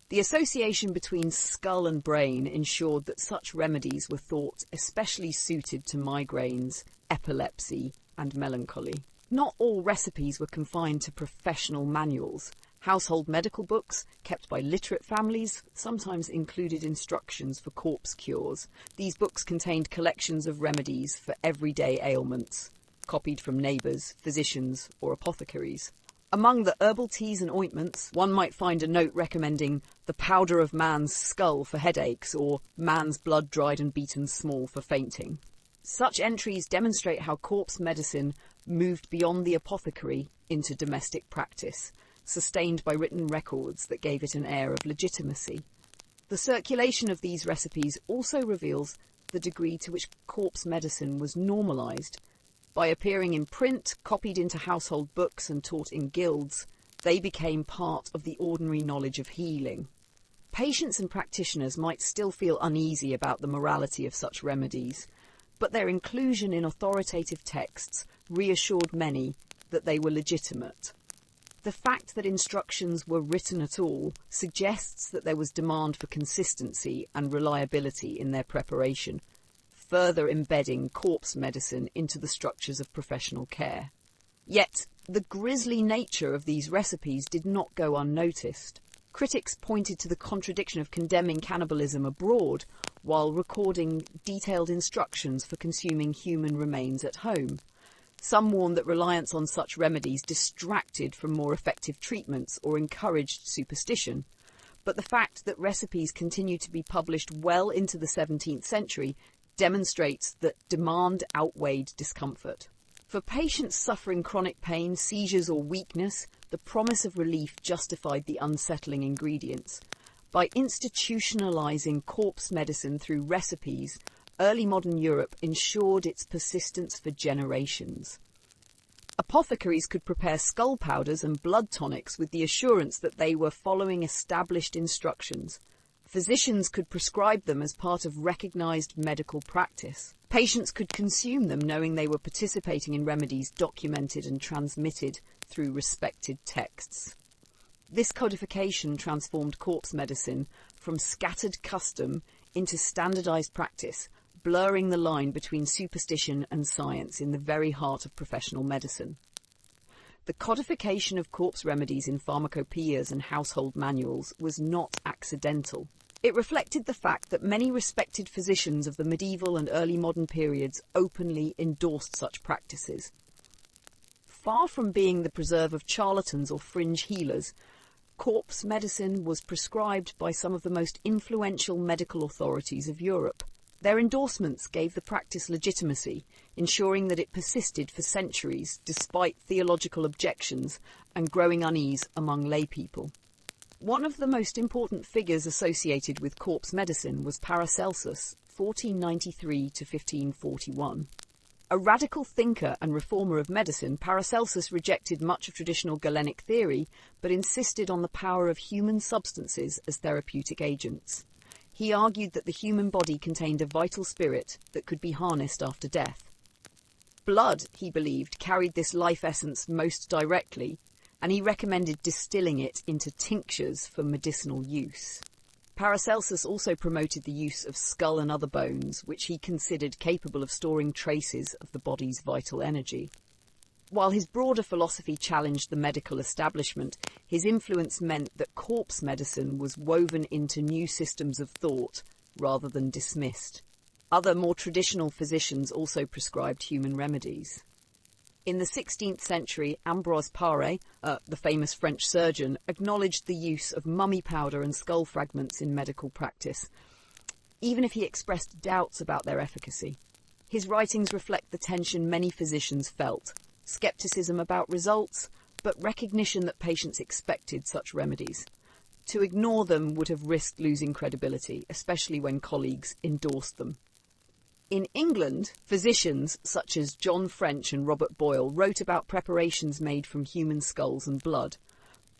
The association between skull and brain ensured that such remedies were thought especially suited to migraines, epilepsy, and melancholy. Not all recipes were confined to professional manuals. Household medical books, kept by literate families, sometimes included instructions for corpse cures. These books contained collections of remedies for everyday ailments, copied from neighbours, physicians, or apothecaries. Among the herbal teas and ointments, one might find a note recommending the powder of man's skull for headaches or man's blood dried and beaten small for fainting. Such entries demonstrate how corpse medicine moved beyond the apothecary into domestic practice, sustained by written records that gave it an air of legitimacy. The circulation of these recipes also reveals the degree to which corpse medicine was normalised. By appearing in print, copied into household books and taught in guilds, they became part of the ordinary knowledge of healing. Patients and practitioners might still feel uneasy about the morality of such remedies, but their inclusion in authoritative texts reassured many that they were legitimate. The fact that instructions were written at all suggests that there was demand for consistency and reliability in their preparation, further embedding corpse medicine into the structures of professional care. Yet, the grisly nature of these recipes did not go unnoticed. Critics pointed to the contradiction of condemning cannibalism abroad while recording detailed instructions for consuming human remains at home. Some warned that reliance on such remedies distracted from more effective treatments or encouraged superstition. But the fact that recipes continued to be published well into the 17th century demonstrates that demand outweighed discomfort. For patients suffering chronic pain, seizures, or weakness, the promise of relief justified the unsettling ingredients. By institutionalizing corpse medicine through recipes, early modern Europe ensured its persistence for generations. Apothecaries could prepare skull powders and blood tonics with the assurance that they were following established instructions. Physicians could prescribe them as part of recognized medical practice. Patients could consume them knowing they were participating in remedies documented and transmitted through respected texts. This codification transformed corpse medicine from scattered custom into standardized practice, blurring the line between superstition and science in the very heart of professional medicine. The codification of corpse remedies in pharmacopoeias and household manuals was not accidental. It reflected the fact that many respected physicians of the medieval and early modern periods openly endorsed such practices. Far from being the preserve of charlatans or fringe healers, Corpse medicine was prescribed by some of the most influential medical authorities of Europe. Their endorsements gave the practice legitimacy, ensuring that it persisted for centuries despite theological objections and growing unease among laypeople. One of the most important figures associated with corpse medicine was Paracelsus, 1493 to 1541. A radical thinker and reformer of medicine, Paracelsus rejected much of traditional Galenic theory, but insisted on the power of human substances as therapeutic agents. He argued that the human body contained a vital spirit that could be harnessed after death. Blood, he believed, carried this life essence most directly, and he recommended distilling it into tinctures for medicinal use. Paracelsus also promoted the use of skull and other bones, which he considered capable of storing traces of the body's vital energy. While his broader philosophy challenged the medical establishment, his influence meant that corpse medicine was woven into new systems of thought rather than dismissed. Other more traditional physicians also prescribed human remedies. In the 16th century, Ambroise Paré, the famous French surgeon, acknowledged the use of mummy powder and skull fragments in medical practice, even if he expressed doubts about their efficacy. His writings reflect the tension many physicians felt, skepticism about results, but recognition that patients expected such remedies. To ignore them would have risked losing credibility, especially when colleagues endorsed them. In England, physicians such as John French and Robert Boyle wrote about preparations made from human skulls and blood.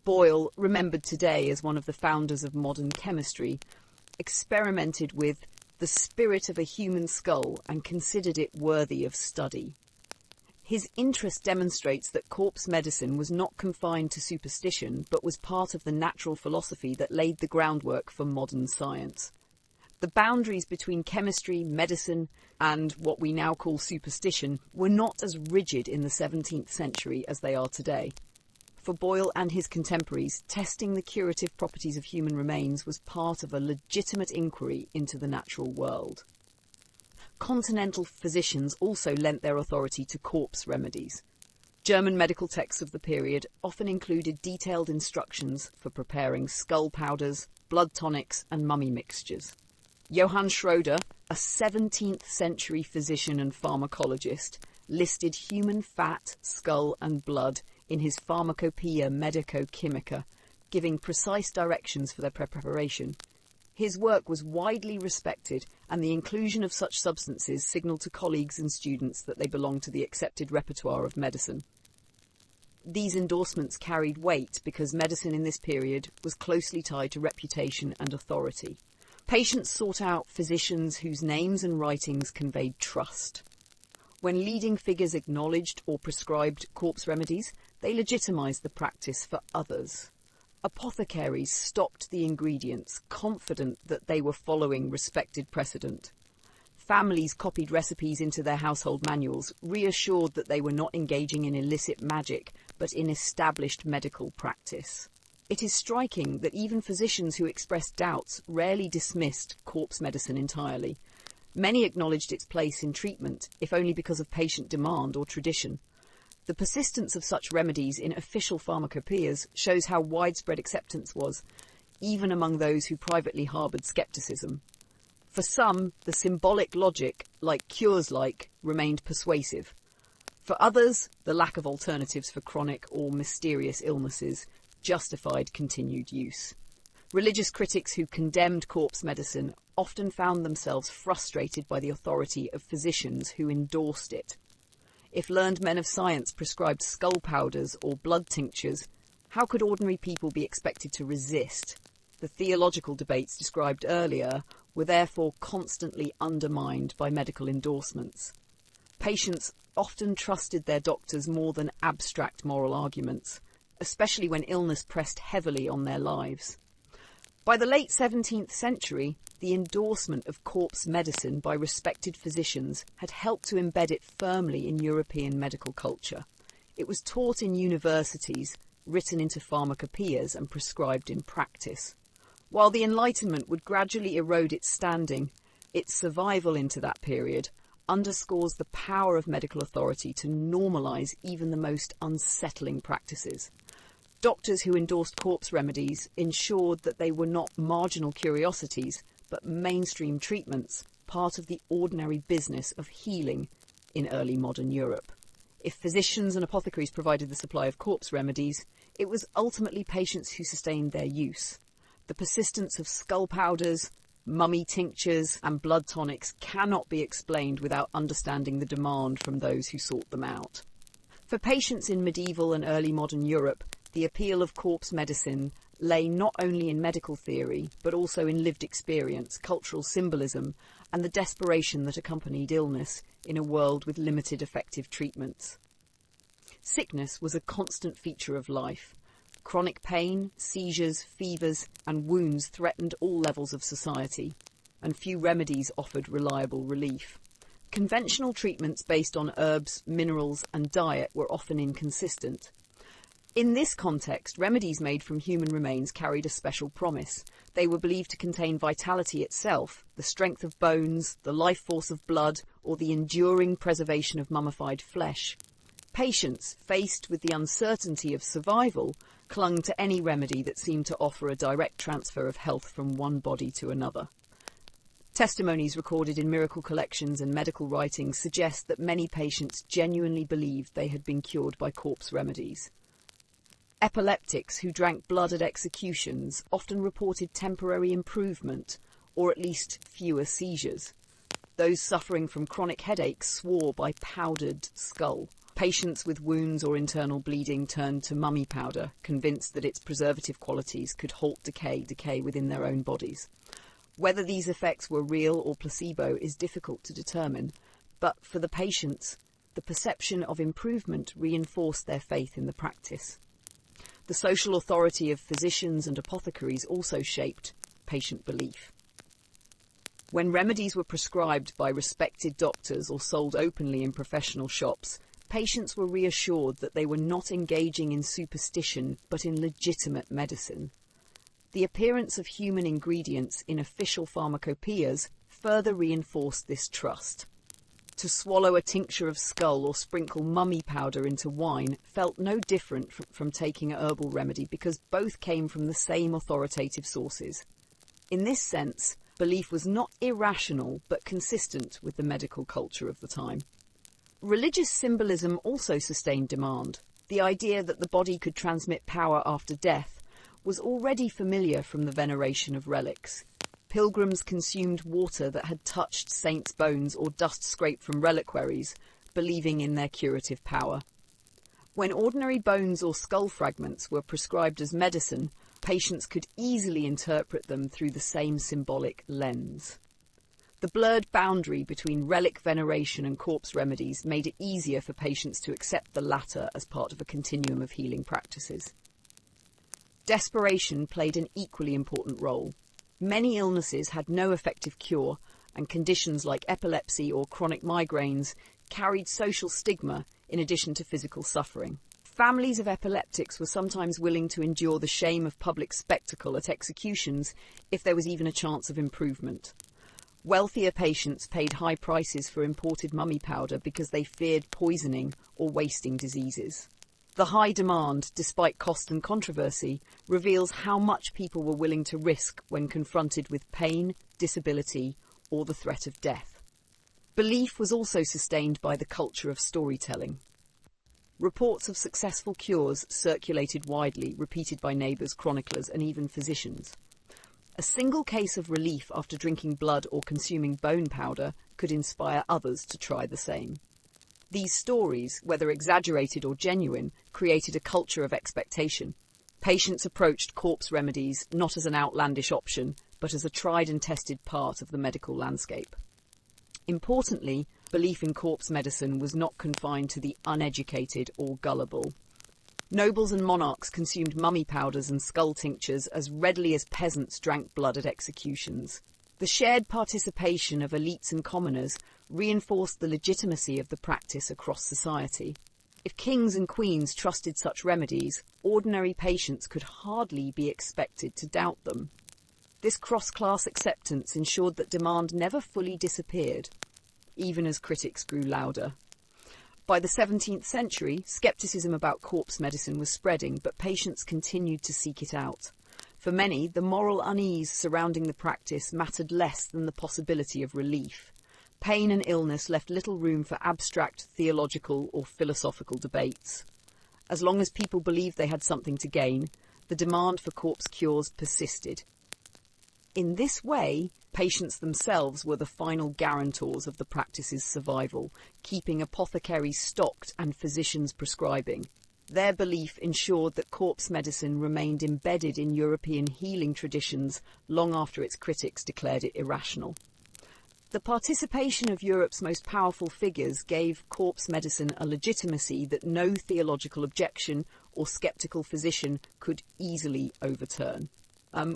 Boyle, remembered today as one of the founders of modern chemistry, experimented with the spirit of a human skull and considered it worthy of study. His interest demonstrates that corpse medicine was not confined to superstition, but was part of the natural philosophy that laid the groundwork for modern science. The boundaries between chemistry, medicine, and what we now call superstition were not as rigid in the 17th century as they are today. For Boyle and his contemporaries, testing the curative properties of human remains was part of a legitimate inquiry into the natural world. Continental physicians also lent their authority to corpse remedies. German medical texts of the period often included detailed instructions for preparing skull powders, blood tonics, and mummy mixtures. Johann Schroeder, a 17th century physician and pharmacologist, listed human fat, skull and blood in his Pharmacopoeia Medico-Chymica, giving precise directions for their preparation. His work was widely respected, and the inclusion of such substances signalled to colleagues and students that they belonged to the accepted repertoire of medicine. These endorsements carried weight because medicine in this period was closely tied to reputation and authority. Patients sought out physicians whose names and writings conveyed trust. When leading figures acknowledged or prescribed corpse remedies, they legitimised the practice for others. Apothecaries stocked the ingredients, confident that they were following respected precedent. Families copied recipes into their household manuals, reassured that they were not engaging in illicit magic, but in established medical practice. It is striking that even physicians who expressed doubts rarely dismissed corpse medicine entirely. Many acknowledged its place in treatment, if only because of patient demand or tradition. The persistence of such remedies in official pharmacopoeias shows how widespread acceptance was, even among those who privately harboured scepticism. For some, the symbolic logic, like cures-like, remained persuasive. For others, the lack of alternatives for chronic or mysterious illnesses justified continued use. Religious critics who condemned corpse medicine often found themselves frustrated by the authority of physicians who endorsed it. If learned men of science prescribed skull powders or blood tinctures, how could ordinary people be expected to resist? The theological debates described earlier were therefore constantly undermined by medical endorsements. Patients often trusted their doctors more than abstract moral arguments, especially when illness pressed heavily on their lives. By the late 17th century, the endorsement of corpse medicine by respected physicians had helped to embed it firmly in European medical culture. It was taught in universities, written into pharmacopoeias and prescribed in practice. While the Enlightenment would gradually erode its standing, its survival into that period underscores the power of medical authority to normalise even the most unsettling practices. Doctors who endorsed corpse remedies ensured that they were not marginal curiosities, but mainstream treatments, part of the ordinary business of healing in early modern Europe. If physicians and apothecaries provided the supply of corpse remedies, it was ultimately patients who sustained their use. The persistence of skull powders, mummy tinctures, and blood tonics cannot be explained without understanding the demand from those who sought them out. For patients in medieval and early modern Europe, the appeal of corpse medicine lay not only in medical theory, but also in lived experience, cultural symbolism, and the desperation that accompanied illness in a world with limited effective treatments. Sickness was a constant feature of life. Chronic pain, seizures, fevers, and wounds threatened all levels of society, and few remedies offered reliable relief. Conventional treatments based on herbs, minerals, and diet were often inconsistent. In this context, remedies made from human remains carried a special promise. They were believed to contain vitality itself, the strength of bones, the life force of blood, or the enduring preservation of mummified flesh. Patients, faced with the uncertainty of survival, clung to any remedy that seemed to offer a direct transfer of health from one body to another. Testimonies recorded in miracle collections and medical writings suggest that many patients genuinely believed they had been cured by corpse remedies. Epileptics who drank blood at executions often reported temporary improvement, or at least fewer seizures. Those suffering from chronic headaches swore by powdered skull. Patients with wounds or internal bleeding turned to mummy powder, convinced that its preservative qualities could halt decay within their own bodies. Whether these effects were real or placebo is difficult to determine, but for the patients, the perception of improvement reinforced their faith in the practice. The social authority of physicians and apothecaries also shaped patient belief. When remedies were prescribed by respected doctors or sold openly in professional shops, patients were reassured that they were not engaging in superstition but in legitimate medicine. The appearance of human ingredients in official pharmacopoeias further reinforced this trust. To swallow a tincture of skull or sprinkle mummy powder into wine felt no different from taking a herbal remedy because both came from the same authoritative sources. In this sense, belief was not irrational but consistent with the medical culture of the time. Religious symbolism also sustained demand. The idea that the body could transmit power after death was already familiar from the veneration of relics. Pilgrims consumed water that had touched saints' bones or dust scraped from reliquaries, believing in their curative power. When ordinary bones or skull fragments were prescribed as medicine, patients could easily interpret them through the same symbolic lens. The blurred boundary between relic veneration and corpse remedies made it easier for patients to accept the latter as part of a continuum of healing practices. Desperation played an equally important role. Many illnesses had no effective cure, and conditions like epilepsy or chronic migraines carried social stigma in addition to physical suffering. Families of epileptics were sometimes willing to endure the shame of public spectacle at executions if there was even a chance of improvement. Wealthier patients paid high prices for imported mummy powder because they feared poisoning or wasting diseases. The high demand, despite cost and controversy, reveals how much people were willing to risk when confronted with pain, disability, or the threat of death. Belief was also sustained by the culture of storytelling. Reports of successful cures circulated widely, repeated by neighbours, chroniclers, and even physicians. A single case of relief after drinking blood or consuming bone powder could inspire others to try the same. These stories, whether exaggerated or genuine, created a culture of expectation. Patients approached corpse remedies not as an outlandish option, but as a tried and tested part of the medical landscape. Importantly, belief in corpse medicine was not confined to the uneducated or gullible. Nobles and monarchs consumed mummy powders and skull tinctures as readily as peasants drank blood at executions. The shared participation of elites and commoners reinforced the legitimacy of the practice across society. If kings and queens trusted such remedies, ordinary patients could hardly be expected to doubt them. This cross-class acceptance ensured that demand never fully disappeared, even as critics grew louder. By the 17th century, skepticism about corpse medicine was spreading, but patients continued to seek it out. For many, the moral unease surrounding the practice mattered less than the possibility of relief. Pain and illness left little room for abstract theological or philosophical debates. As long as people believed they had something to gain, the demand for corpse cures persisted. In this way, patients themselves were the final guarantors of the practice's survival, keeping apothecaries stocked and physicians prescribing. Their belief ensured that corpse medicine remained embedded in European healing traditions long after its critics declared it irrational. The participation of Europe's most powerful figures gave corpse medicine a legitimacy that no theological objection or skeptical physician could easily overturn.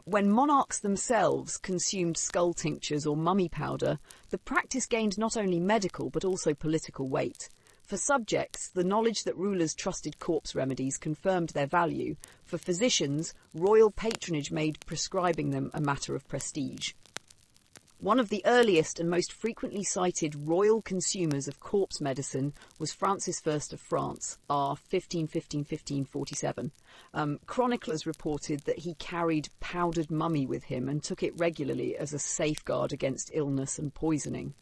When monarchs themselves consumed skull tinctures or mummy powder, the practice gained not only medical but also political weight. For subjects, the knowledge that rulers trusted corpse remedies confirmed their value. For physicians, royal patronage made prescribing them a matter of prestige. One of the earliest and most frequently cited royal consumers of corpse medicine was Francis I of France, r. 1515-1547. Chroniclers reported that he carried powdered mummy with him and took it regularly as a safeguard against illness and poisoning.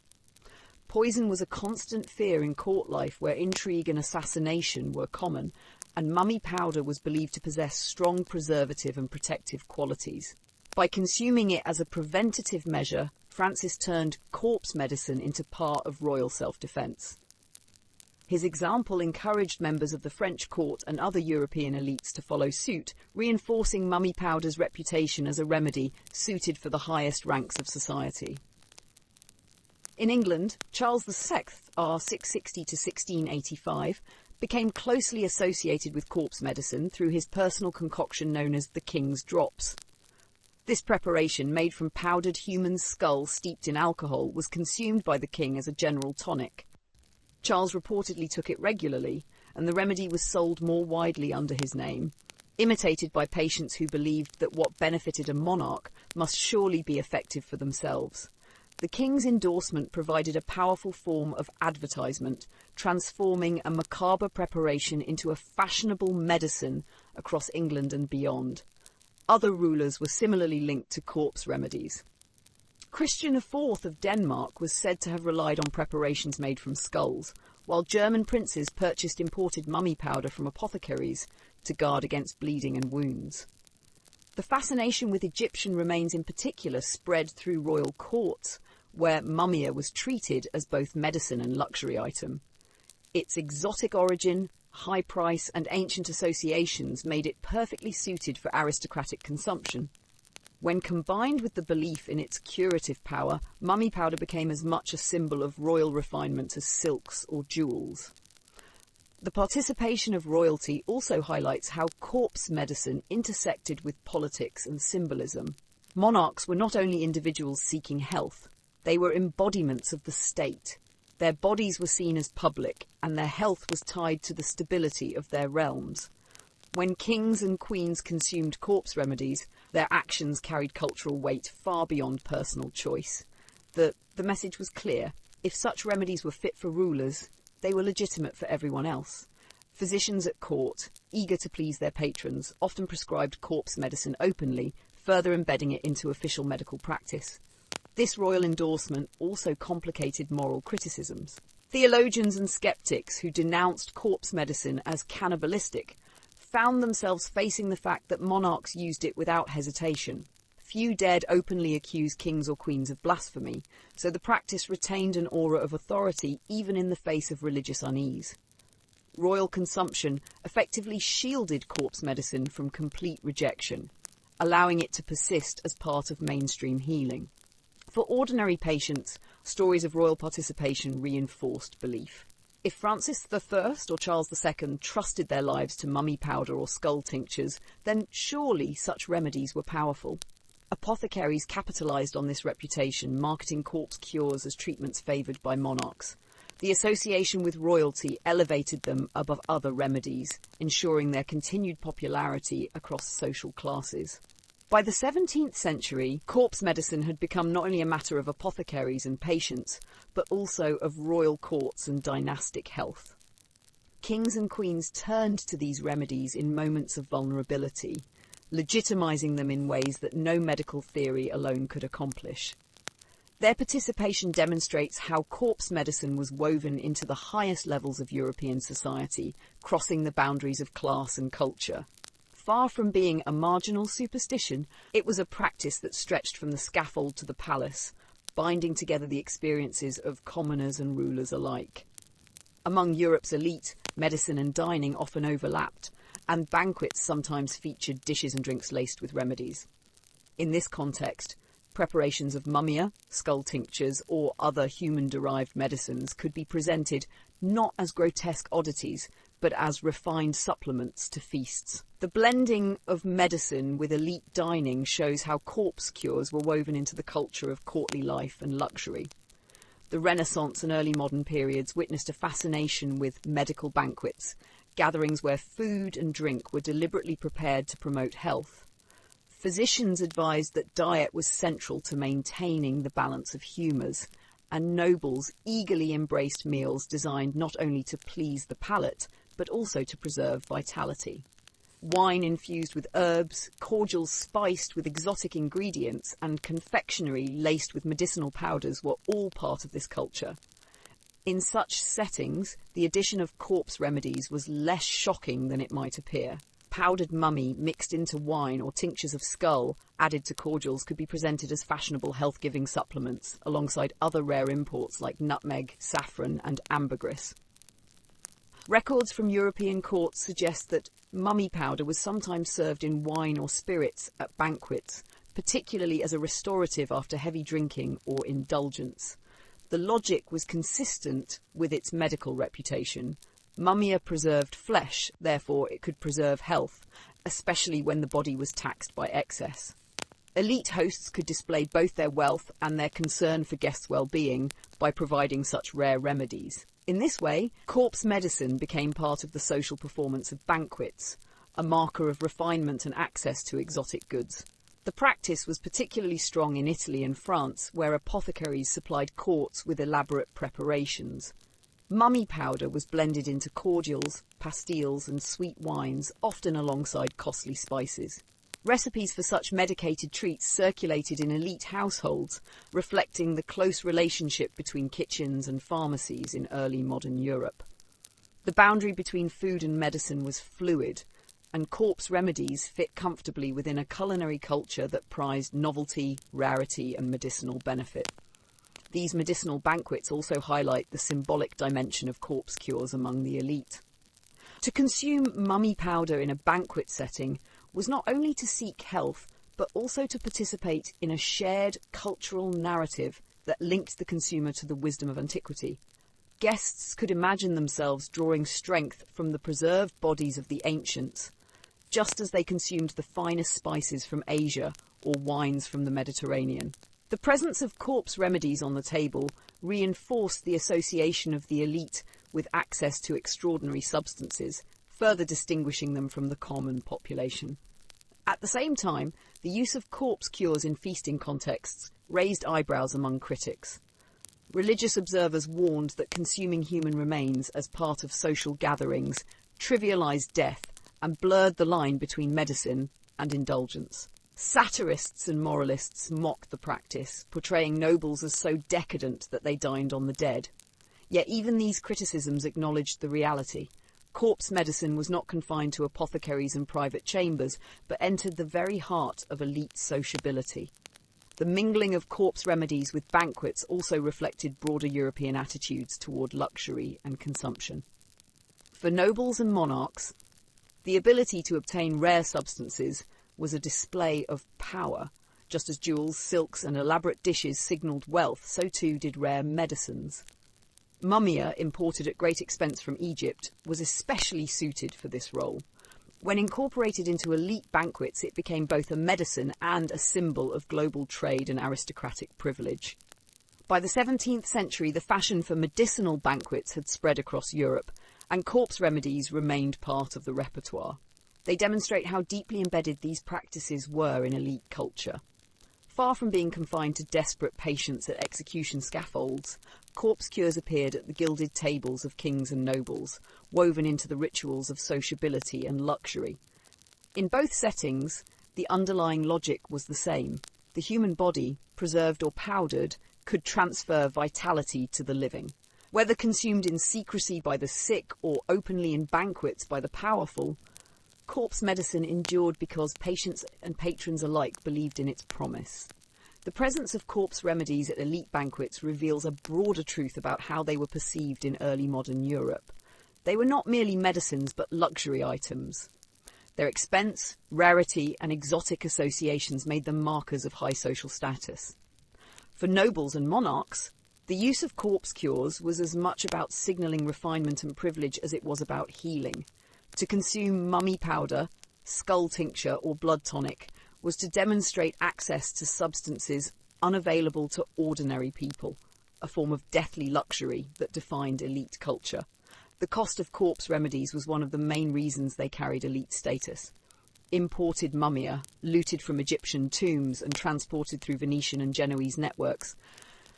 Poison was a constant fear in court life where intrigue and assassination were common, and mummy powder was believed to possess strong preservative and protective qualities. By consuming it as a preventative measure, Francis turned corpse medicine into part of royal self-defense. His example encouraged members of the French court and other European elites to follow suit, reinforcing mummy powder's reputation as a remedy suited for the highest ranks of society. In England, Charles VI, r. 660–1685, became closely associated with corpse medicine through his personal concoction known as the King's Drops. This preparation, made from powdered human skull steeped in alcohol, was consumed by the king as a general tonic. Charles reportedly took it regularly, and the remedy was sold more widely under his name, imitated by patients who believed that what benefited a monarch must surely be effective for themselves. The king's endorsement provided a powerful form of advertisement, transforming a macabre preparation into a fashionable medicine across England and beyond. Other rulers were similarly linked to corpse remedies. Christian IV of Denmark was said to have relied on preparations made from skulls, while German princes purchased imported mummy powder from apothecaries to guard against bleeding and wounds. The fascination with Egyptian remains in particular spread through royal courts, where mummia was treated as both medicine and luxury item. Its exotic origin, high price and ancient associations made it perfectly suited for aristocratic consumption. When combined with the belief in its curative power, mummy powder became as much a symbol of royal refinement as silks or jewels. The participation of royalty also highlights how corpse medicine intersected with politics and symbolism. Monarchs were not only individuals seeking health, they were embodiments of the state. Their bodies were seen as public, and their health was tied to the stability of their realms. When kings and queens consumed corpse remedies, their actions carried cultural weight far beyond personal choice. The message was clear. If such remedies were fit for rulers, they were legitimate for everyone else. Physicians at court, eager to please their patrons, often prescribed corpse medicine openly, further embedding it into official medical practice. This royal endorsement also complicated moral criticisms. Theologians and skeptics who denounced corpse medicine as cannibalistic found themselves facing the fact that monarchs used it without hesitation. Few dared openly accuse kings or queens of blasphemy, so the practice retained an aura of authority even in the face of religious unease. Royal consumption effectively shielded corpse medicine from complete rejection, allowing it to persist as part of mainstream healing. For ordinary patients, stories of royal participation reinforced belief. If Francis I or Charles II trusted their lives to mummy powder or skull tinctures, then surely such remedies were powerful. Apothecaries capitalized on this reputation, marketing corpse cures as treatments favored by monarchs. The association with royalty elevated them above other remedies, ensuring their continued popularity across social classes. By the 17th century, corpse medicine had become not only a matter of apothecaries and patients, but also of royal courts and dynastic health. kings and queens turned to these remedies in moments of vulnerability, legitimizing them in ways that no medical theory alone could accomplish. Their participation demonstrates how corpse medicine was woven into the highest levels of European society, crossing the boundaries of class and culture. Far from being a marginal superstition, it was a practice that stretched from the scaffold to the palace, binding together the experiences of commoners and rulers alike. Among Europe's elite, medicine and dining often overlapped, and banquets sometimes featured dishes and drinks laced with remedies. In this context, preparations of mummia, skull tinctures, or other human-derived medicines could be presented not as grotesque oddities, but as refined supplements to feasts. The blending of medicine with elite dining shows how corpse cures were woven into the culture of courtly life and luxury. The Renaissance and early modern periods witnessed a fascination with medical banquets, gatherings where food and drink were deliberately prepared to promote health. Physicians advised that diet was central to maintaining the balance of humours, and nobles eagerly embraced meals designed not only to please the palate, but also to preserve vitality. Wine infused with herbs, cordials spiced with exotic ingredients, and confectionery laced with medicinal powders were all part of this culture. In such settings, the addition of corpse remedies was less shocking than it might appear. Powdered mummy mixed into wine or tinctures of skull added to cordials could be presented as fashionable health-giving supplements, alongside other rare imports like nutmeg, saffron, and ambergris. Records from European courts suggest that mummy powder was sometimes served in wine or spirits at banquets, particularly as a restorative after heavy drinking or indulgence. The logic was consistent with its medical reputation. Mummia preserved flesh, therefore it could preserve health, especially when the body was taxed by excess. Elite hosts could display both their wealth and their concern for guests' well-being by providing such rare remedies. In this way, corpse medicine became part of the social performance of banquets, a marker of refinement and access to exotic goods. The practice was particularly strong in Italy and France, where apothecaries supplied courts with elaborate preparations. Mummy powder was blended into cordials, pastilles, and sweet wines, often alongside costly spices. Recipes for such medicated treats circulated in elite households, reflecting the close relationship between kitchens and pharmacies in early modern Europe. The boundary between food and medicine was fluid, and corpse remedies fit comfortably within a culinary culture that prized novelty, rarity, and medicinal benefit. These medicinal banquets also highlight the symbolic dimension of corpse cures among the elite. To consume mummy powder in a banquet setting was not only to seek health, but also to participate in a shared cultural narrative that linked the consumer to the wisdom of antiquity. Guests could imagine themselves drawing strength from the preserved bodies of the ancients, just as they consumed the finest spices from Asia or wines from the Mediterranean. The presence of corpse remedies on the table reinforced the association of the elite with access to extraordinary substances, further distinguishing them from the common population. At the same time, the use of corpse cures in feasting contexts raised eyebrows among critics. Religious observers warned that consuming human remains as part of social gatherings trivialized death and blurred the line between medicine and indulgence. Satirists and moralists mocked the practice, portraying nobles as so decadent that they dined on the dead. Yet even these criticisms acknowledged the reality. Corpse medicine was not confined to apothecaries and private chambers, but entered the very heart of elite sociability. The mingling of corpse remedies with banquets also reflected broader European attitudes toward luxury and consumption. For nobles and monarchs, the ability to obtain rare substances was a display of power. Just as jewels, silks, and elaborate dishes signalled wealth, so too did rare medicines. Mummia, imported at great expense from Egypt, was especially suited for this role. When incorporated into elite banquets, it became both a medicine and a symbol of global trade and aristocratic privilege. By the 17th century, the fashion for medicinal banquets had spread across Europe, and corpse remedies remained part of the repertoire. They demonstrate how deeply embedded these practices were in elite culture. Far from being confined to desperate patients at execution scaffolds, corpse cures appeared at the gilded tables of kings and nobles, woven into the rituals of sociability and luxury. In both settings, the underlying logic was the same. The human body, preserved or powdered, could transfer vitality to the living. Whether consumed in secrecy by the sick or openly in banquets by the powerful, corpse medicine endured because patients and patrons alike believed in its promise. The presence of corpse remedies at elite banquets reveals a broader truth about how they were perceived in early modern Europe. They were not merely medicines but luxury items. Their expense, rarity, and exotic associations made them markers of high social status. For nobles and monarchs, the use of corpse cures was as much about signalling refinement and privilege as it was about healing. To consume mummy powder, skull tincture, or blood tonic was to demonstrate access to substances unavailable to ordinary people, a form of deathly luxury that defined elite culture. The cost of corpse remedies was one of the main reasons they carried elite status. Imported mummia, looted from Egyptian tombs and transported through Venetian and Genoese networks,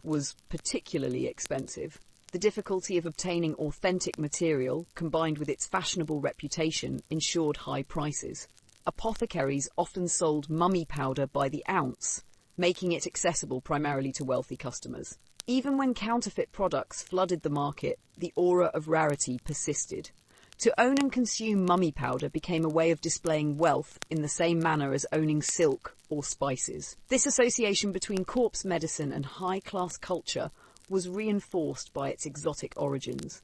was particularly expensive. The difficulty of obtaining authentic material, combined with its fashionable reputation, ensured high prices. Apothecaries often sold mummy powder by the ounce, making it accessible primarily to wealthy customers. Even when counterfeit products flooded the market, the aura of rarity persisted. To own and consume mummy powder became a way of displaying wealth in the same manner as owning silk or spices. This association between corpse medicine and high-class culture was reinforced by its exotic origins.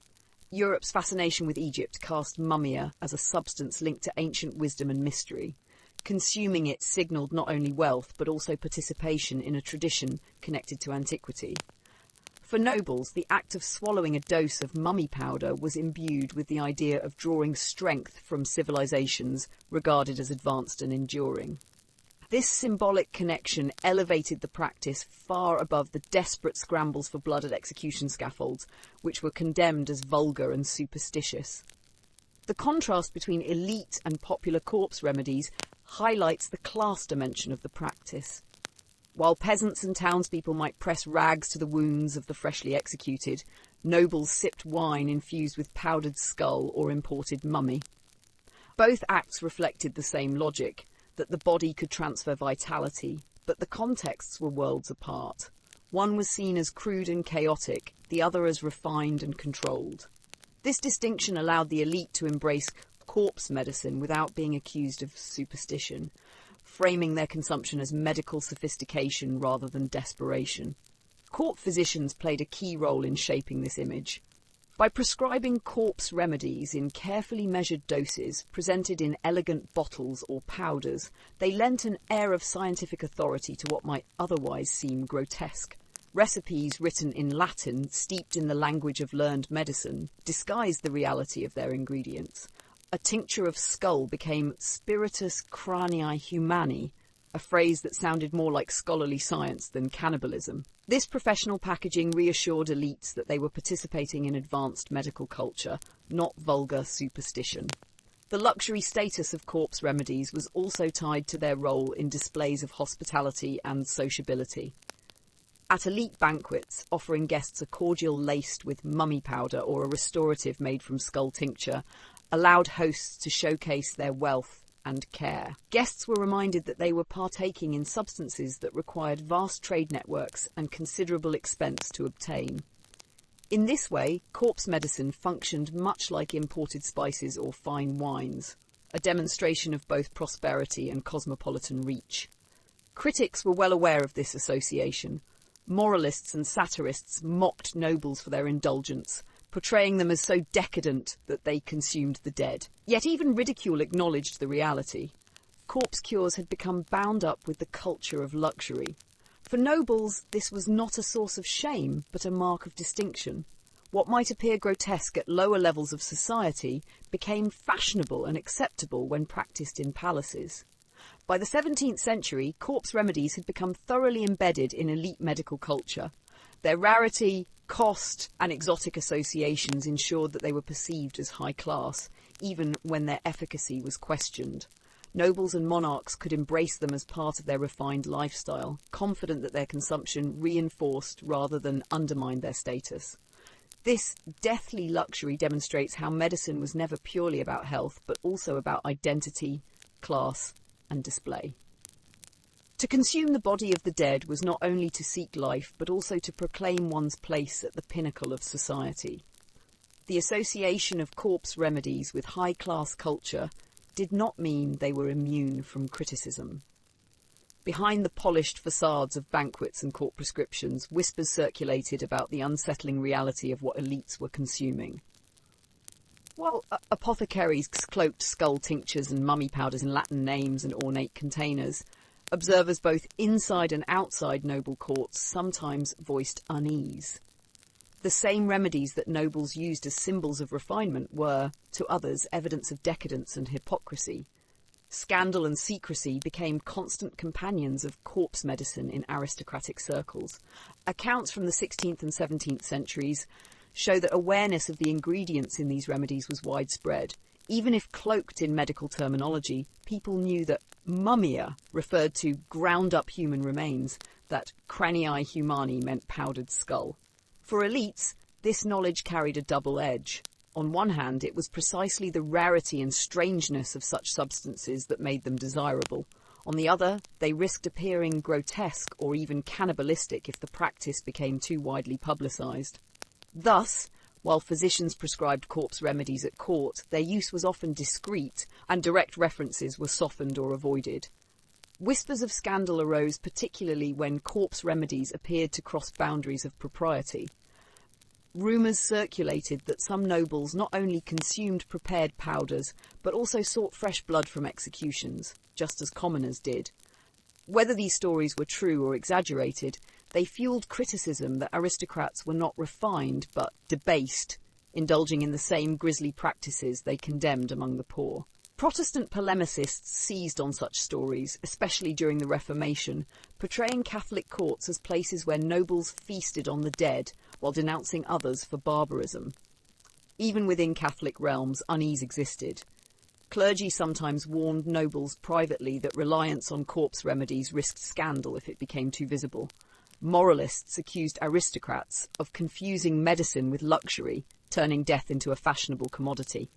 Europe's fascination with Egypt cast mummia as a substance linked to ancient wisdom and mystery. Consuming it signalled not only wealth but also participation in a tradition connected to antiquity. For nobles, the act of swallowing a dose of mummy powder was imbued with the idea of drawing strength from civilizations regarded as advanced and enduring. This symbolic connection elevated the practice far above the desperate scrambles for blood at execution scaffolds, which were condemned as vulgar and superstitious. The contrast between elite and popular corpse remedies highlights the class dimension of the practice. While peasants and townspeople might press rags to the wounds of the freshly executed, nobles sipped wine infused with powdered skull or imported mummy. Both acts reflected the same logic, that the body could transfer vitality, but the contexts were worlds apart. One was seen as crude and chaotic, the other as refined and controlled. This distinction allowed the elite to embrace corpse medicine without being accused of superstition, framing their consumption as medical sophistication rather than desperation. Court physicians played a key role in shaping this image. By prescribing corpse remedies in carefully measured doses, presented in elegant bottles or powders, they lent an air of scientific authority to what might otherwise seem grotesque. Recipes written in Latin, steeped in the language of learned medicine, disguised the reality of their ingredients. A tincture of skull became spiritus cranii humani, a phrase that sounded more like scholarly science than cannibalism. This professional packaging reassured elites that they were participating in advanced medical culture, not vulgar superstition. The luxury status of corpse remedies was also tied to their role in displays of hospitality and sociability. At elite banquets, offering guests a cordial laced with mummy powder or a restorative made from skull tincture allowed hosts to showcase their wealth and care. Guests were reminded that they were partaking in substances that required vast trade networks and considerable expense to obtain. In this way, corpse medicine functioned much like imported spices or fine wines, a demonstration of both prosperity and cosmopolitan reach. Critics were well aware of this association. Moralists and satirists mocked nobles for their indulgence, portraying them as so decadent that they consumed the dead. Yet even ridicule acknowledged the reality. Corpse cures had become bound up with the culture of luxury. For nobles, this was not a source of shame, but a mark of distinction. What might appear grotesque at lower levels of society became fashionable and acceptable when practiced in palaces. By the 17th century, corpse remedies had become thoroughly embedded in elite medical culture. Their rarity, cost, and exotic associations ensured that they were perceived as high class, even when their efficacy was questioned. Nobles and monarchs could embrace them as part of their refined lifestyle, confident that their consumption reinforced rather than undermined their status. This deathly luxury demonstrates how medicine was never purely about health, but also about identity, class, and display. To consume the body of the dead was not only to seek life, but also to proclaim one's place at the pinnacle of society. The association of corpse remedies with high-class culture did not mean they were immune from criticism. Behind the polished facades of banquets and court prescriptions, whispers circulated about the unsettling reality of what elites were consuming. While apothecaries cloaked skull tinctures and mummy powders in Latin names and ornate containers, observers both inside and outside noble courts sometimes voiced unease. The same remedies that nobles used as symbols of refinement were, to others, evidence of decadence and hypocrisy. Scandal and secrecy became constant companions of corpse medicine in aristocratic circles. Accounts from the 16th and 17th centuries show that awareness of the ingredients in these remedies was widespread. Even if cloaked in medical terminology, people knew that mummia referred to ground-up human remains, that cranii humani meant powdered skull. For elites, this knowledge carried a double edge. On one hand, it was precisely the rarity and strangeness of such substances that made them desirable. On the other, they risked appearing grotesque or even cannibalistic if the practice became too widely publicised. Thus, while physicians prescribed corpse remedies at court, their use was often discreet, and direct references were softened or avoided. Whispers of scandal arose particularly when corpse remedies appeared to cross boundaries of propriety. Rumours circulated that some nobles not only consumed prepared powders, but also sought fresh blood from executions, just as commoners did. Whether these stories were true or exaggerated, they fueled criticism that aristocrats were not refined but debased, indulging in the same grisly practices they condemned among the poor. Protestant polemicists seized on such stories, especially during the Reformation, portraying Catholic courts as places where nobles feasted on the dead while denouncing others for barbarism. Even within Catholic realms, unease existed. Clergy sometimes warned nobles privately that reliance on corpse remedies risked scandal if it became too visible. Moralists accused aristocrats of confusing medicine with luxury, turning death into a fashionable commodity.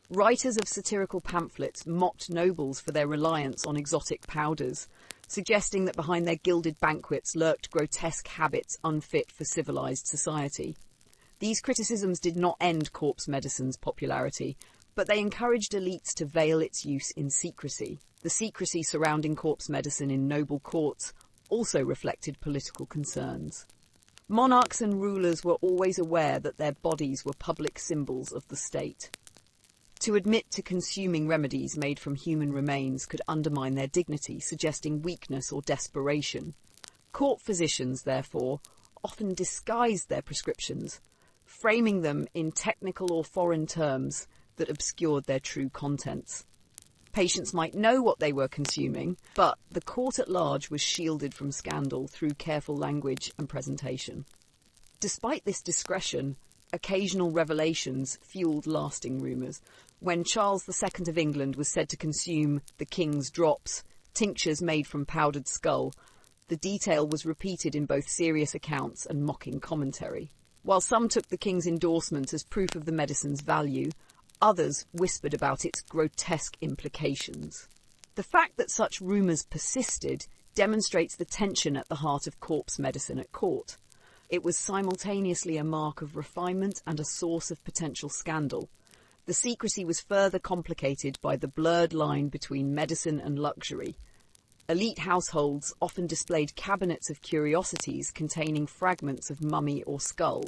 Writers of satirical pamphlets mocked nobles for their reliance on exotic powders, suggesting that behind their gilded banquets lurked grotesque habits unfit for civilized society. These criticisms did not end corpse medicine's popularity, but they encouraged elites to veil its use in secrecy. The secrecy surrounding corpse medicine in noble courts also reflected political concerns. Monarchs and rulers were always aware that their bodies were public symbols of the state. To admit to consuming remedies made from human remains could undermine their dignity, suggesting weakness or desperation. Court physicians, therefore, often disguised their prescriptions, framing them in technical or foreign terms that obscured their true contents. Patients might know what they were consuming, but the court at large was shielded from scandal through careful language and presentation. Despite this discretion, occasional revelations fueled lasting rumours. When Charles II of England was said to consume the King's drops, tinctures made from powdered skull, the detail was repeated in both serious accounts and mocking commentary. While some took the King's endorsement as proof of the medicine's value, others whispered about its grotesque implications. The fact that such rumours persisted demonstrates the tension at the heart of corpse medicine at court. It was simultaneously a mark of refinement and a source of potential scandal. The secrecy was further complicated by the blurred line between medicine and luxury. Elite households often displayed cabinets of curiosities containing fragments of mummy or skull.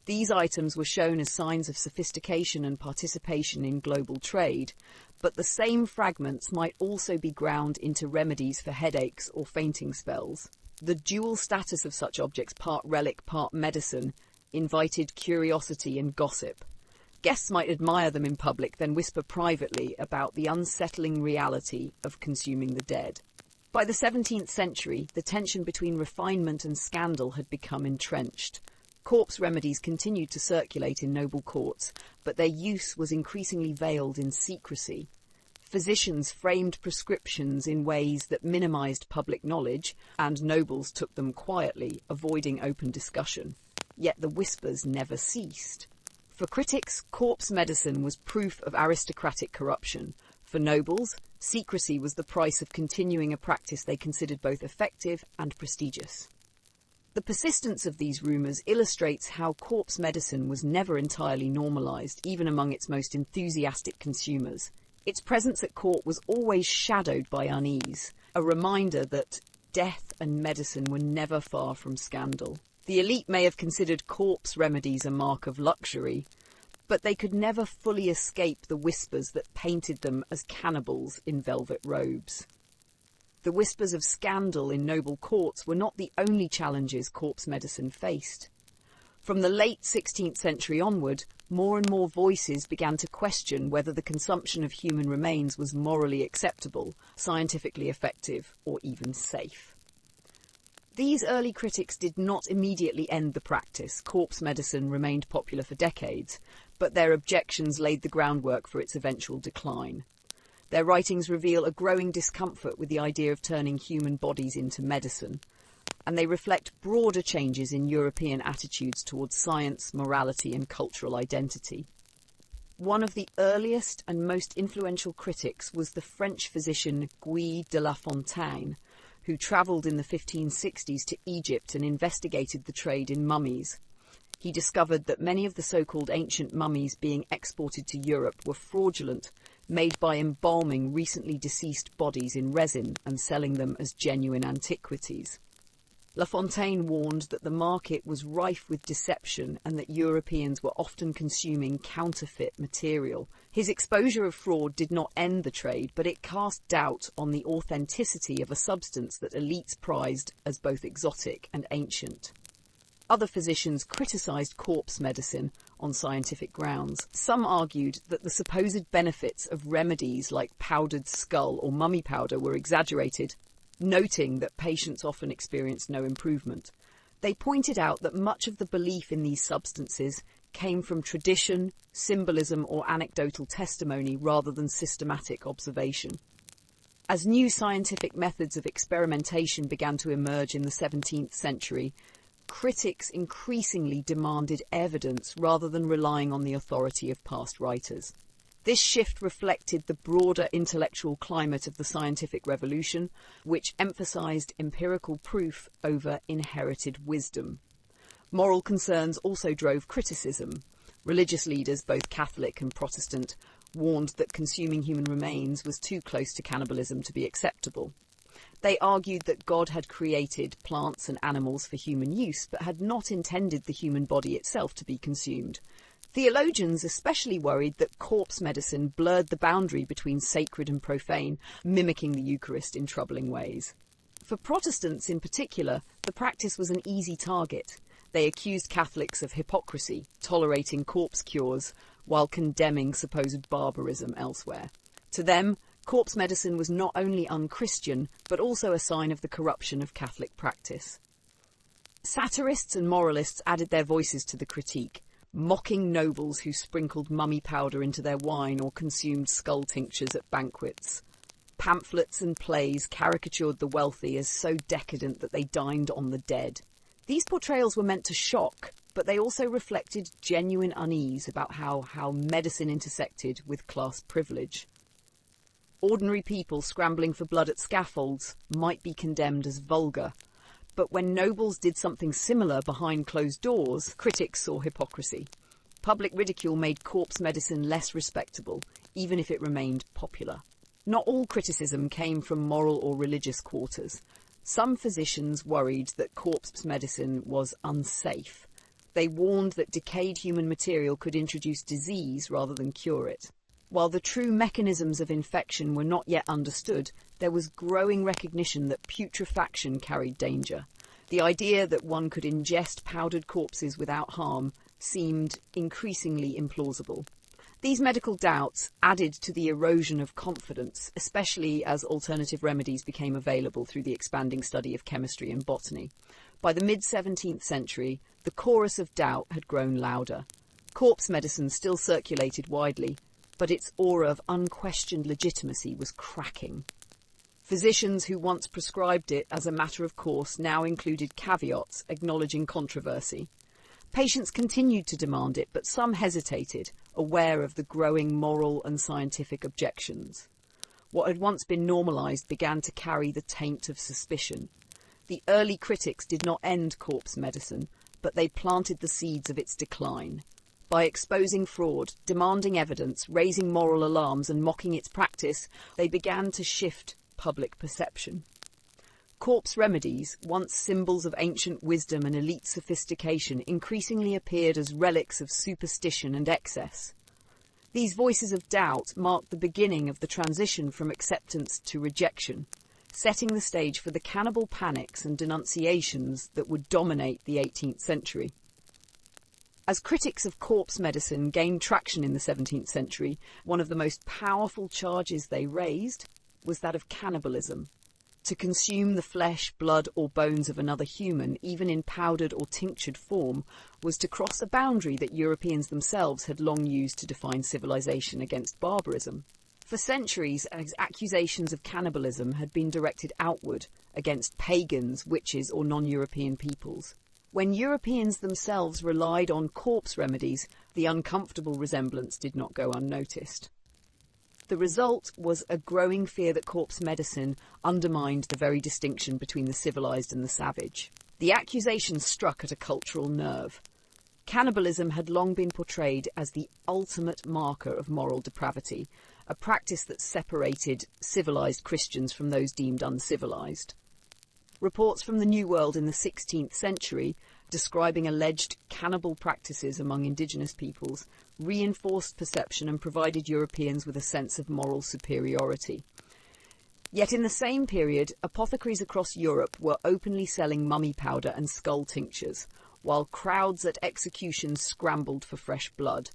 These items were shown as signs of sophistication and participation in global trade, but the same fragments might also be ground into remedies for headaches or fainting spells. The dual status of such objects, part relic, part medicine, invited curiosity and gossip. Guests might admire them in public, then whisper privately about the unsettling reality of consuming the dead. By the 17th century, the tension between refinement and scandal had become entrenched. Corpse remedies continued to circulate in noble courts, but their use was increasingly veiled in secrecy. Physicians framed prescriptions in ways that minimized public knowledge, and nobles took them quietly, avoiding open discussion. Yet the whispers never ceased. For critics, corpse medicine was proof of aristocratic corruption. For nobles, secrecy was the price of continuing a practice they considered both effective and prestigious. The persistence of these rumours illustrates how corpse medicine was never entirely normalised, even among its most enthusiastic consumers. Its presence at court was always shadowed by unease, a reminder that death and medicine were never far from scandal. The elite may have considered corpse remedies a mark of luxury, but they could never fully escape the whispers that painted them as cannibals in velvet robes. The whispers of scandal in noble courts were not the only challenges corpse medicine faced. From the late 16th century onward, more and more voices began to question whether the consumption of human remains was morally acceptable, scientifically effective, or even safe. These early critics did not immediately end the practice. Corpse medicine remained popular for decades, but their objections laid the groundwork for its eventual decline. Their writings reveal a growing discomfort with the idea of turning human bodies into medicine, and they reflect broader changes in European attitudes towards science, morality, and cultural identity. One of the earliest and most influential critics was the French physician Guy de la Fontaine, who travelled in the 1560s to Egypt and investigated the trade in mummies. He discovered that many of the so-called ancient mummies being exported to Europe were fraudulent, made by embalming recently deceased bodies in resin and selling them as genuine antiquities. La Fontaine warned that the market was rife with deception and that Europeans were often consuming counterfeit material. His exposure of fraud did not end the trade, but it cast doubt on the authenticity of a substance that elites prized as both exotic and ancient. Other physicians criticised corpse medicine on scientific grounds. Some argued that the supposed benefits of remedies like powdered skull or mummy powder were exaggerated, noting that patients often experienced no improvement. They pointed out that much of the belief in these substances came from tradition, symbolism, or anecdotal testimony rather than systematic observation. As new scientific methods of experimentation began to emerge in the 17th century, critics increasingly demanded evidence rather than relying on the authority of past writers. This shift reflected the broader intellectual climate of the scientific revolution, which emphasized empirical proof over inherited wisdom. Moral concerns also drove criticism. Religious leaders, both Catholic and Protestant, warned that consuming human remains was too close to cannibalism to be acceptable. They argued that God had created plants and animals for human use, but had not intended the human body itself to be consumed. Theologians especially worried that corpse medicine blurred the boundary between sacred and profane, mimicking the Eucharist in troubling ways. For Protestants in particular, the practice was an easy target. They accused Catholics of hypocrisy, tolerating corpse cures while condemning supposed barbarism elsewhere. To them, corpse medicine was not only unchristian, but also a sign of the corruption of Catholic practice. Satirists and moralists added their voices to the critique, mocking nobles who sprinkled mummy powder into their wine or consumed skull tinctures at banquets. Pamphlets and plays caricatured the wealthy as so decadent that they dined on the dead. These portrayals were meant to shock, but they also reflected genuine unease about how medicine intersected with class privilege. Ordinary people scrambling for blood at scaffolds might be condemned as vulgar, but when nobles did something similar behind closed doors, critics saw hypocrisy. Public ridicule made corpse medicine less respectable, even if it remained popular. Not all criticism came from moral or religious quarters. Some physicians worried that corpse medicine was unsafe. They warned that decayed human material could introduce disease rather than cure it. While the true mechanisms of infection were not yet understood, there was growing recognition that putrefaction carried danger. The idea that one could ingest powdered corpses without harm seemed increasingly implausible. These medical doubts added to the erosion of confidence, especially as alternative remedies became available through the expanding study of chemistry and botany. By the mid-17th century, the chorus of doubt had grown louder. Corpse medicine still circulated widely, but its aura of unquestioned legitimacy was cracking. Physicians who once prescribed it as a matter of course now included caveats acknowledging controversy. Patients continued to demand it, but some hesitated, aware of the growing moral and scientific objections. What had once been normalised began to carry the taint of suspicion. The early critics did not end corpse medicine, but they planted the seeds of its decline. By exposing fraud, demanding evidence, raising moral alarms and mocking its practice, they began to shift public perception. Corpse remedies, once symbols of ancient wisdom and elite sophistication, increasingly appeared as relics of superstition and excess. These voices of doubt marked the beginning of the transition from acceptance to rejection, setting the stage for the cannibal panics and denunciations that would dominate the 18th century. As critics of corpse medicine gained traction in the 17th century, one of the most powerful charges they raised was that of cannibalism. To consume the flesh, blood or bones of another human, even in powdered or tinctured form, was to cross a boundary that Europeans themselves had long used to define civilization against barbarism. For centuries, accusations of cannibalism had been directed outward, against pagans, witches or non-European peoples. When Europeans themselves relied on corpse remedies, the uncomfortable resemblance did not go unnoticed. The result was a growing fear that corpse medicine undermined the very distinction between the civilized and the savage. The accusations struck at a cultural nerve. Cannibalism had long been portrayed as the ultimate marker of moral depravity, a practice that separated civilized Christians from those deemed uncivilized. Reports from the New World in the 16th century, describing alleged cannibal practices among indigenous peoples, reinforced perception and provided Europeans with a sense of moral superiority. Yet in the same period, apothecaries across Europe were openly selling mummy powder and skull tinctures, while crowds at executions scrambled for fresh blood.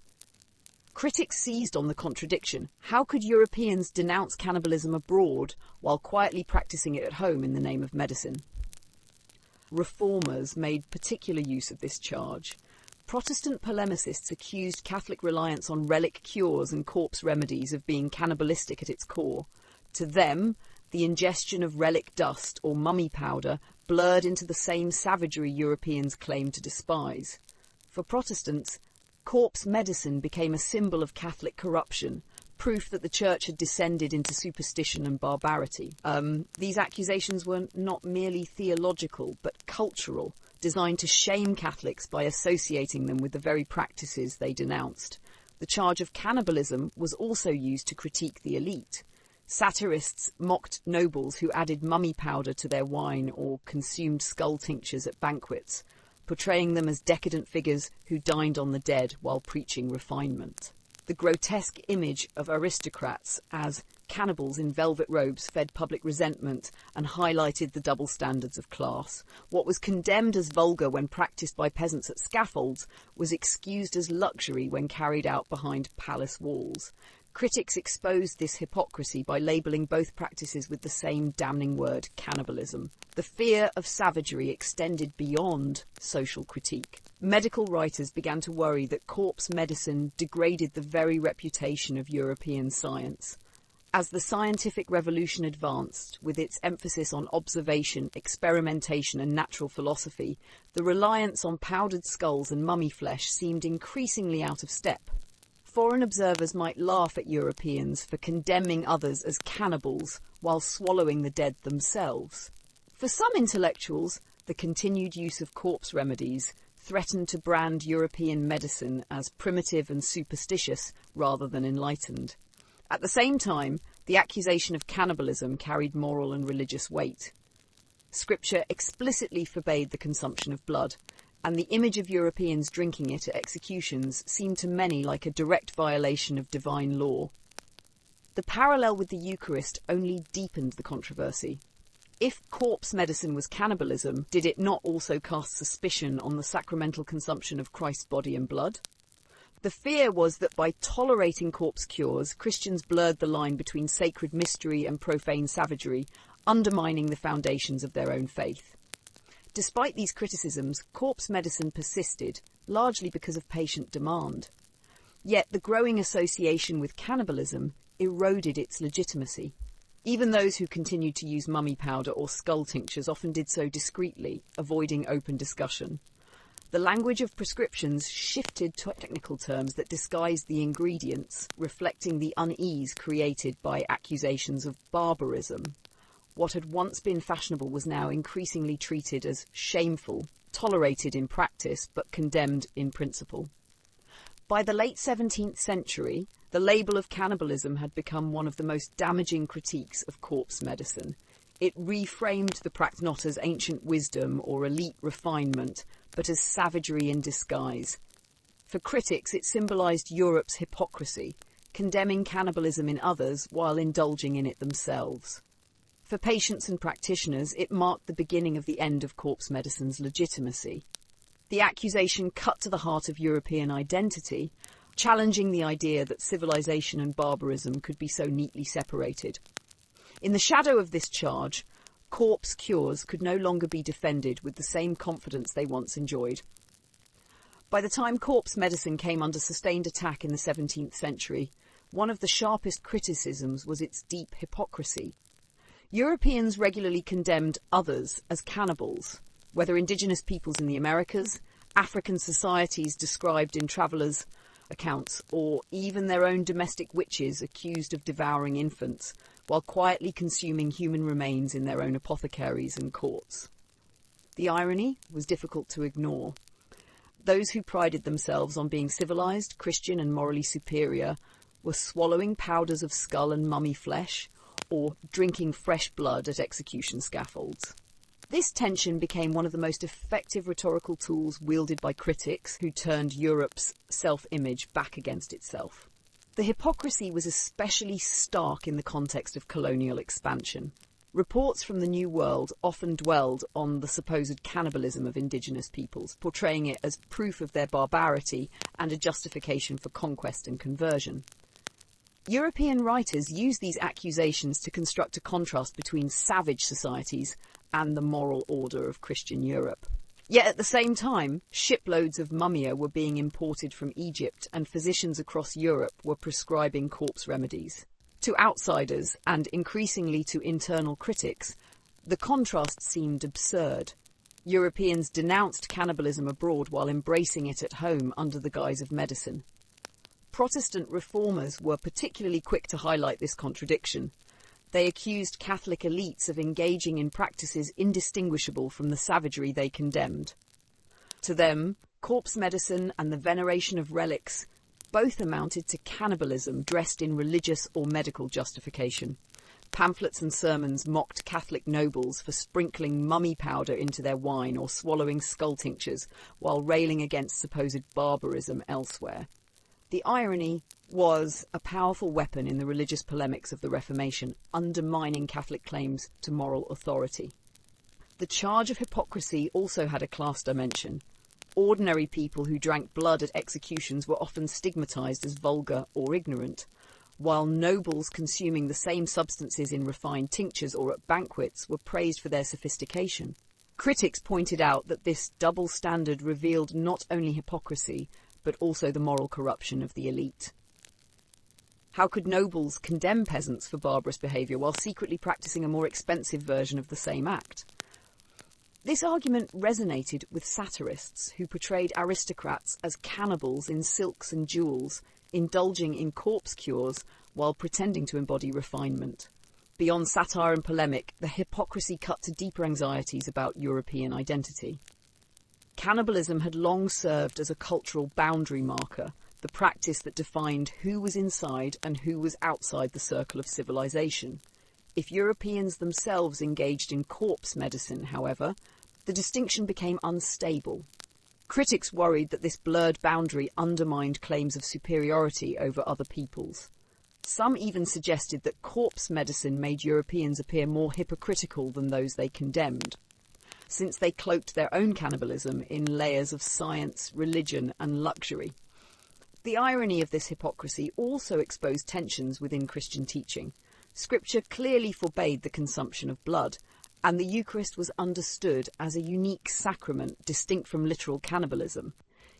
Critics seized on the contradiction. How could Europeans denounce cannibalism abroad while quietly practicing it at home in the name of medicine? Reformers made particular use of this charge. Protestant polemicists accused Catholic reliance on relic cures and corpse remedies of being cannibalistic at its core. To them, the ingestion of relic dust or mummy powder blurred into the same savagery Europeans claimed to despise. For Protestants, corpse medicine became a symbol of Catholic corruption, proof that the Church had descended into superstition and barbarity. These accusations were not merely theological, but cultural, designed to shame Catholics by associating them with the very practices they denounced. The charge of cannibalism was also used to critique the elite. Satirists mocked nobles who added mummy powder to their wine or consumed skull tinctures at banquets, portraying them as decadent figures who dined on the dead while preaching refinement. The grotesque image of aristocrats as cannibals in velvet robes fed public resentment and highlighted the double standards of class. What was condemned as vulgar when practiced by peasants at scaffolds was excused as luxury when carried out behind palace walls. Critics exposed this hypocrisy by labelling both practices with the same damning word, cannibalism. The fear of savagery extended beyond social critique. Medical writers began to worry that corpse medicine degraded the very reputation of European science. As the scientific revolution advanced, with its emphasis on observation, experimentation and natural philosophy, the reliance on powdered skulls and mummy flesh seemed increasingly out of step. Foreign observers might laugh at Europeans for condemning others as cannibals while swallowing the dead themselves. For some intellectuals, the continued use of corpse remedies threatened to brand European medicine as primitive and superstitious rather than enlightened. At the same time, the accusation of cannibalism carried moral and religious weight. Scripture explicitly forbade the consumption of blood, and the image of Europeans drinking it at executions seemed to many like a direct violation of divine law. The parallel with the Eucharist only deepened the controversy. If corpse medicine was cannibalism, did it not also cast suspicion on the sacramental consumption of Christ's body and blood? The fear was that by tolerating corpse cures, Christians blurred the line between sacred mystery and profane savagery, undermining the foundations of their own faith. Despite these criticisms, corpse medicine persisted, largely because of patient demand. Yet the growing association with cannibalism eroded its legitimacy. Even those who continued to use mummy powder or skull tinctures often did so discreetly, avoiding open discussion. The language of prescriptions shifted to technical terms that disguised the ingredients, reflecting the unease created by accusations of barbarism. What had once been fashionable was now increasingly treated as shameful, tolerated in practice but condemned in principle. By the late 17th century, the label of cannibalism had become one of the most damaging critiques of corpse medicine. It reframed the practice not as ancient wisdom or elite refinement, but as savagery in disguise. For critics, it symbolised Europe's hypocrisy, condemning cannibalism in others while indulging in it themselves. For patients and practitioners, it marked the beginning of the end of corpse medicine's legitimacy. The accusation cut to the heart of European identity, challenging the idea that civilization and barbarism could be so neatly separated. In the shadow of this charge, corpse cures could no longer be defended with the same confidence they once enjoyed. By the time corpse medicine came under sustained attack in the 17th century, one of the sharpest criticisms was its deep hypocrisy. Europeans regularly condemned others as cannibals, whether indigenous peoples in the Americas, African societies described in travellers' accounts, or even their own domestic witches accused of devouring infants, while quietly consuming human remains in their own apothecaries and courts. The irony was difficult to ignore. Those who prided themselves on being civilized, Christian and morally superior were swallowing powders of skull and mummy flesh, or drinking fresh blood at execution scaffolds. This tension became one of the most effective rhetorical tools wielded by critics who turned Europe's self-image back against itself. The hypocrisy was especially stark in the context of colonial expansion. Reports from the New World often dwelled on the supposed cannibalism of indigenous peoples, portraying it as proof of their barbarity and a justification for conquest and conversion. European writers used these accusations to construct a contrast between savage societies and the moral order of Christian Europe. Yet at the same time, shiploads of mummia were being imported from Egypt, and physicians across Europe were prescribing corpse remedies. To outsiders, and increasingly to internal critics, the contrast seemed absurd. Europeans denounced cannibalism abroad while embracing it at home under the guise of medicine. Protestant reformers were particularly quick to highlight this contradiction. They accused Catholic elites of engaging in practices indistinguishable from the savagery they condemned. To them, corpse medicine and the veneration of relics both amounted to cannibalism dressed in religious or medical justification. Pamphlets and sermons mocked Catholic nobles for sprinkling mummy powder into their wine or swallowing skull tinctures, while railing against supposed barbarism elsewhere. The irony was a powerful weapon in the religious polemics of the Reformation, undermining Catholic claims to moral authority. The charge of hypocrisy also had a class dimension. Ordinary people who drank blood at executions were often stigmatized as vulgar or ignorant, while nobles consuming the same substances in refined tinctures or at banquets were praised for their sophistication. Critics pointed out that this double standard revealed not only hypocrisy, but also the moral corruption of the elite. How could nobles condemn peasants for barbarous behaviour while secretly practising a more expensive version of the same act? This argument resonated with satirists who portrayed aristocrats as cannibals in silks and jewels, indulging in corpse cures while pretending to embody refinement. Beyond satire and polemic, the hypocrisy cut to deeper anxieties about European identity. Cannibalism had long served as a cultural boundary marker, the practice that defined who was inside and who was outside the circle of civilization. If Europeans themselves engaged in corpse medicine, however, the distinction became unstable. Critics worried that this blurred boundary undermined claims of superiority over other peoples. Some even suggested that corpse medicine made Europeans appear more hypocritical than those they condemned, since they cloaked their own cannibalism in layers of science, religion, and luxury. The irony of this hypocrisy also exposed tensions within Christian teaching. Scripture clearly forbade the consumption of blood, and the Eucharist was understood as a unique sacrament distinct from literal cannibalism.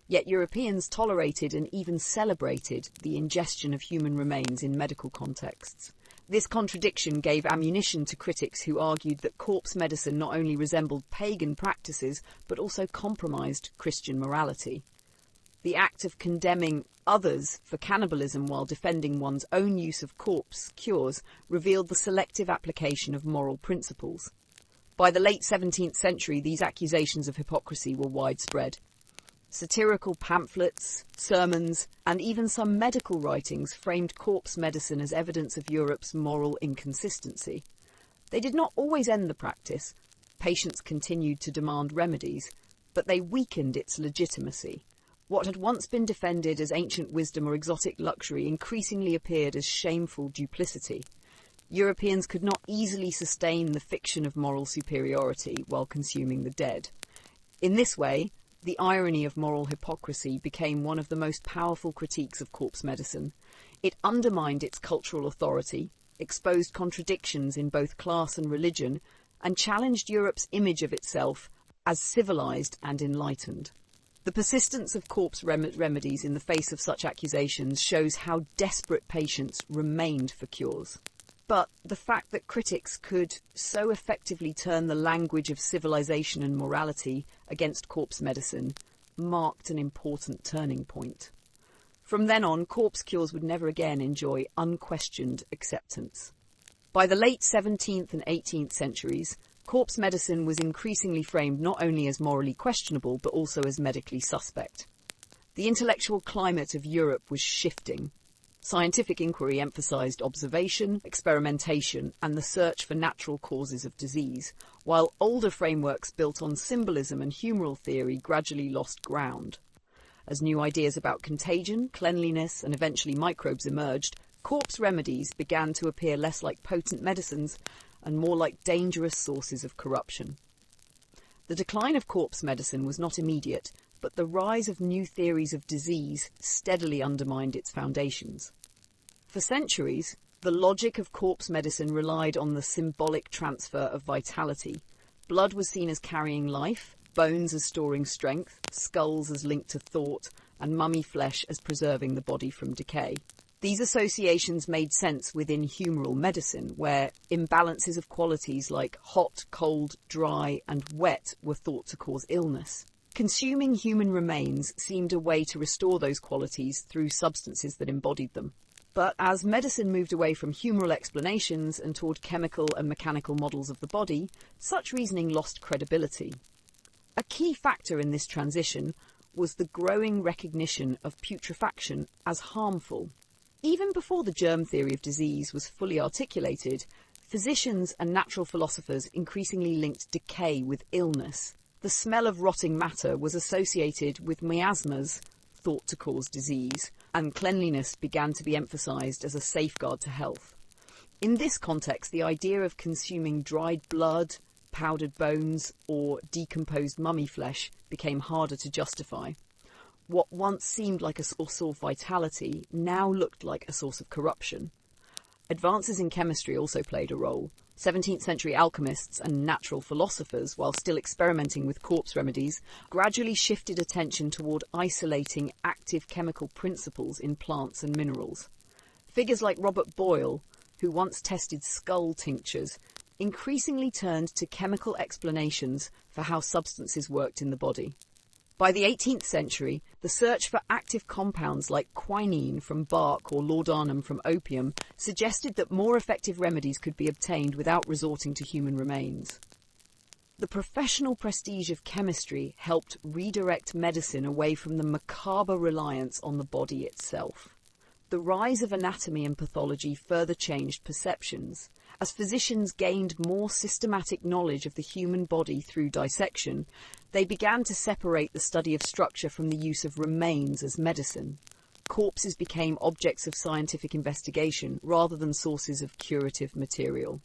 Yet Europeans tolerated and even celebrated the ingestion of human remains in medical contexts. This contradiction gave ammunition to critics who argued that corpse medicine not only resembled pagan practices, but also compromised Christian morality. The act of condemning others for cannibalism while defending one's own use of corpse cures revealed the selective application of moral principles. By the late 17th century, these accusations of hypocrisy were widespread. Satirical pamphlets, sermons, and even some medical writings framed corpse medicine as evidence of Europe's moral inconsistency. They did not always end the practice. Patients continued to demand remedies, but they weakened its legitimacy. What had once been defended as ancient wisdom or exotic luxury increasingly appeared as shameful duplicity. Europeans could not easily sustain the fiction of moral superiority while consuming the dead. In this way, the irony of moral hypocrisy became one of the most powerful critiques of corpse medicine. It undermined its cultural authority, exposed contradictions in both class and religion, and challenged Europe's image of itself as civilized and enlightened. The persistence of corpse remedies in the face of such accusations shows how desperate patients remained for cures. But the fact that critics could so effectively turn the language of civilization and morality against corpse medicine marked an important turning point. From then on, corpse cures would never again enjoy unquestioned acceptance. By the late 17th and 18th centuries, corpse medicine was increasingly framed not only as morally questionable, but also as medically suspect. The intellectual climate of Europe was shifting. Scientific inquiry emphasized observation, experimentation, and the search for natural causes of disease, while older frameworks built on symbolism and humoral theory gradually lost ground. As new ideas about contagion, cleanliness, and eventually microbes emerged, corpse remedies began to appear less like potent medicines and more like dangerous sources of corruption. The decline of corpse medicine was not immediate, but the rise of new theories of disease steadily undermined its foundations. For centuries, the logic of corpse medicine relied on the symbolic transfer of vitality. Blood was seen as carrying life, bones as storing strength, skulls as linked to thought, and mummy flesh as preserving the body from decay. These associations made sense within humoral medicine, where imbalances of qualities like hot, cold, dry, and wet were thought to cause illness. Consuming human remains seemed a way to restore those qualities through substances that embodied them. But as medicine moved away from humoral explanations and toward chemical and mechanical models of the body, such reasoning lost credibility. A key factor in this transition was the growing recognition of putrefaction as harmful. Even before the germ theory of disease was fully articulated, physicians and natural philosophers increasingly linked decay with illness. The smell of rotting matter was associated with miasmas, thought to cause disease, and cleanliness began to be emphasized as a safeguard to health. In this context, the idea of consuming dried blood, powdered bones, or decomposed mummy flesh became harder to justify. What once seemed like a source of vitality now looked like a source of corruption. Advances in chemistry also played a role. 17th century alchemists and natural philosophers, while still experimenting with corpse remedies, gradually shifted attention toward isolating active chemical principles in plants and minerals. Figures like Robert Boyle, who once tested skull tinctures, increasingly turned to chemical explanations for how substances worked in the body. By the 18th century, the search for active compounds like quinine from bark or laudanum from opium suggested that more effective remedies could be obtained without resorting to human remains. The professional prestige of chemistry helped redirect medicine away from the macabre reliance on the body itself. The rise of anatomy and pathology further changed perceptions. As physicians gained more systematic knowledge of the human body through dissection, they began to separate the study of structure from the use of remains as medicine. Corpses became objects of scientific investigation rather than sources of curative material.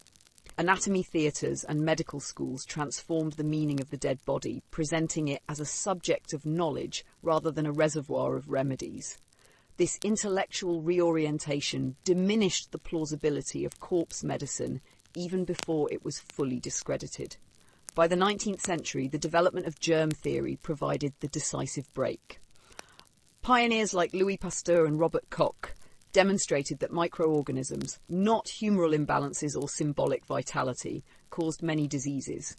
Anatomy theatres and medical schools transformed the meaning of the dead body, presenting it as a subject of knowledge rather than a reservoir of remedies. This intellectual reorientation diminished the plausibility of corpse medicine even before it was fully discredited. By the 19th century, the development of germ theory provided the decisive break. Pioneers like Louis Pasteur and Robert Koch demonstrated that microorganisms, not humoral imbalances or symbolic vitality, caused many diseases.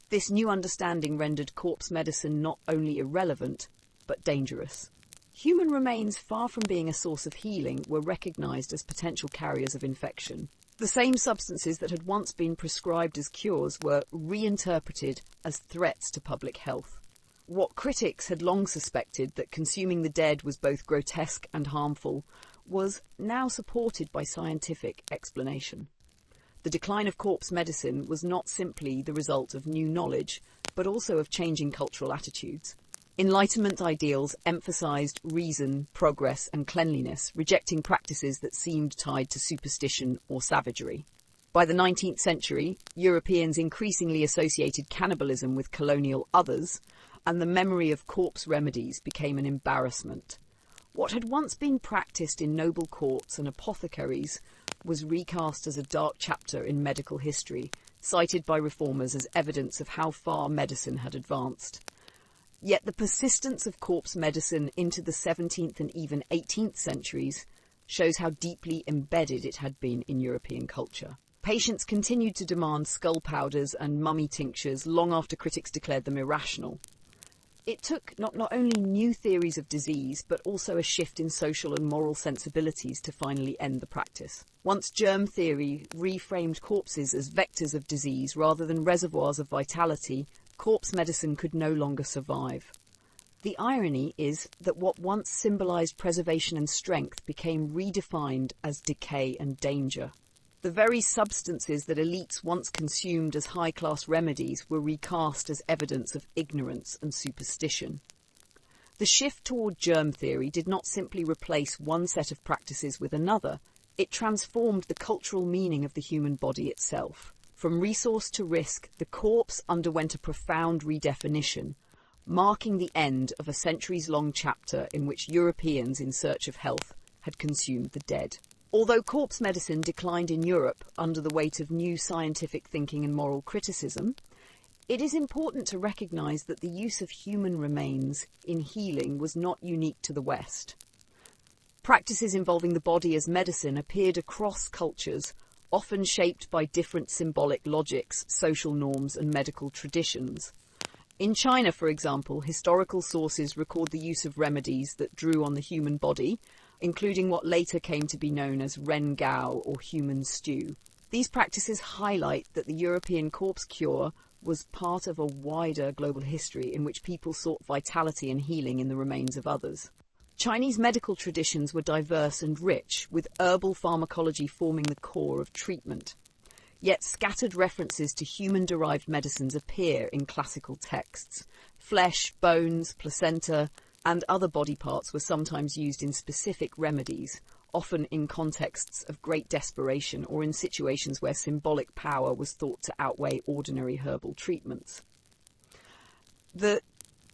This new understanding rendered corpse medicine not only irrelevant, but dangerous. Human remains, far from being a source of healing, were recognized as potential carriers of infection. The same substances that had once been prescribed as cures were reinterpreted as threats to public health. What critics had long suspected, that consuming the dead was both grotesque and harmful, was now supported by scientific explanation. The decline of corpse medicine was not simply the result of new knowledge, but also of changing cultural attitudes. Enlightenment ideals emphasized reason, progress, and cleanliness, rejecting practices that seemed tied to superstition or savagery. By the 19th century, Europeans increasingly associated cannibalism with colonial others, and the memory of corpse remedies became an embarrassment. What had once been practiced in noble courts and apothecaries was recast as a dark chapter in medical history, cited by reformers as evidence of how far medicine had advanced. Yet the persistence of corpse medicine into the 17th and even 18th centuries shows how deeply embedded it had been in European culture. Patients continued to demand skull powders and mummy tinctures long after critics declared them irrational. It took not only new theories of disease, but also a shift in social and moral sensibilities to finally end the practice. Once germ theory reframed corpses as vectors of disease rather than reservoirs of vitality, corpse medicine could no longer survive. The irony is that what once symbolized preservation and strength became redefined as decay and danger. The very substances that elites once consumed as high-class remedies were recast as evidence of ignorance and superstition. The shift toward germ theory did not simply replace one set of practices with another, it transformed the cultural meaning of the human body itself. From resource to risk, the corpse underwent a profound redefinition, marking the end of a centuries-long chapter in which Europeans in search of health had consumed the dead. Although corpse medicine declined in Europe under the weight of new scientific thinking and moral criticism, it is important to recognize that the use of human remains in healing was not unique to the West. Practices involving the body as medicine appeared across cultures, often shaped by different symbolic logics, social norms, and medical traditions. In China, for example, historical sources record the use of remedies that drew on the human body, including what later came to be known as Ren Gao, or human stew. These practices highlight that the European corpse cure was part of a wider global history in which people sought vitality and healing in the remains of others. Chinese medical traditions were diverse and rich, with herbal pharmacology forming the core of treatment. Yet scattered references to human-derived medicines appear in classical texts. Flesh, bones, placenta, and other body parts were sometimes used in specific remedies, often in contexts of great desperation or in situations where symbolic power was thought to outweigh ordinary herbal treatments. The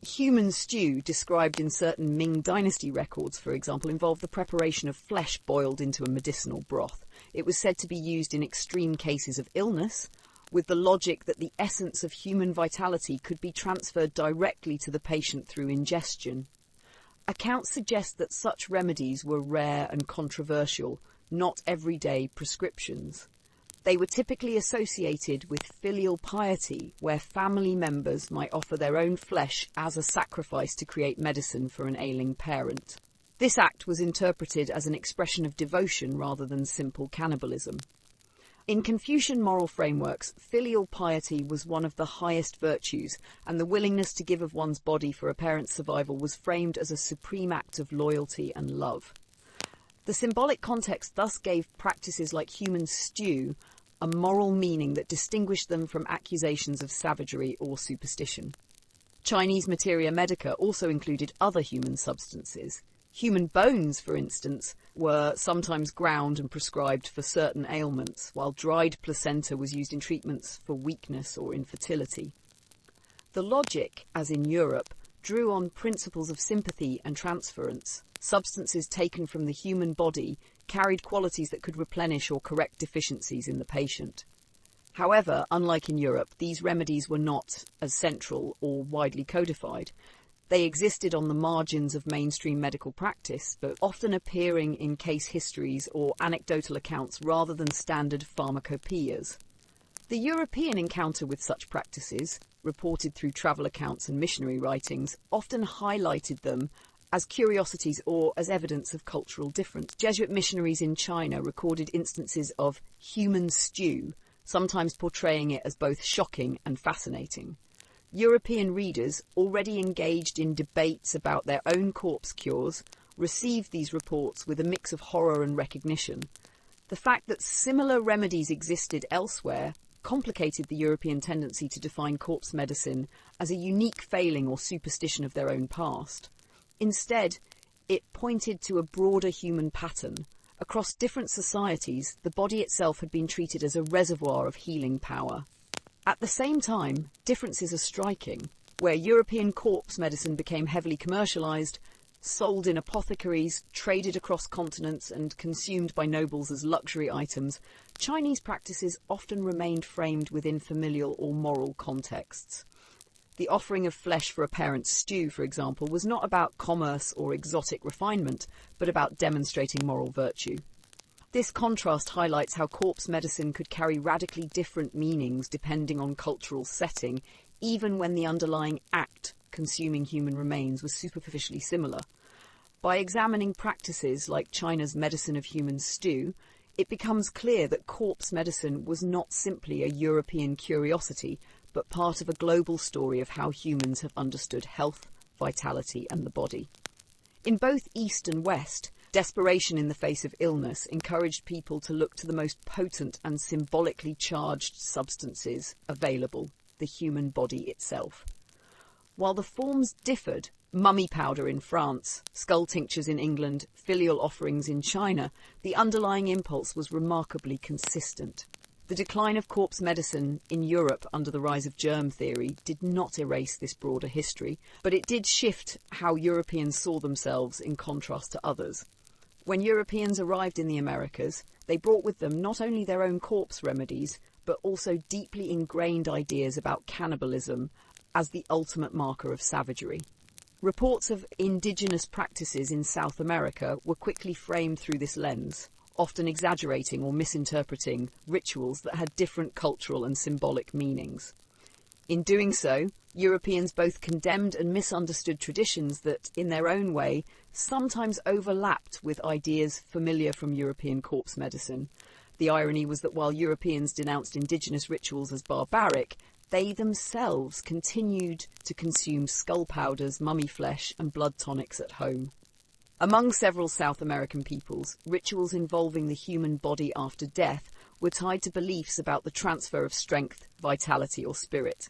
human stew described in certain Ming Dynasty records, for example, involved the preparation of flesh boiled into a medicinal broth. It was said to be used in extreme cases of illness, with the logic that the essence of human vitality could be transferred directly to the patient through ingestion. Accounts suggest that such remedies were rare and controversial, not everyday prescriptions. They were typically associated with filial piety, where family members might offer their own flesh as a sacrifice to create medicine for an ailing parent. This act was interpreted as an expression of devotion rather than simple cannibalism. In Confucian moral frameworks, filial piety was one of the highest virtues, and the willingness to give of one's body for a parent's survival was framed as a supreme act of loyalty and love. The symbolic context thus gave practices like human stew a moral meaning that distinguished them from accusations of savagery or superstition. Chinese materia medica also included other human substances. Human bones, for instance, were sometimes ground and prescribed for certain ailments, while dried placenta was used in treatments for weakness or infertility. The logic, as in Europe, drew on principles of sympathy and transference. Substances taken from the human body carried qualities that could replenish or correct deficiencies in the patient. However, unlike in Europe, these remedies were not as central or widely codified. They existed on the margins of mainstream medical practice, but often appearing in case histories or anecdotal accounts rather than standard pharmacopoeias. The European encounter with such practices, reported through travel accounts and missionary writings, often highlighted them as curiosities or as evidence of cultural difference. Jesuit missionaries in China recorded instances of human stew, sometimes portraying it as both shocking and fascinating. European readers, already engaged in debates about their own corpse cures, received these reports with a mix of horror and recognition. The fact that similar remedies existed elsewhere complicated the European tendency to define corpse medicine as a unique failing or superstition of their own past. Instead, it pointed to a broader human pattern. Across different societies, the body itself had been treated as a reservoir of healing power. At the same time, differences are striking. Where European corpse medicine became heavily commercialised, sold in apothecaries, traded across continents and consumed by nobles as luxury items, Chinese practices often remained framed within familial or moral contexts. The offering of flesh for a parent's stew, for example, was not about commerce or exotic refinement, but about demonstrating moral virtue. This contrast highlights how corpse medicine could carry radically different meanings depending on cultural setting, even when the underlying act, consuming human remains, was superficially similar. By examining practices like China's medicine of human stew, it becomes clear that corpse medicine was not simply a European curiosity, but part of a global story of how humans have understood health, vitality, and the body. In both East and West, desperation in the face of illness encouraged people to look to the most potent and symbolically charged substances available, the human body itself. While the forms differed, mummy powder in France, skull tinctures in England, filial offerings in China, the underlying impulse was remarkably consistent. The decline of corpse medicine in Europe under the rise of germ theory did not erase this broader history, but it did shift how Europeans saw themselves in contrast to others. When Europeans arrived in the Americas, they brought with them not only their own corpse remedies, but also deeply ingrained ideas about cannibalism as the ultimate marker of savagery. Reports of indigenous practices in South America were quickly framed through this lens, often exaggerating or misinterpreting rituals that had different cultural and symbolic meanings. In doing so, Europeans both condemned and misunderstood traditions that, in their own way, sometimes overlapped with ideas familiar from European corpse medicine. The irony was that while Europeans denounced indigenous rituals as barbaric, they themselves continued to consume skull powders, mummy flesh, and blood tonics at home. Among several South American peoples, rituals involving the human body after death were tied to beliefs about the transfer of strength, vitality, or spirit.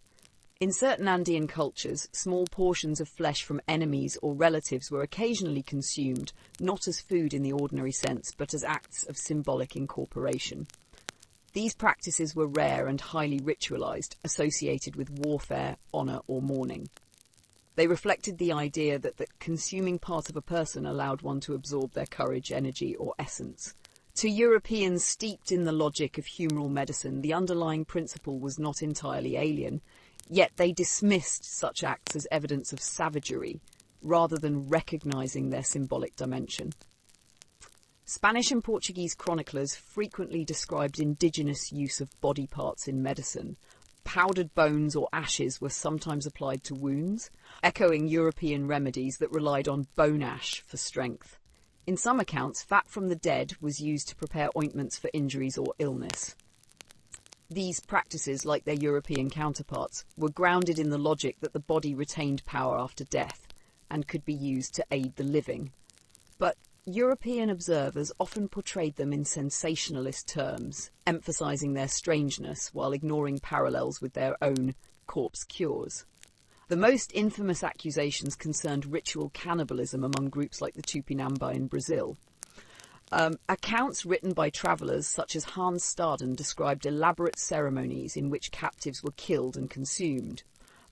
In certain Andean cultures, small portions of flesh from enemies or relatives were occasionally consumed, not as food in the ordinary sense, but as acts of symbolic incorporation. These practices were rare and highly ritualized, associated with warfare, honor, or mourning. They reflected the idea that consuming part of a person allowed one to absorb their courage, energy, or essence. To Europeans steeped in the logic of humoral medicine, the underlying principle was not entirely alien, yet they dismissed such acts as evidence of savagery, rather than recognizing their symbolic dimension. Spanish and Portuguese chroniclers frequently described indigenous use of body parts in medicine. Powdered bones or ashes were sometimes applied to wounds, echoing European remedies that relied on bone ash for strength. In some accounts, fat from the dead was used to prepare ointments for injuries or illness. These practices, like their European counterparts, were grounded in the logic that the body retained power after death and could be used to aid the living. But European observers often portrayed them in sensationalist terms, emphasizing their strangeness while ignoring parallels with their own corpse cures. The most infamous accusations concerned ritual cannibalism among groups like the Tupinamba in Brazil. Accounts written by travellers such as Hans Staden described elaborate ceremonies in which captives were killed and consumed.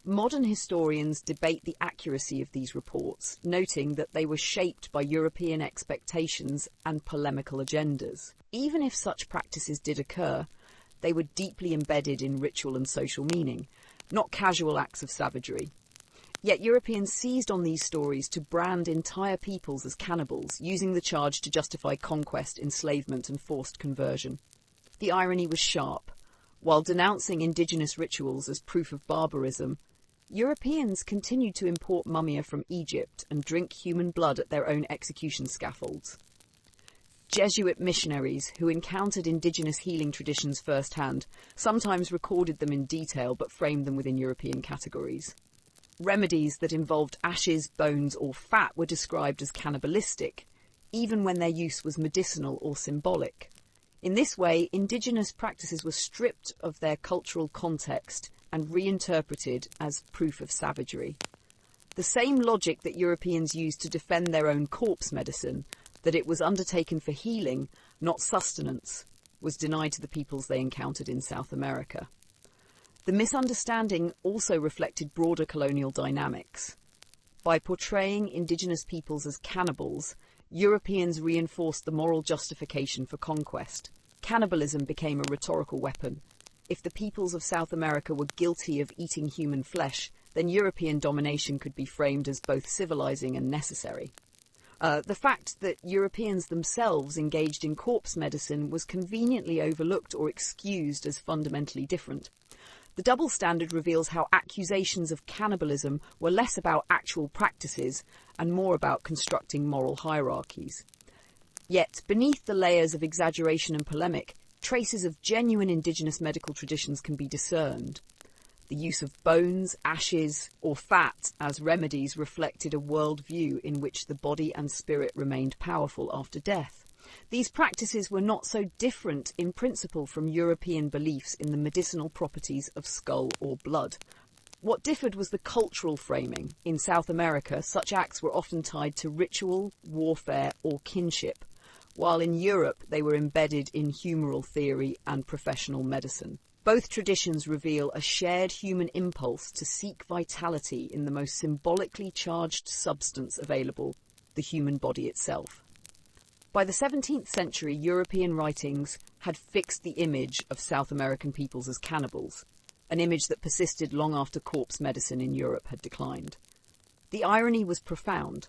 Modern historians debate the accuracy of these reports, noting that they were shaped by European expectations and polemical agendas. Even if such practices did occur, they were deeply embedded in ritual and social meaning, not casual acts of savagery. Yet Europeans seized on these stories to brand entire peoples as cannibals, using the charge to justify conquest, enslavement, and forced conversion. The irony was sharp. While denouncing indigenous rituals as proof of barbarism, Europeans continued to import mumia from Egypt and drink human blood at their own execution scaffolds. Jesuit missionaries who encountered indigenous healing traditions firsthand sometimes recorded them in detail but framed them within European categories. Remedies that involved ashes, bones, or fat were described as cannibalistic, even when their use was medicinal or symbolic. In this way, indigenous practices were stripped of their cultural context and reinterpreted as proof of savagery. The same logic that Europeans used to defend their own corpse medicine, that it was undertaken for healing, not sustenance, was denied to the peoples they encountered in South America. The misunderstanding also reflected broader colonial dynamics. By portraying indigenous peoples as cannibals, Europeans reinforced the moral justification for conquest. Cannibalism became a rhetorical weapon. If the peoples of South America were guilty of eating human flesh, then European domination could be framed as both civilizing and necessary. The fact that Europeans themselves engaged in corpse medicine was conveniently overlooked or excused as fundamentally different. The double standard reveals how accusations of cannibalism were less about actual practices and more about constructing moral hierarchies. Yet, beneath the layers of exaggeration and polemic, traces of genuine indigenous medical traditions can be discerned. The use of bones, ashes, or fat as remedies reflected a worldview in which the body and spirit remained powerful after death. These practices were not so different in principle from European beliefs in the medicinal properties of skull or blood. What differed was the cultural framing. In South America, such acts were often tied to ritual, warfare, or kinship, while in Europe they were embedded in humoral theory and professional medicine. Both traditions reveal a shared human impulse to seek vitality in the most symbolically charged substance available, the human body itself. By the 17th century, European writings had fixed the image of South American peoples as cannibals, an image that persisted long after corpse medicine in Europe had declined. The irony was profound.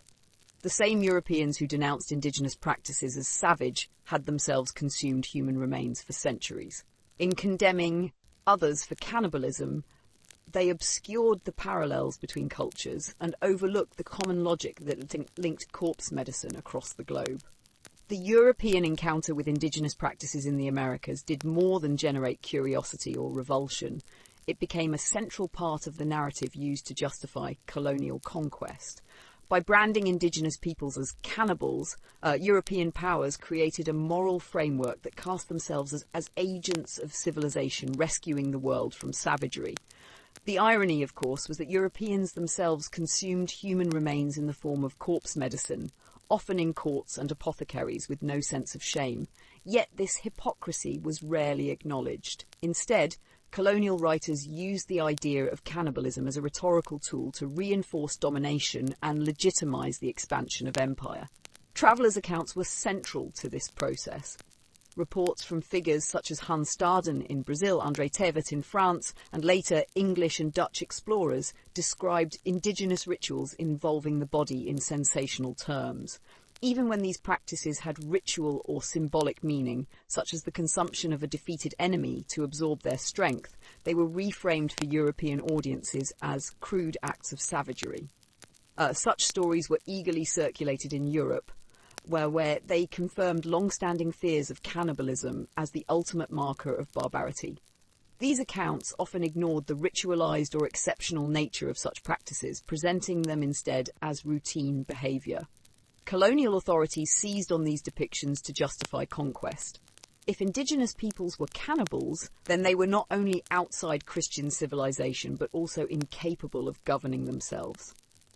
The same Europeans who denounced indigenous practices as savage had themselves consumed human remains for centuries. In condemning others for cannibalism, they obscured the parallels between cultures and overlooked the common logic that linked corpse medicine across the globe. The European encounter with indigenous practices in the Americas did more than generate curiosity or revulsion. It became a central part of the narrative used to justify colonial conquest. By branding indigenous peoples as cannibals, European powers created a moral framework that cast themselves as agents of civilization, rescuing the world from savagery. The irony, of course, was that Europeans themselves consumed human remains in the form of corpse medicine, often in courts and apothecaries with no sense of shame. Yet this hypocrisy was rarely acknowledged. Instead, colonial writers used the idea of cannibalism as a rhetorical tool to reinforce domination and legitimize the expansion of empire. Travellers' accounts were central to this process. Reports from figures such as Hans Staden in Brazil, André Tevet in France, and later English and Dutch explorers described indigenous rituals involving the body in sensational terms. Even when these practices had ritual or symbolic meaning, such as the consumption of a defeated enemy to absorb their strength, they were reframed for European audiences as crude acts of savagery. Such stories were eagerly circulated in Europe, where they confirmed long-standing fears of cannibalism as the ultimate marker of barbarity. These accounts often ignored the ritualized or exceptional nature of such practices, presenting them instead as routine behavior. Colonial authorities seized on these depictions to justify conquest. If indigenous peoples were cannibals, then they were not only outside Christian civilization, but also incapable of governing themselves.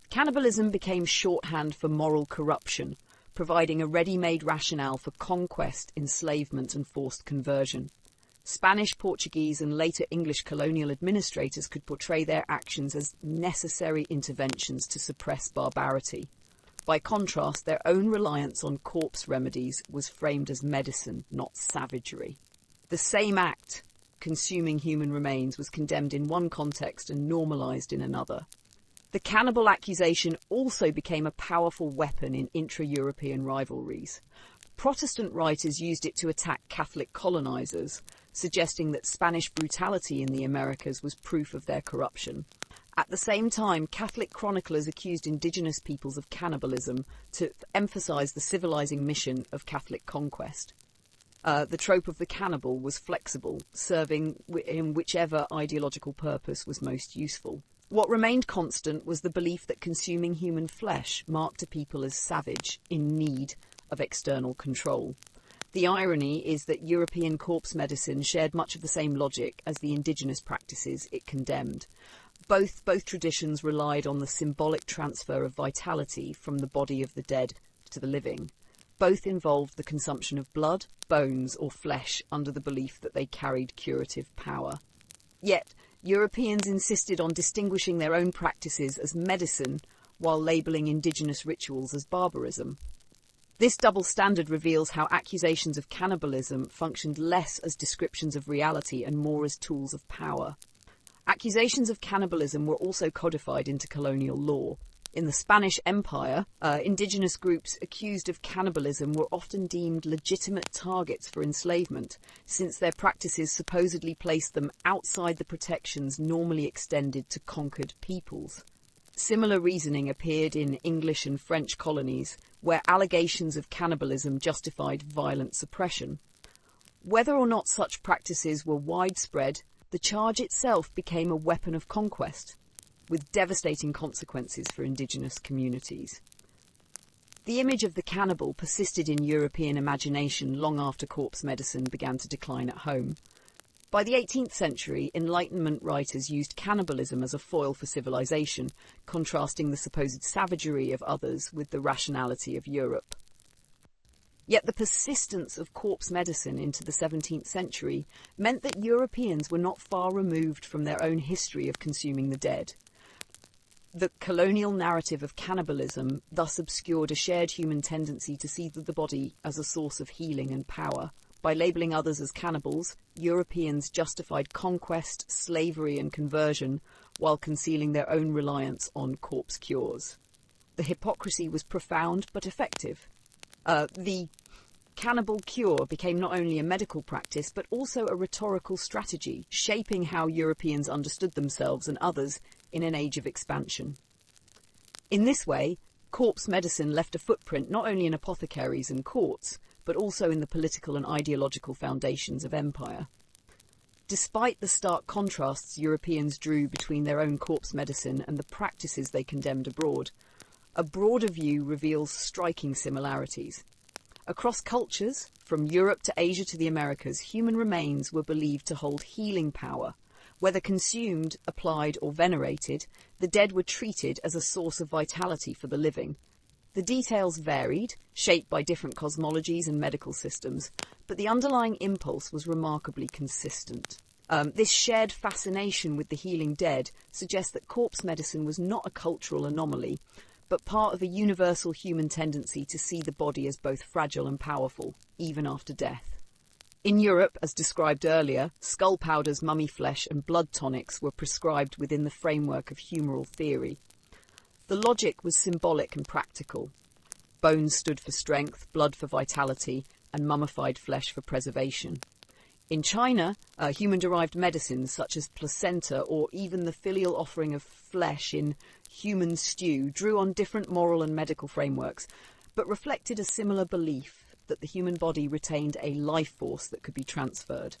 Cannibalism became shorthand for moral corruption, providing a ready-made rationale for conquest, enslavement, and forced conversion. Spanish, Portuguese, and later English colonial administrators could portray their actions as necessary interventions to suppress barbarity. By contrast, their own reliance on corpse remedies was framed as medicine, not savagery. The same act, consuming human remains, was condemned in one context and normalized in another. The cannibal accusation also became a powerful weapon in intra-European rivalries. Protestant writers used it to attack Catholic colonizers, suggesting that Spanish brutality in the Americas was proof of their corruption. At the same time, Catholic chroniclers accused indigenous peoples of cannibalism to emphasize the civilizing mission of Catholic conquest. The trope of the cannibal was flexible, serving in whichever ideological purpose was most useful. What remained constant was the belief that consuming human flesh marked a people as savage, in need of external control. The irony is that European corpse medicine shared much of the same logic as the indigenous practices it condemned. Both traditions relied on the symbolic transfer of vitality from the body of the dead to the living. Both involved the consumption of blood, bones, or flesh under the belief that they carried curative power. Yet, Europeans insisted on distinguishing their own practices as medicine while labelling indigenous rituals as barbarism. This double standard reveals how accusations of cannibalism functioned less as descriptions of reality and more as tools of power. Accusations of cannibalism were also codified into colonial law. In the Spanish Empire, indigenous groups accused of cannibalism were often deemed legitimate targets for enslavement, since their practices supposedly placed them outside the protections normally extended to conquered peoples. Similar reasoning appeared in English and French colonies, where allegations of cannibalism justified violent suppression. Whether or not such practices were widespread, the charge itself became a weapon of conquest, with devastating consequences for indigenous communities. The image of the cannibal persisted in European imagination long after corpse medicine began to decline at home. By the 18th century, Enlightenment writers used cannibalism as a foil for civilization, contrasting the supposed savagery of others with the rationality of Europe. Yet the persistence of corpse medicine into the 17th century meant that Europeans were not far removed from their own history of consuming the dead. The colonial narrative of cannibalism thus obscured a shared human tendency to see the body as a source of healing and power. By labelling others as cannibals, Europeans justified conquest, slavery and conversion while concealing their own reliance on corpse cures. The hypocrisy was profound but effective. The cannibal cure became not only a medical practice but also a rhetorical strategy, shaping how Europeans understood themselves and others in an age of expansion. In this way, corpse medicine left a footprint not only in apothecaries and courts, but also in the political and ideological foundations of empire. Despite the stark contrasts Europeans drew between their own corpse medicine and the practices they condemned abroad, a broader view reveals striking similarities. Across cultures, from Europe to Asia to the Americas, human remains were believed to hold healing power. Whether consumed, applied or venerated, the dead were treated as a source of vitality for the living. The details varied, shaped by different cosmologies and medical systems, but the underlying impulse was remarkably consistent. This shared fascination with the healing dead suggests that corpse medicine was not a cultural anomaly, but part of a universal human tendency to see the body as both fragile and powerful, even after death. In Europe, as described earlier, skull powders, mummy flesh and blood tonics were prescribed within the framework of humoral theory. The logic was symbolic and practical. Bones stood for strength, blood for vitality, and mummified flesh for preservation. In China, human-derived medicines such as placenta or even the filial offering of flesh in human stew drew on different moral and medical frameworks, but reflected a similar belief that the human body retained a life force that could be transferred.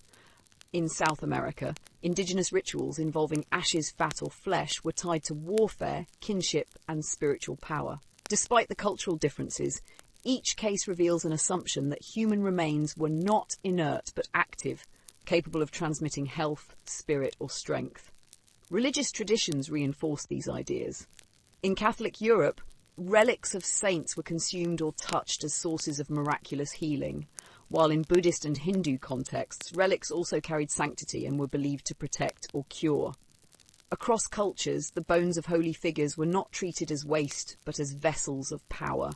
In South America, indigenous rituals involving ashes, fat or flesh were tied to warfare, kinship and spiritual power. Despite the cultural differences, each case reveals an assumption that human remains were not inert but active, capable of transmitting health, spirit or strength. Religious traditions reinforced these ideas. In Catholic Europe, relics of saints were consumed or touched as sources of miraculous healing, while in Buddhist and Hindu contexts, relics also carried sanctity and were believed to protect or cure. Across cultures, the bones of holy figures were not treated as waste, but as vessels of power.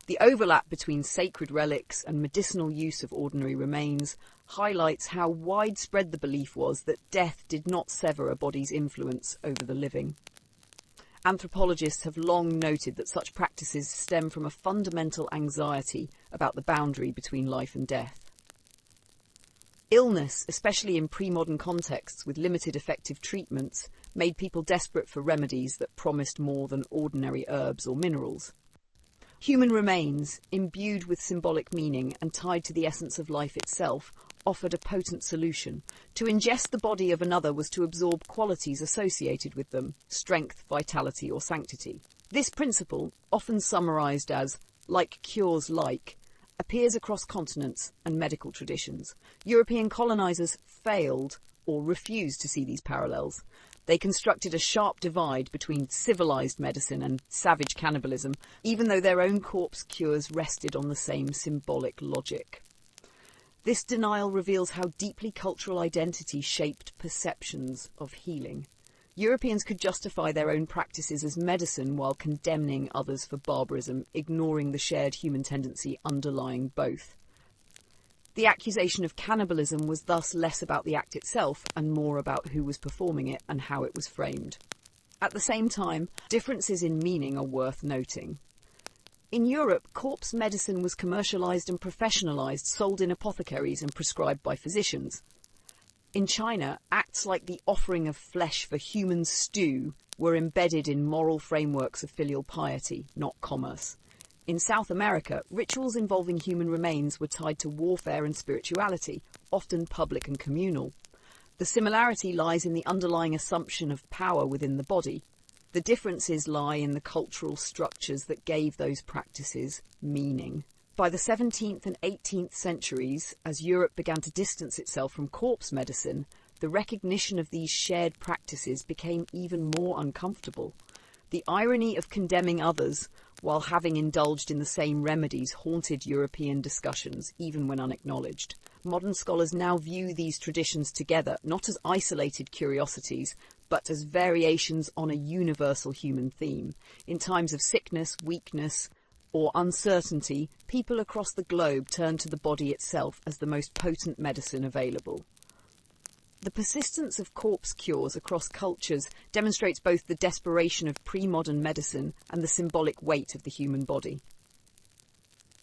The overlap between sacred relics and medicinal use of ordinary remains highlights how widespread the belief was that death did not sever a body's influence over the living. Anthropologists have long noted that such practices stem from a fundamental anxiety about the boundary between life and death. Illness, especially in pre-modern contexts with limited effective treatments, made people desperate for remedies that promised more than ordinary herbs or minerals. Human remains, imbued with symbolic meaning and tied to the essence of life itself, offered a potent solution. To ingest the body of another was to absorb qualities associated with them: strength, vitality, or sanctity. This principle, often summarized as "like cures like," appears across continents and medical traditions. European colonizers failed or refused to see these parallels. They constructed a sharp divide between civilized medicine and savage cannibalism, even though their own corpse cures rested on the same symbolic logic. This denial reveals how deeply cultural identity shaped perceptions of healing. Europeans could justify their own practices as medicine while condemning others for barbarism, ignoring the shared human tendency underlying both. The accusation of cannibalism was thus less about the act itself and more about who was performing it and how it was framed. At the same time, differences in meaning are worth noting. In Europe, corpse medicine was commercialized and professionalized, sold in apothecaries and prescribed by physicians. In China, acts like the offering of flesh for human stew were embedded in moral frameworks of filial piety, not commerce. In South America, rituals involving human remains were tied to warfare and spirituality, often public and communal. The similarity lies in the underlying assumption of power within the body. The differences lie in the cultural structures that gave those practices meaning. By the 17th and 18th centuries, as Europe began to distance itself from corpse medicine, the recognition of these shared practices became even more uncomfortable. The irony of condemning others while having indulged in the same remedies haunted European discussions, even when unacknowledged. Modern scholars now view these traditions together, not as isolated curiosities, but as variations on a universal human theme. In times of sickness, weakness, or uncertainty, people across the globe turn to the body itself as the most potent medicine available. The persistence of corpse cures across cultures demonstrates both the desperation of pre-modern medicine and the symbolic weight of the human body.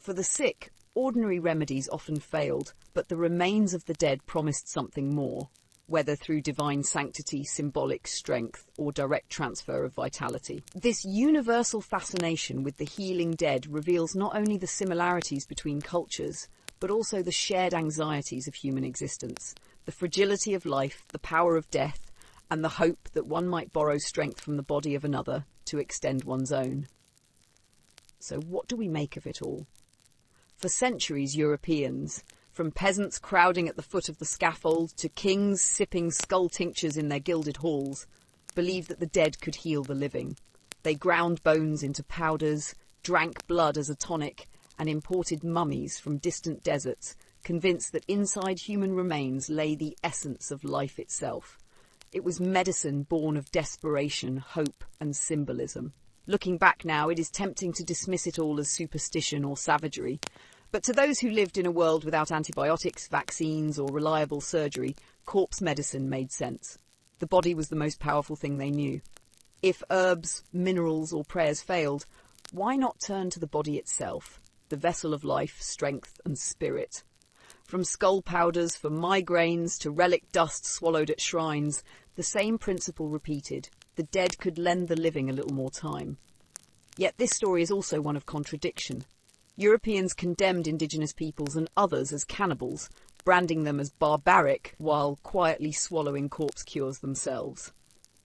For the sick, ordinary remedies often failed, but the remains of the dead promised something more, whether through divine sanctity, symbolic strength, or direct transfer of vitality. This universal fascination with the healing dead reveals not only the similarities between cultures, but also the shared anxieties of human existence. The fragility of life, the power of death, and the hope that one might borrow strength from the body of another to extend one's own. So what do we make of it all? For centuries, Europeans, from peasants crowding at the foot of the scaffold to kings sipping skull tinctures in their gilded halls, believed that the dead could heal the living. They ground bones into powders, drank blood as a tonic, and imported mummies from distant deserts, convinced that inside human remains lay the essence of life itself. It was medicine born of desperation, hope, and symbolism. Looking back now, it is tempting to dismiss it all as superstition or savagery. But to those who lived in a world without antibiotics, vaccines, or reliable surgery, corpse medicine made sense. The body was the most powerful thing they knew. If herbs, minerals, or prayers failed, why not turn to the body itself, the vessel of life, strength, and spirit? From skull powders for migraines to relic dust swallowed at shrines, the same principle repeated. The dead could lend the living a little more time. Yet this story is also one of contradiction. Europeans condemned indigenous peoples and others as cannibals, branding them as barbaric while quietly swallowing corpse cures themselves.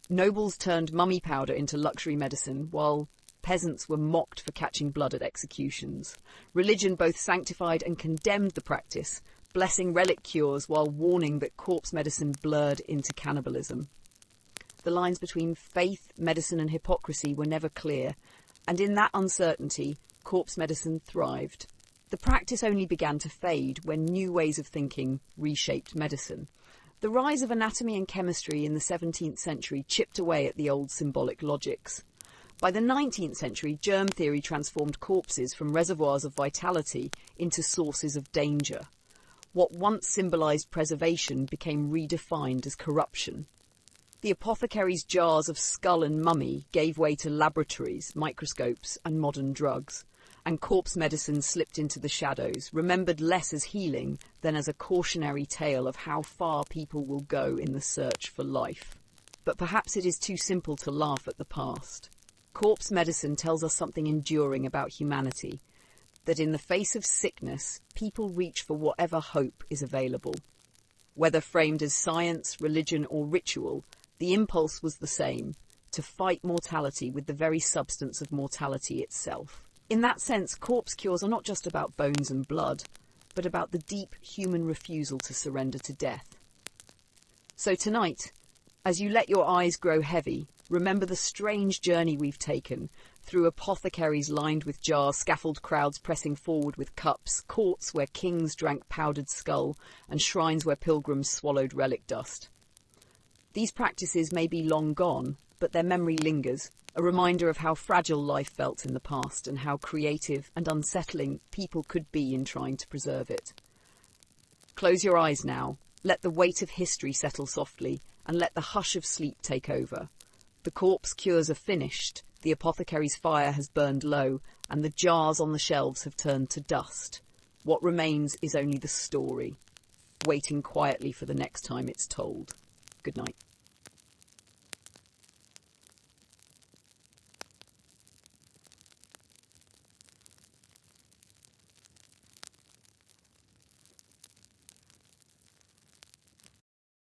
Nobles turned mummy powder into luxury medicine, while peasants were mocked for catching blood at executions. Religion both sanctified and condemned the practice, blessing relic cures while warning that corpse medicine blurred into cannibalism. The lines between faith, medicine, and hypocrisy were never clear, and in that uncertainty, corpse medicine thrived. The practice only began to fade when new ways of thinking reshaped medicine. The rise of anatomy and chemistry in the 17th century chipped away at the old symbolic logics. By the 19th century, germ theory transformed corpses from reservoirs of vitality into sources of danger. What once symbolized preservation became redefined as corruption. The apothecary's jars of skull and mummy gave way to laboratories, microscopes, and modern drugs, and corpse medicine slipped into the shadows, remembered less as healing than as a cautionary tale of how far people will go in the search for life. But perhaps it is too simple to laugh at the past. Corpse medicine tells us something enduring about humanity, that in the face of sickness, people reach for whatever hope is available. Whether framed as science, religion, or ritual, the impulse was the same, to fight mortality with the very substance of mortality itself. In that sense, corpse cures are not just about bones and blood, but about the deep human refusal to surrender to death. So tonight, as you let your eyes grow heavy, remember the strange journey we've taken through apothecaries lined with jars, scaffold crowds pressing forward with cups, courts where kings drank powdered skull, and shrines where pilgrims swallowed relic dust. These practices may be long gone, but their memory lingers, a reminder of how fragile life felt in the past and how creative and unsettling people could be in trying to preserve it. Close your eyes now, let the weight of history settle softly, and let the hush of sleep take over. The corpse cures are finished, the apothecary's fire has burned low, and the jars on the shelves have turned to dust. What remains is only the story, waiting quietly for the next time it's told. Good night.